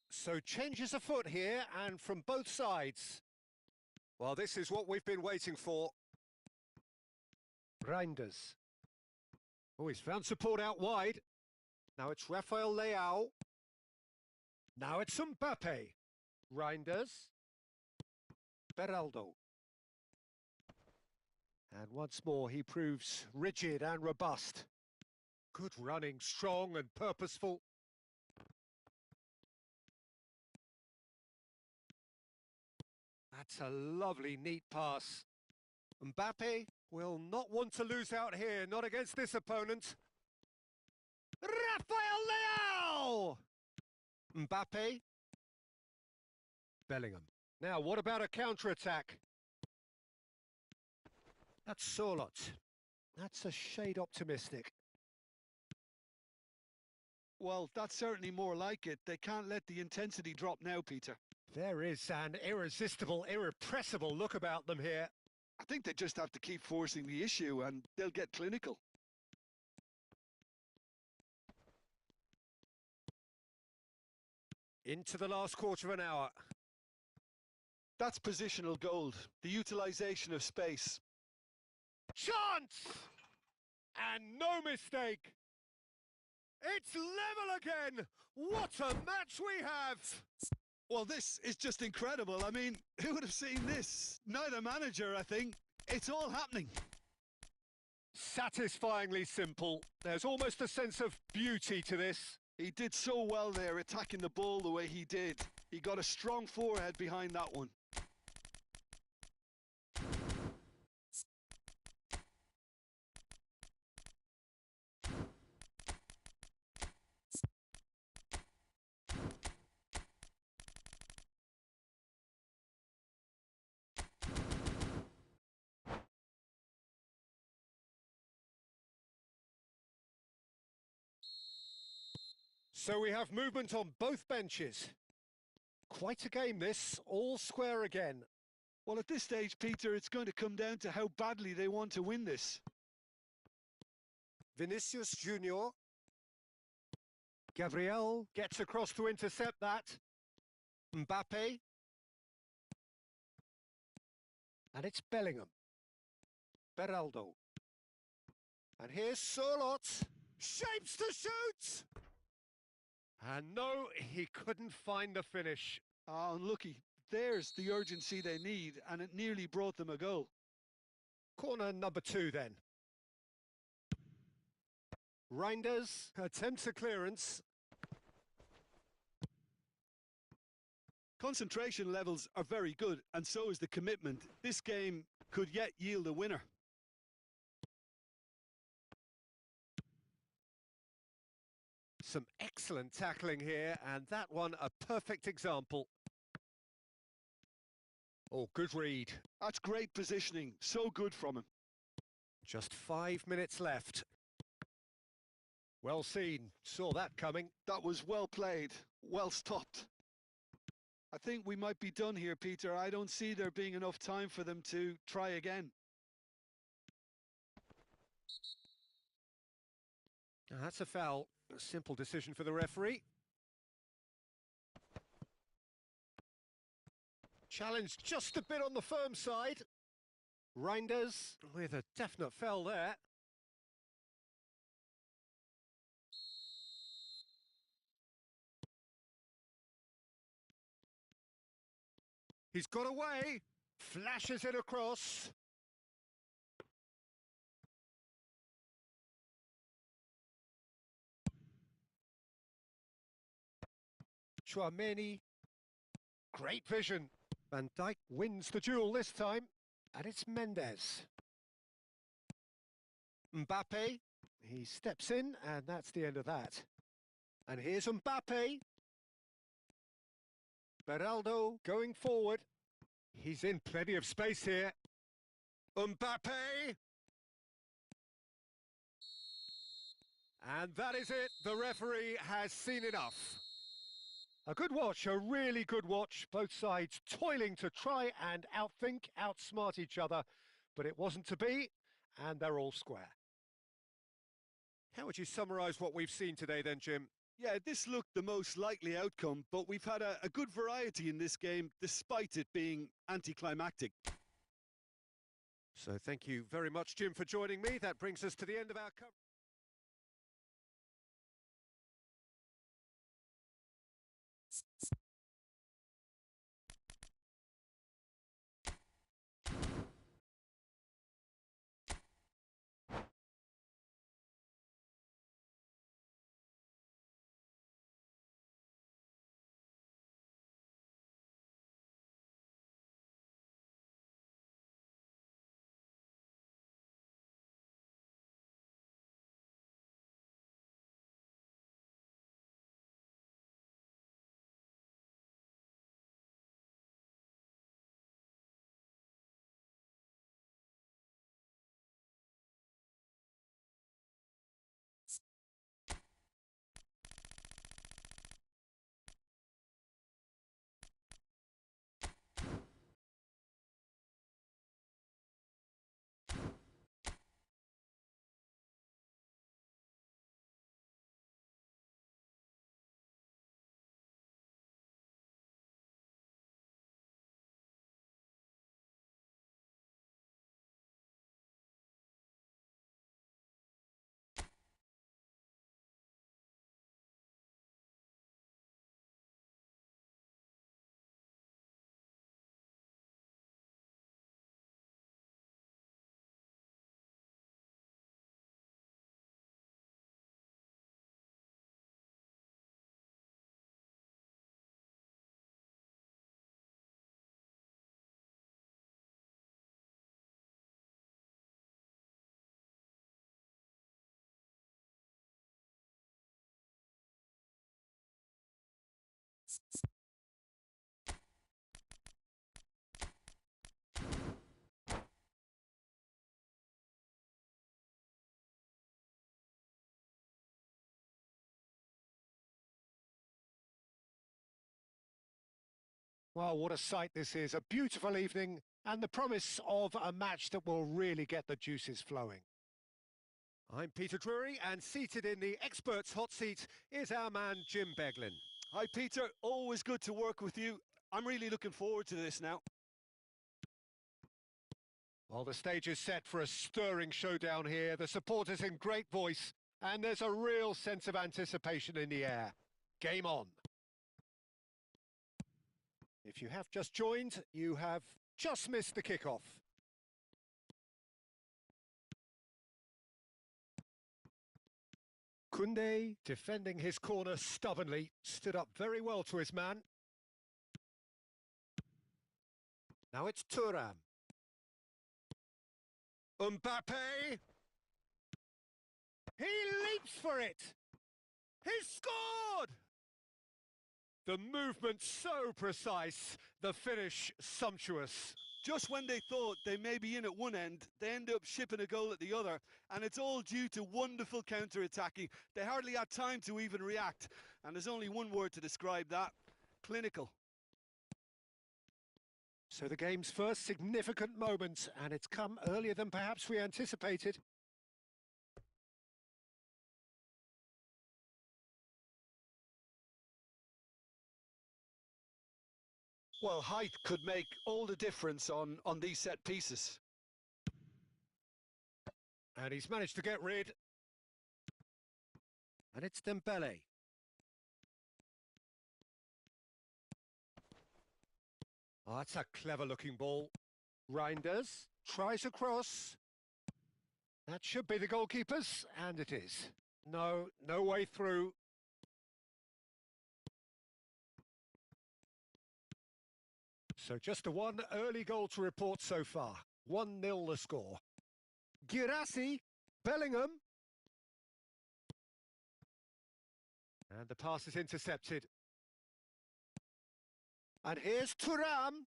So changes afoot here, and from both sides. Well, this is what we've been waiting for. Reinders. Oh, he's found support out wide. Now it's Rafael Leao. Now it's Mbappe. Reinders. Beraldo. And once more he proves rigid and robust. Good running, strong and purposeful. That's a lovely, neat pass. Mbappe will not want to lose out here, not against this opponent. Rafael Leao! Mbappe. Bellingham. Now, what about a counter-attack? That's Sorlot. That's a shade optimistic. Well, that's certainly more like it. They can't let the intensity drop now, Peter. There is an irresistible, irrepressible look about them here. I think they just have to keep forcing the issue and they'll get clinical. Into the last quarter of an hour. That's positional gold, the utilisation of space. Chance! And no mistake! It's level again! What a match we have! Well, this is just incredible. I mean, who would have seen this? Neither manager, I think. It's all happening. Satisfyingly simple. There's almost a sense of beauty to this. He did so well there, attacking the ball the way he did. He got a strong forehead behind that one. So we have movement on both benches. Quite a game this, all square again. Well, at this stage, Peter, it's going to come down to how badly they want to win this. Vinicius Junior. Gabriel gets across to intercept that. Mbappe. And it's Bellingham. Beraldo. And here's Sorlot. Shapes to shoot! And no, he couldn't find the finish. Ah, unlucky. There's the urgency they need, and it nearly brought them a goal. Corner number 2 then. Reinders attempts a clearance. Concentration levels are very good, and so is the commitment. This game could yet yield a winner. Some excellent tackling here, and that one a perfect example. Oh, good read. That's great positioning. So good from him. Just 5 minutes left. Well seen. Saw that coming. That was well played. Well stopped. I think we might be done here, Peter. I don't see there being enough time for them to try again. That's a foul. A simple decision for the referee. Challenge just a bit on the firm side. Reinders with a definite foul there. He's got away. Flashes it across. Chouameni. Great vision. Van Dijk wins the duel this time, and it's Mendes. Mbappe, he steps in, and that's the end of that. And here's Mbappe. Beraldo going forward. He's in plenty of space here. Mbappe! And that is it. The referee has seen enough. A good watch, a really good watch. Both sides toiling to try and outthink, outsmart each other. But it wasn't to be, and they're all square. How would you summarise what we've seen today then, Jim? Yeah, this looked the most likely outcome, but we've had a good variety in this game, despite it being anticlimactic. So thank you very much, Jim, for joining me. That brings us to the end of our coverage. Well, what a sight this is. A beautiful evening and the promise of a match that will really get the juices flowing. I'm Peter Drury, and seated in the experts' hot seat is our man Jim Beglin. Hi, Peter. Always good to work with you. I'm really looking forward to this now. Well, the stage is set for a stirring showdown here. The supporters in great voice, and there's a real sense of anticipation in the air. Game on. If you have just joined, you have just missed the kickoff. Koundé, defending his corner stubbornly, stood up very well to his man. Now it's Thuram. Mbappe! He leaps for it! He's scored! The movement so precise, the finish sumptuous. Just when they thought they may be in at one end, they end up shipping a goal at the other, and it's all due to wonderful counter-attacking. They hardly had time to even react, and there's only one word to describe that: clinical. So the game's first significant moment, and it's come earlier than perhaps we anticipated. Well, height could make all the difference on these set pieces. And he's managed to get rid. And it's Dembele. Oh, that's a clever-looking ball. Reinders tries across. That should be the goalkeeper's, and it is. No way through. So just the one early goal to report so far. 1-0 the score. Girassi, Bellingham. And the pass is intercepted. And here's Thuram.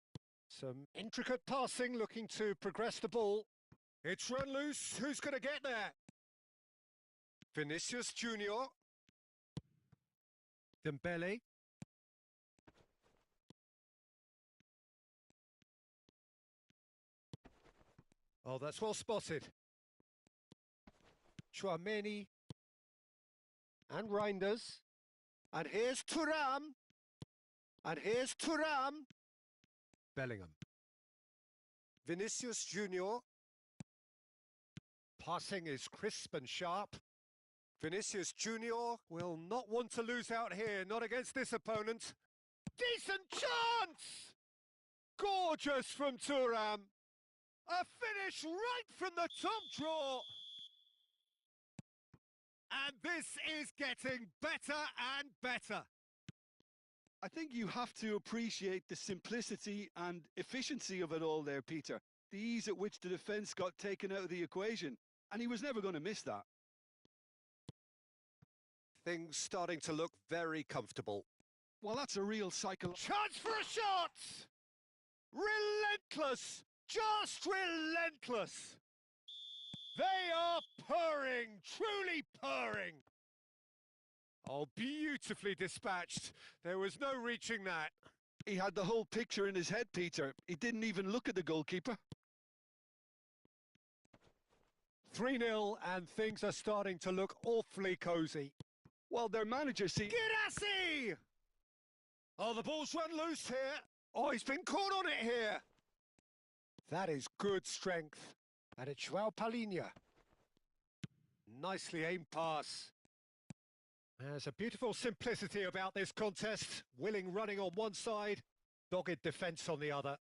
Some intricate passing, looking to progress the ball. It's run loose. Who's going to get there? Vinicius Junior. Dembele. Oh, that's well spotted. Chouameni. And Reinders. And here's Thuram. And here's Thuram. Bellingham. Vinicius Junior. Passing is crisp and sharp. Vinicius Junior will not want to lose out here, not against this opponent. Decent chance! Gorgeous from Thuram. A finish right from the top draw. And this is getting better and better. I think you have to appreciate the simplicity and efficiency of it all there, Peter. The ease at which the defence got taken out of the equation, and he was never going to miss that. Things starting to look very comfortable. Well, that's a real cycle. Chance for a shot! Relentless! Just relentless! They are purring, truly purring. Oh, beautifully dispatched. There was no reaching that. He had the whole picture in his head, Peter. He didn't even look at the goalkeeper. 3-0, and things are starting to look awfully cosy. Well, their manager seems... Girassi! Oh, the ball's run loose here. Oh, he's been caught on it here. That is good strength. And it's João Palhinha. Nicely aimed pass. There's a beautiful simplicity about this contest. Willing running on one side, dogged defence on the other.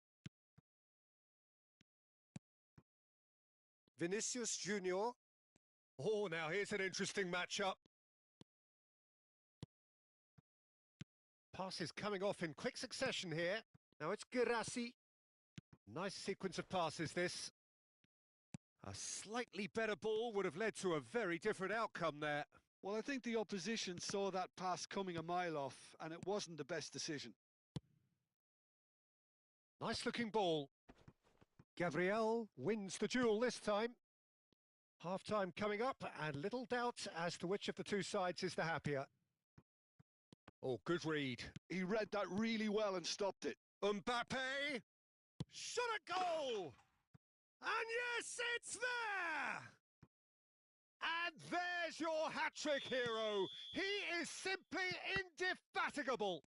Vinicius Junior. Oh, now here's an interesting matchup. Passes coming off in quick succession here. Now it's Girassi. Nice sequence of passes, this. A slightly better ball would have led to a very different outcome there. Well, I think the opposition saw that pass coming a mile off, and it wasn't the best decision. Nice-looking ball. Gabriel wins the duel this time. Half-time coming up, and little doubt as to which of the two sides is the happier. Oh, good read. He read that really well and stopped it. Mbappe! Shot a goal! And yes, it's there! And there's your hat-trick hero. He is simply indefatigable.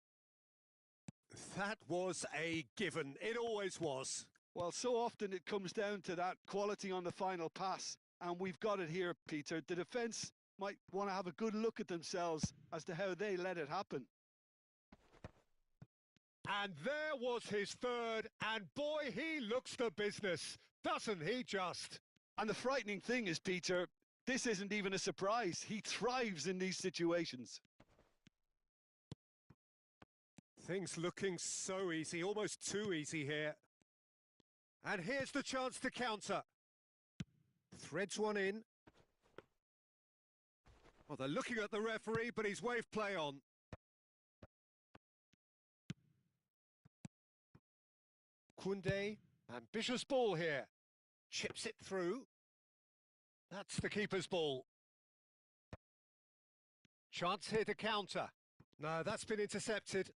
That was a given. It always was. Well, so often it comes down to that quality on the final pass, and we've got it here, Peter. The defence might want to have a good look at themselves as to how they let it happen. And there was his third, and boy, he looks the business, doesn't he just? And the frightening thing is, Peter, this isn't even a surprise. He thrives in these situations. Things looking so easy, almost too easy here. And here's the chance to counter. Threads one in. Well, they're looking at the referee, but he's waved play on. Koundé, ambitious ball here. Chips it through. That's the keeper's ball. Chance here to counter. No, that's been intercepted.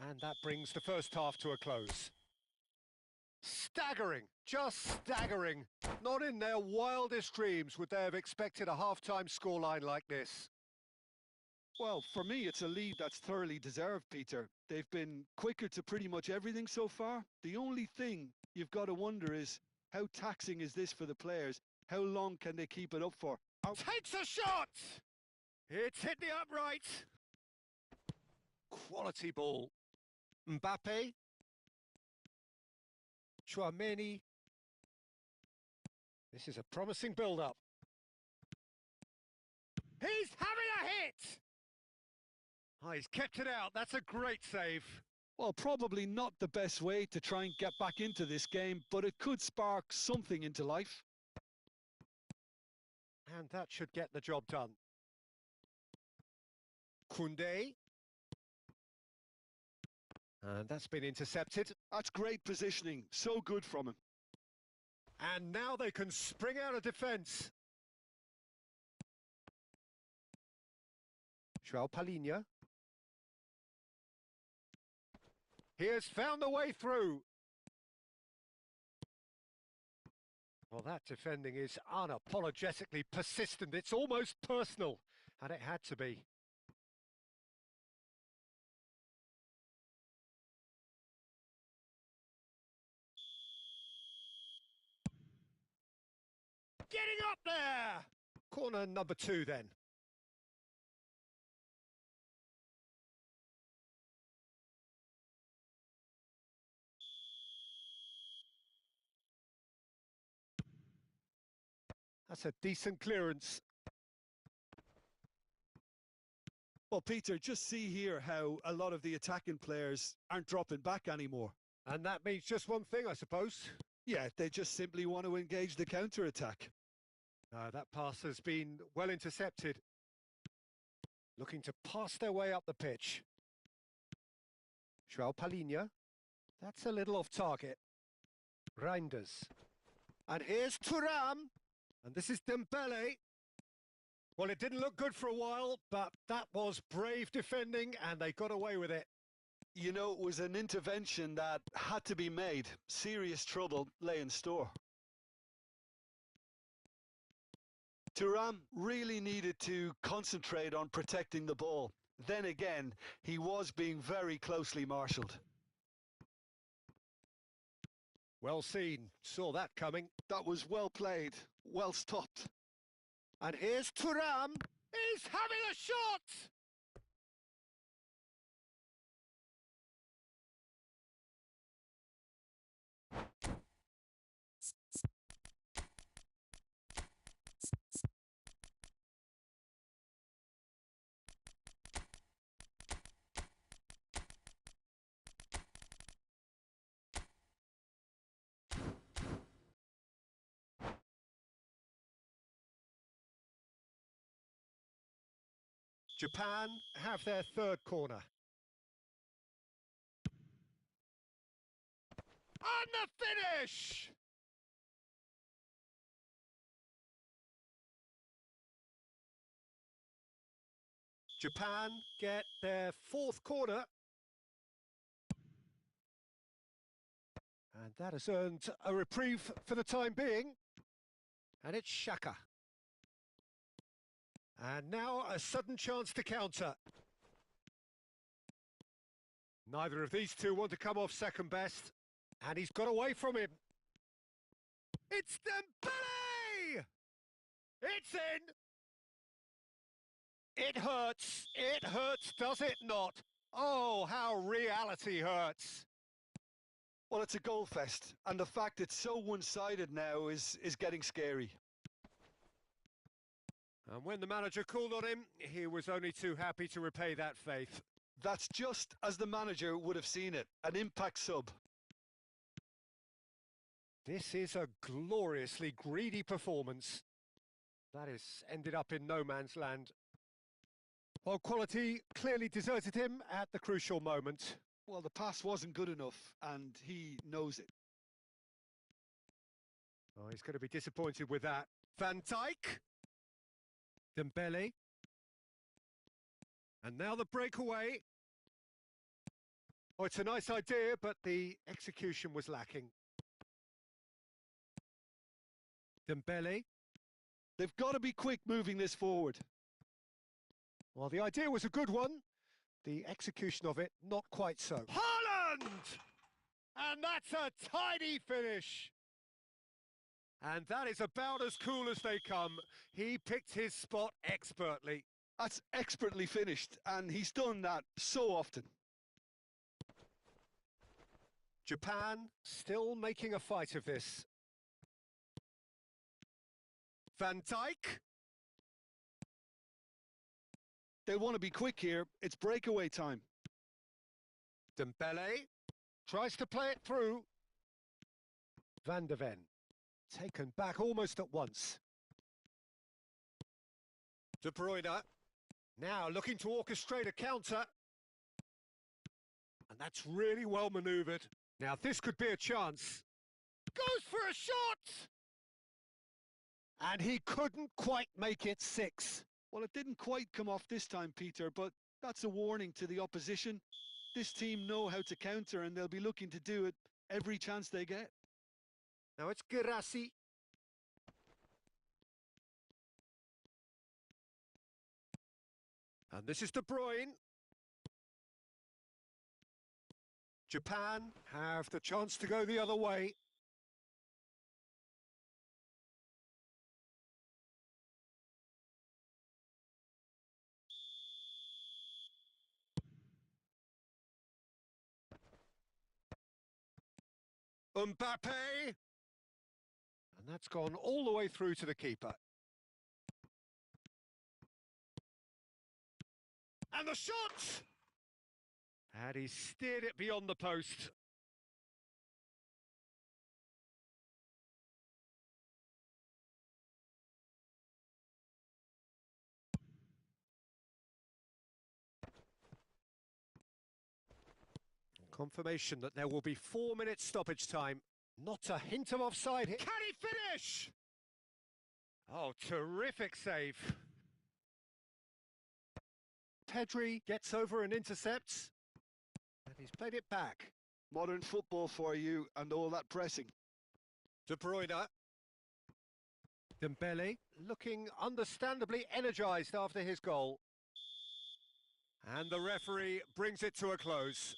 And that brings the first half to a close. Staggering, just staggering. Not in their wildest dreams would they have expected a half-time scoreline like this. Well, for me, it's a lead that's thoroughly deserved, Peter. They've been quicker to pretty much everything so far. The only thing you've got to wonder is, how taxing is this for the players? How long can they keep it up for? Takes a shot! It's hit the upright. Quality ball. Mbappe. Chouameni. This is a promising build-up. He's having a hit! Oh, he's kept it out. That's a great save. Well, probably not the best way to try and get back into this game, but it could spark something into life. And that should get the job done. Koundé. And that's been intercepted. That's great positioning. So good from him. And now they can spring out of defence. João Palhinha. He has found the way through. Well, that defending is unapologetically persistent. It's almost personal, and it had to be. Getting up there! Corner number 2 then. That's a decent clearance. Well, Peter, just see here how a lot of the attacking players aren't dropping back anymore. And that means just one thing, I suppose. Yeah, they just simply want to engage the counter-attack. That pass has been well intercepted. Looking to pass their way up the pitch. João Palhinha. That's a little off target. Reinders. And here's Thuram. And this is Dembele. Well, it didn't look good for a while, but that was brave defending, and they got away with it. You know, it was an intervention that had to be made. Serious trouble lay in store. Thuram really needed to concentrate on protecting the ball. Then again, he was being very closely marshalled. Well seen. Saw that coming. That was well played. Well stopped. And here's Thuram. He's having a shot! Japan have their third corner. And the finish! Japan get their fourth corner. And that has earned a reprieve for the time being. And it's Xhaka. And now a sudden chance to counter. Neither of these two want to come off second best. And he's got away from him. It's Dembele! It's in! It hurts. It hurts, does it not? Oh, how reality hurts. Well, it's a goal fest, and the fact it's so one-sided now is getting scary. And when the manager called on him, he was only too happy to repay that faith. That's just as the manager would have seen it, an impact sub. This is a gloriously greedy performance. That has ended up in no man's land. While quality clearly deserted him at the crucial moment. Well, the pass wasn't good enough, and he knows it. Oh, he's going to be disappointed with that. Van Dijk. Dembele. And now the breakaway. Oh, it's a nice idea, but the execution was lacking. Dembele. They've got to be quick moving this forward. Well, the idea was a good one. The execution of it, not quite so. Haaland! And that's a tidy finish. And that is about as cool as they come. He picked his spot expertly. That's expertly finished, and he's done that so often. Japan still making a fight of this. Van Dijk. They want to be quick here. It's breakaway time. Dembele tries to play it through. Van de Ven taken back almost at once. De Bruyne now looking to orchestrate a counter. And that's really well manoeuvred. Now this could be a chance. Goes for a shot! And he couldn't quite make it 6. Well, it didn't quite come off this time, Peter, but that's a warning to the opposition. This team know how to counter, and they'll be looking to do it every chance they get. Now it's Girassi. And this is De Bruyne. Japan have the chance to go the other way. Mbappe! And that's gone all the way through to the keeper. And the shot! And he steered it beyond the post. Confirmation that there will be 4 minutes stoppage time. Not a hint of offside here. Can he finish? Oh, terrific save. Pedri gets over and intercepts. And he's played it back. Modern football for you and all that pressing. De Bruyne. Dembele looking understandably energised after his goal. And the referee brings it to a close.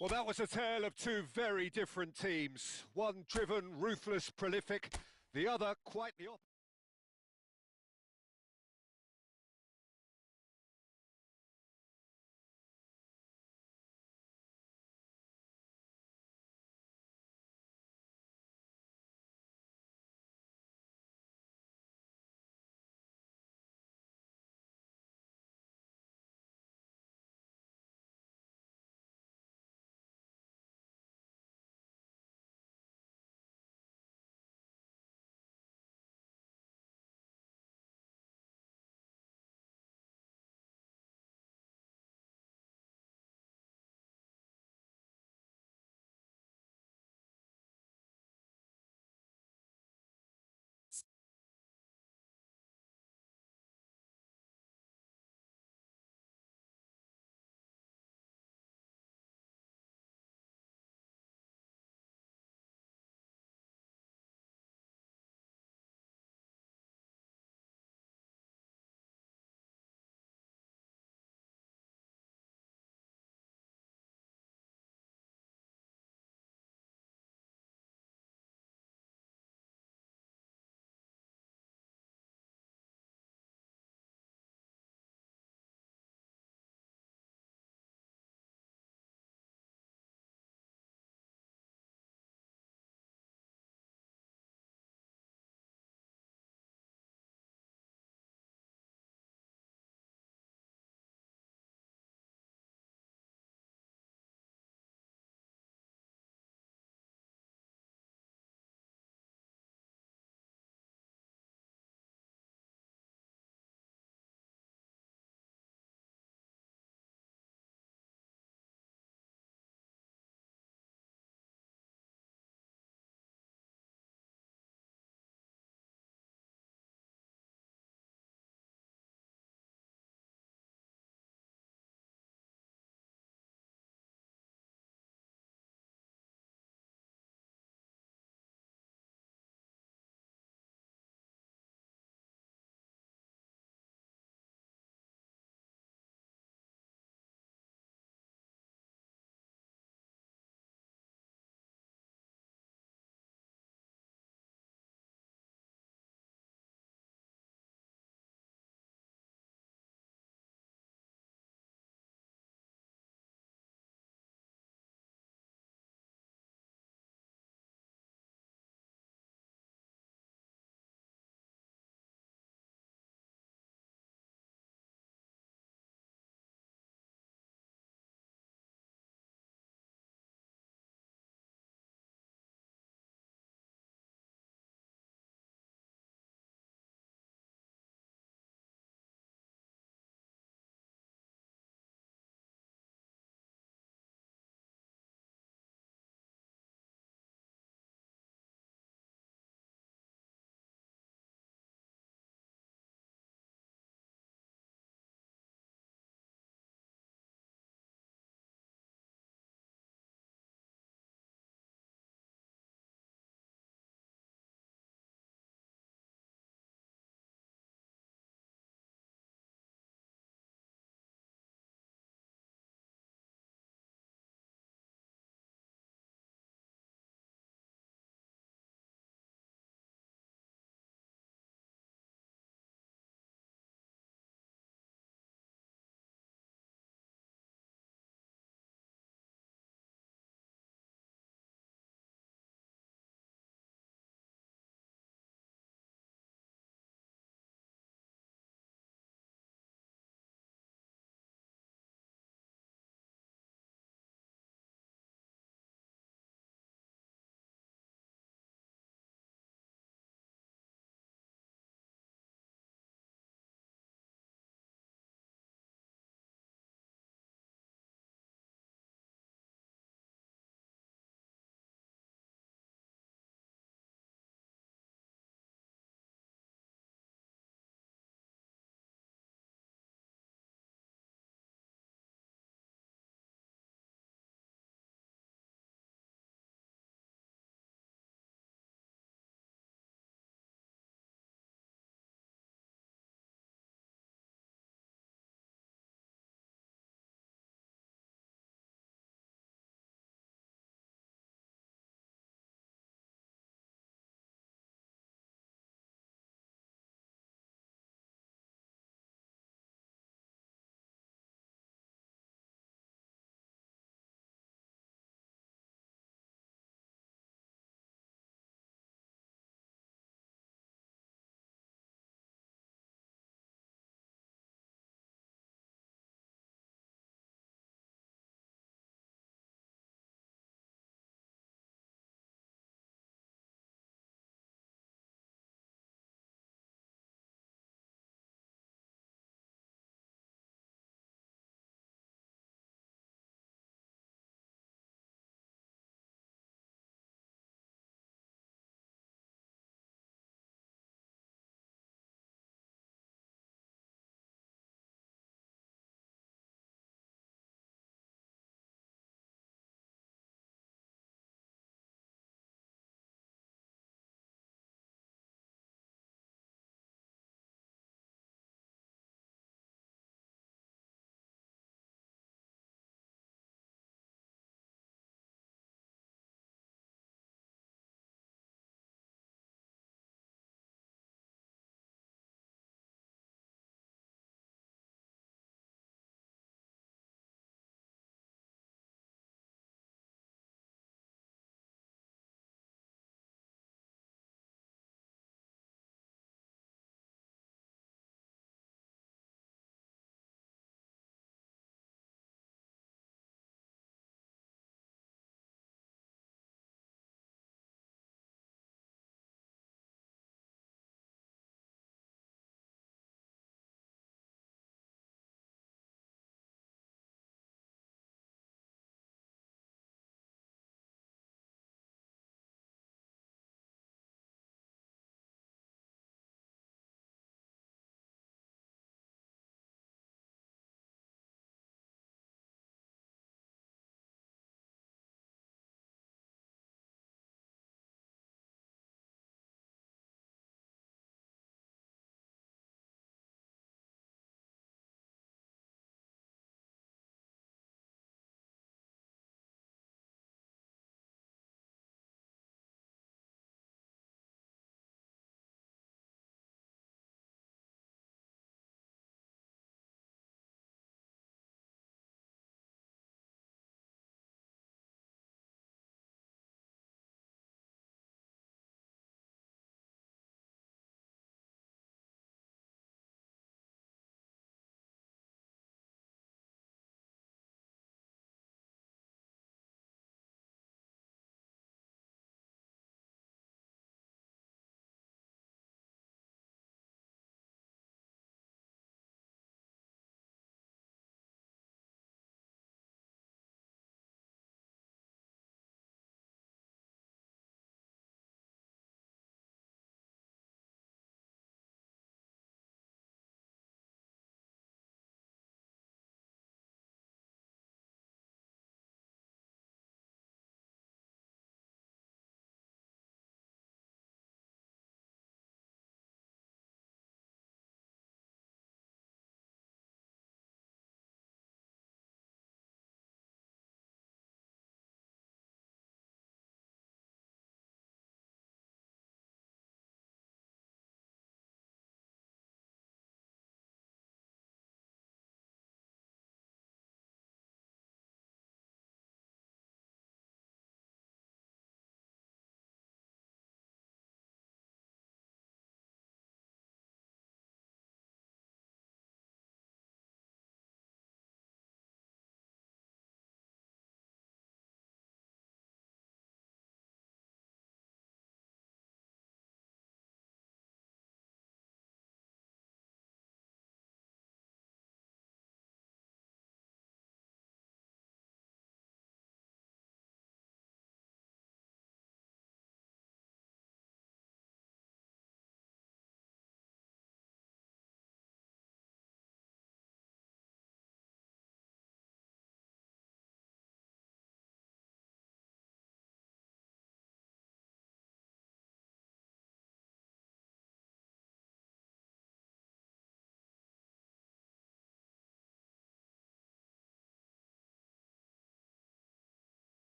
Well, that was a tale of two very different teams. One driven, ruthless, prolific. The other quite the opposite.